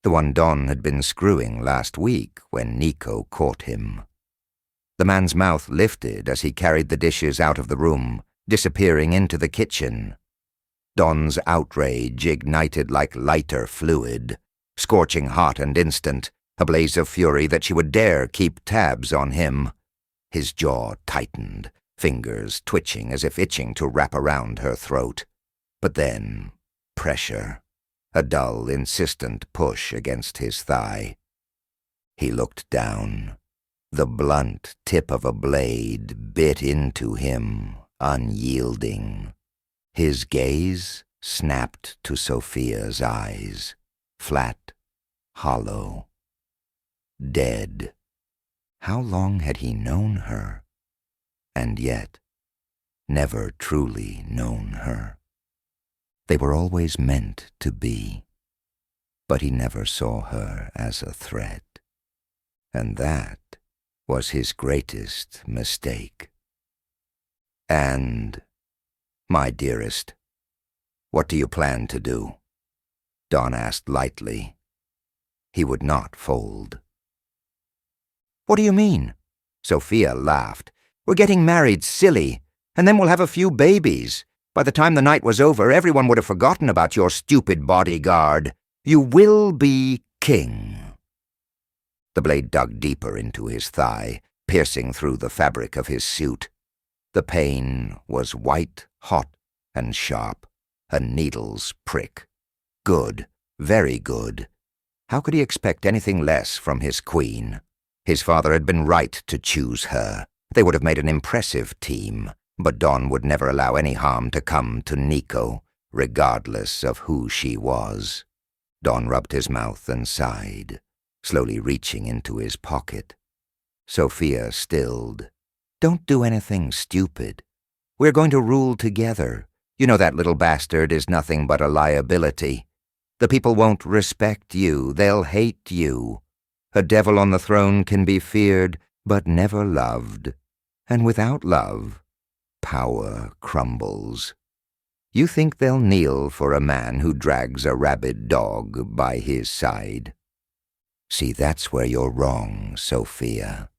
The one Don had been screwing last week when Niko caught him. The man's mouth lifted as he carried the dishes out of the room, disappearing into the kitchen. Don's outrage ignited like lighter fluid, scorching hot and instant, a blaze of fury that she would dare keep tabs on him. His jaw tightened, fingers twitching as if itching to wrap around her throat. But then, pressure, a dull, insistent push against his thigh. He looked down. The blunt tip of a blade bit into him, unyielding. His gaze snapped to Sophia's eyes, flat, hollow, dead. How long had he known her? And yet, never truly known her. They were always meant to be, but he never saw her as a threat. And that was his greatest mistake. And, my dearest, what do you plan to do? Don asked lightly. He would not fold. What do you mean? Sophia laughed. We're getting married, silly, and then we'll have a few babies. By the time the night was over, everyone would have forgotten about your stupid bodyguard. You will be king. The blade dug deeper into his thigh, piercing through the fabric of his suit. The pain was white, hot, and sharp, a needle's prick. Good, very good. How could he expect anything less from his queen? His father had been right to choose her. They would have made an impressive team, but Don would never allow any harm to come to Niko, regardless of who she was. Don rubbed his mouth and sighed, slowly reaching into his pocket. Sophia stilled. Don't do anything stupid. We're going to rule together. You know that little bastard is nothing but a liability. The people won't respect you. They'll hate you. A devil on the throne can be feared, but never loved. And without love, power crumbles. You think they'll kneel for a man who drags a rabid dog by his side? See, that's where you're wrong, Sophia.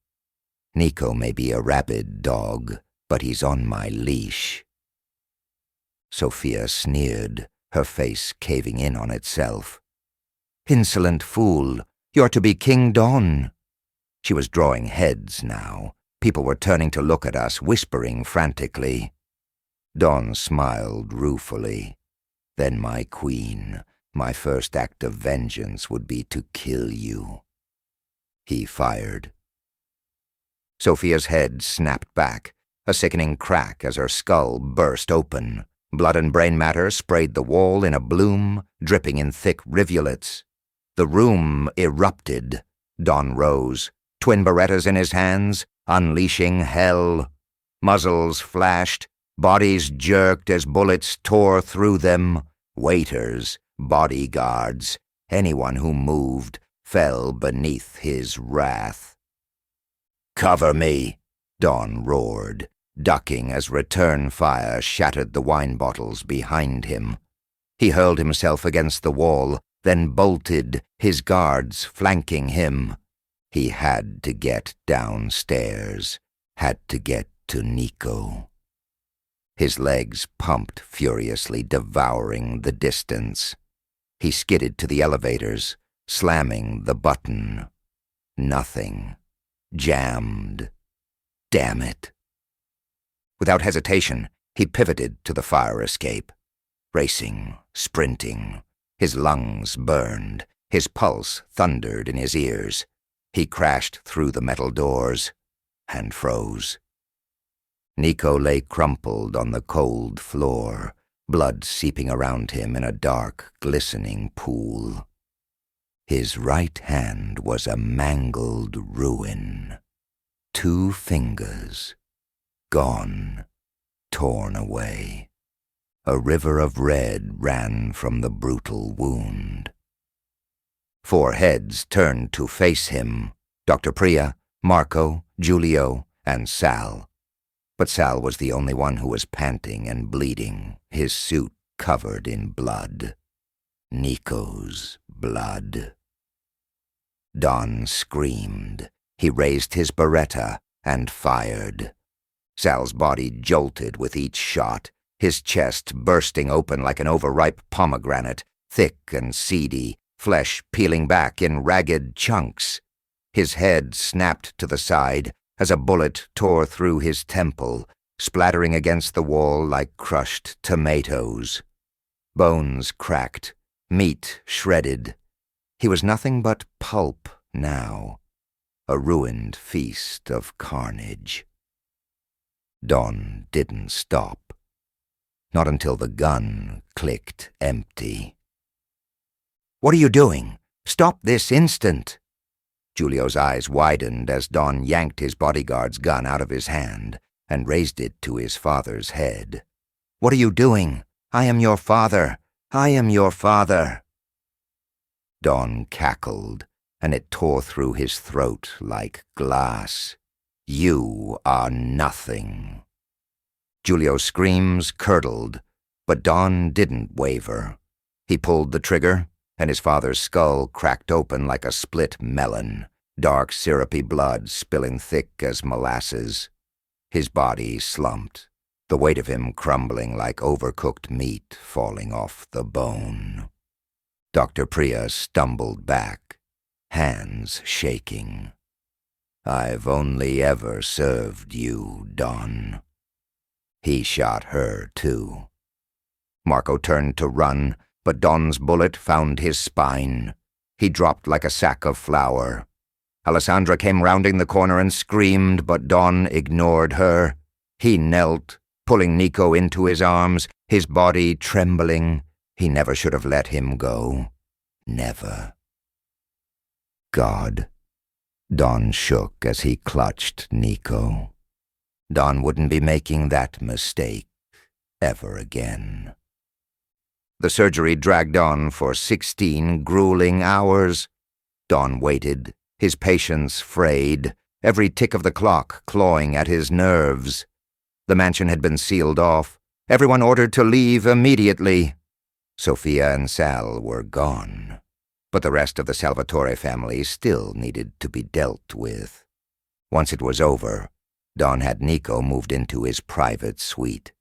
Niko may be a rabid dog, but he's on my leash. Sophia sneered, her face caving in on itself. Insolent fool, you're to be King Don. She was drawing heads now. People were turning to look at us, whispering frantically. Don smiled ruefully. Then my queen, my first act of vengeance would be to kill you. He fired. Sophia's head snapped back, a sickening crack as her skull burst open. Blood and brain matter sprayed the wall in a bloom, dripping in thick rivulets. The room erupted. Don rose, twin Berettas in his hands, unleashing hell. Muzzles flashed, bodies jerked as bullets tore through them. Waiters, bodyguards, anyone who moved fell beneath his wrath. "Cover me," Don roared, ducking as return fire shattered the wine bottles behind him. He hurled himself against the wall, then bolted, his guards flanking him. He had to get downstairs, had to get to Niko. His legs pumped furiously, devouring the distance. He skidded to the elevators, slamming the button. Nothing. Jammed. Damn it. Without hesitation, he pivoted to the fire escape. Racing, sprinting. His lungs burned. His pulse thundered in his ears. He crashed through the metal doors and froze. Niko lay crumpled on the cold floor, blood seeping around him in a dark, glistening pool. His right hand was a mangled ruin. 2 fingers, gone, torn away. A river of red ran from the brutal wound. 4 heads turned to face him, Dr. Priya, Marco, Giulio, and Sal. But Sal was the only one who was panting and bleeding, his suit covered in blood. Niko's blood. Don screamed. He raised his Beretta and fired. Sal's body jolted with each shot, his chest bursting open like an overripe pomegranate, thick and seedy, flesh peeling back in ragged chunks. His head snapped to the side as a bullet tore through his temple, splattering against the wall like crushed tomatoes. Bones cracked, meat shredded. He was nothing but pulp now, a ruined feast of carnage. Dawn didn't stop. Not until the gun clicked empty. "What are you doing? Stop this instant!" Julio's eyes widened as Dawn yanked his bodyguard's gun out of his hand and raised it to his father's head. "What are you doing? I am your father. I am your father." Dawn cackled, and it tore through his throat like glass. "You are nothing." Julio's screams curdled, but Dawn didn't waver. He pulled the trigger, and his father's skull cracked open like a split melon, dark syrupy blood spilling thick as molasses. His body slumped, the weight of him crumbling like overcooked meat falling off the bone. Dr. Priya stumbled back, hands shaking. "I've only ever served you, Dawn." He shot her, too. Marco turned to run, but Dawn's bullet found his spine. He dropped like a sack of flour. Alessandra came rounding the corner and screamed, but Dawn ignored her. He knelt, pulling Niko into his arms, his body trembling. He never should have let him go. Never. God. Dawn shook as he clutched Niko. Dawn wouldn't be making that mistake ever again. The surgery dragged on for 16 grueling hours. Dawn waited, his patience frayed, every tick of the clock clawing at his nerves. The mansion had been sealed off, everyone ordered to leave immediately. Sophia and Sal were gone, but the rest of the Salvatore family still needed to be dealt with. Once it was over, Dawn had Niko moved into his private suite.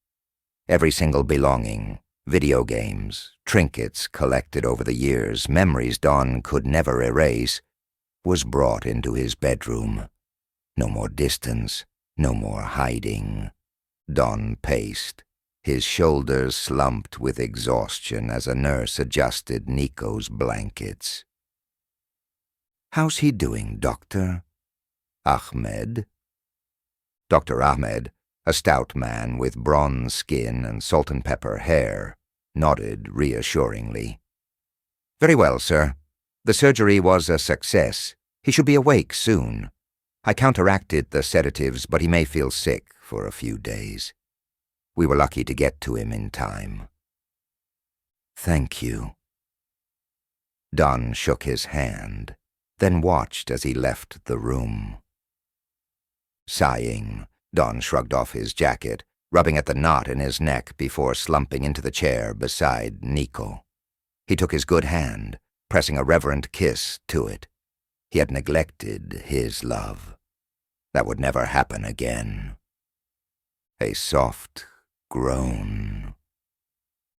Every single belonging, video games, trinkets collected over the years, memories Dawn could never erase, was brought into his bedroom. No more distance, no more hiding. Dawn paced, his shoulders slumped with exhaustion as a nurse adjusted Niko's blankets. "How's he doing, Doctor?" "Ahmed?" Dr. Ahmed, a stout man with bronze skin and salt-and-pepper hair, nodded reassuringly. "Very well, sir. The surgery was a success. He should be awake soon. I counteracted the sedatives, but he may feel sick for a few days. We were lucky to get to him in time." "Thank you." Dawn shook his hand, then watched as he left the room. Sighing, Dawn shrugged off his jacket, rubbing at the knot in his neck before slumping into the chair beside Niko. He took his good hand, pressing a reverent kiss to it. He had neglected his love. That would never happen again. A soft groan.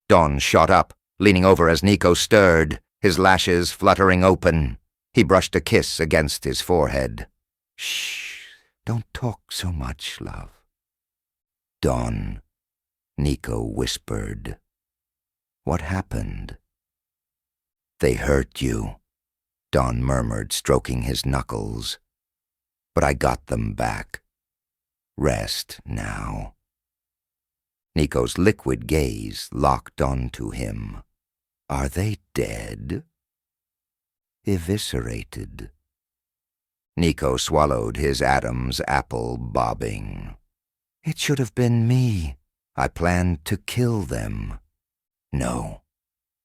Dawn shot up, leaning over as Niko stirred, his lashes fluttering open. He brushed a kiss against his forehead. "Shh, don't talk so much, love." "Dawn," Niko whispered. "What happened?" "They hurt you," Dawn murmured, stroking his knuckles. "But I got them back. Rest now." Niko's liquid gaze locked onto him. "Are they dead?" "Eviscerated." Niko swallowed his Adam's apple, bobbing. "It should have been me. I planned to kill them." "No."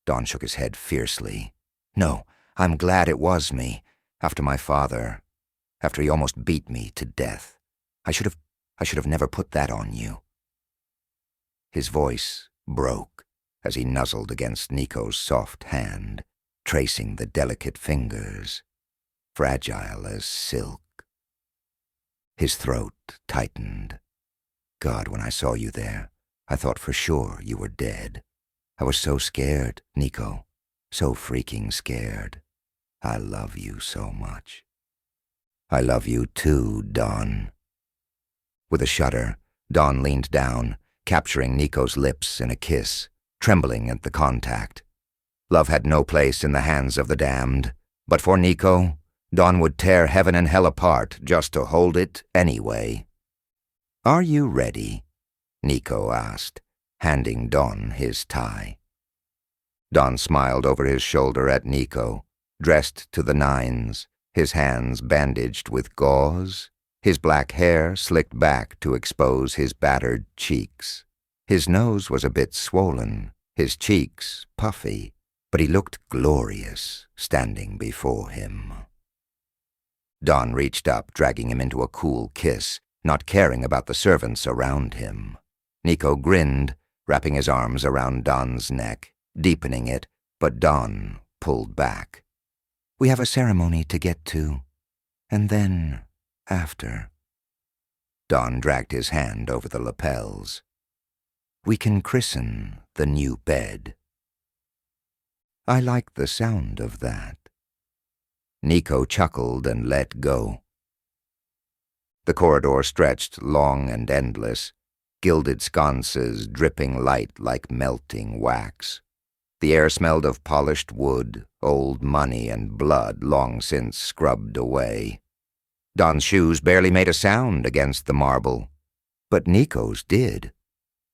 Dawn shook his head fiercely. "No, I'm glad it was me. After my father, after he almost beat me to death. I should have never put that on you." His voice broke as he nuzzled against Niko's soft hand, tracing the delicate fingers, fragile as silk. His throat tightened. God, when I saw you there, I thought for sure you were dead. I was so scared, Niko. So freaking scared. I love you so much. I love you too, Dawn. With a shudder, Dawn leaned down, capturing Niko's lips in a kiss, trembling at the contact. Love had no place in the hands of the damned, but for Niko, Dawn would tear heaven and hell apart just to hold it anyway. "Are you ready?" Niko asked, handing Dawn his tie. Dawn smiled over his shoulder at Niko, dressed to the nines, his hands bandaged with gauze, his black hair slicked back to expose his battered cheeks. His nose was a bit swollen, his cheeks puffy, but he looked glorious standing before him. Dawn reached up, dragging him into a cool kiss, not caring about the servants around him. Niko grinned, wrapping his arms around Dawn's neck, deepening it, but Dawn pulled back. "We have a ceremony to get to, and then, after." Dawn dragged his hand over the lapels. "We can christen the new bed." "I like the sound of that." Niko chuckled and let go. The corridor stretched long and endless, gilded sconces dripping light like melting wax. The air smelled of polished wood, old money, and blood long since scrubbed away. Dawn's shoes barely made a sound against the marble, but Niko's did.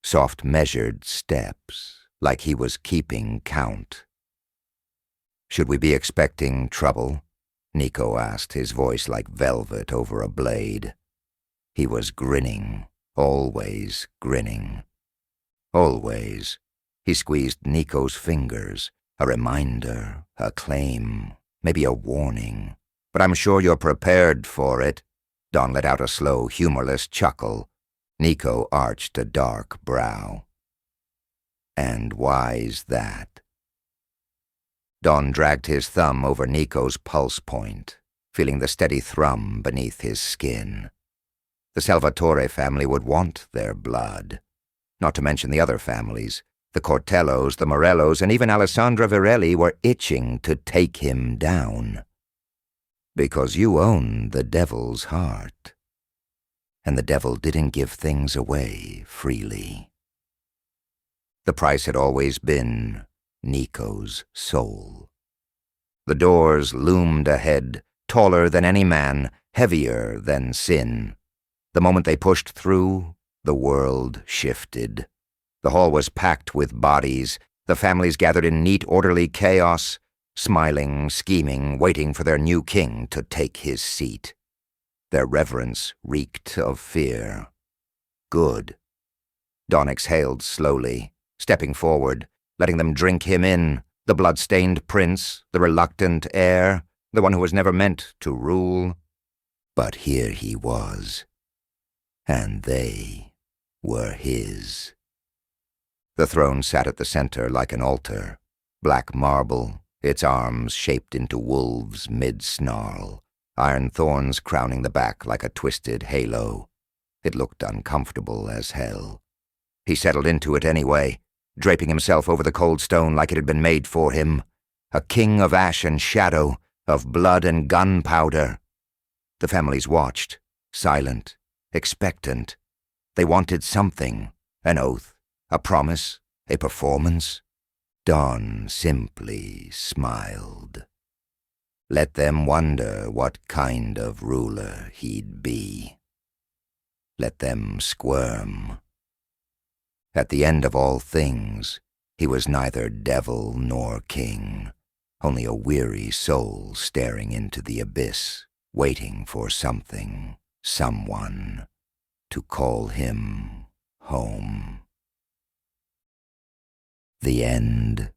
Soft measured steps, like he was keeping count. "Should we be expecting trouble?" Niko asked, his voice like velvet over a blade. He was grinning, always grinning. Always. He squeezed Niko's fingers, a reminder, a claim, maybe a warning. "But I'm sure you're prepared for it." Dawn let out a slow, humorless chuckle. Niko arched a dark brow. "And why's that?" Dawn dragged his thumb over Niko's pulse point, feeling the steady thrum beneath his skin. The Salvatore family would want their blood. Not to mention the other families. The Cortellos, the Morellos, and even Alessandra Virelli were itching to take him down. "Because you own the devil's heart. And the devil didn't give things away freely." The price had always been Niko's soul. The doors loomed ahead, taller than any man, heavier than sin. The moment they pushed through, the world shifted. The hall was packed with bodies, the families gathered in neat, orderly chaos, smiling, scheming, waiting for their new king to take his seat. Their reverence reeked of fear. Good. Dawn exhaled slowly, stepping forward, letting them drink him in, the blood-stained prince, the reluctant heir, the one who was never meant to rule. But here he was, and they were his. The throne sat at the center like an altar, black marble, its arms shaped into wolves mid-snarl, iron thorns crowning the back like a twisted halo. It looked uncomfortable as hell. He settled into it anyway, draping himself over the cold stone like it had been made for him, a king of ash and shadow, of blood and gunpowder. The families watched, silent, expectant. They wanted something, an oath, a promise, a performance. Dawn simply smiled. Let them wonder what kind of ruler he'd be. Let them squirm. At the end of all things, he was neither devil nor king, only a weary soul staring into the abyss, waiting for something, someone, to call him home. The end.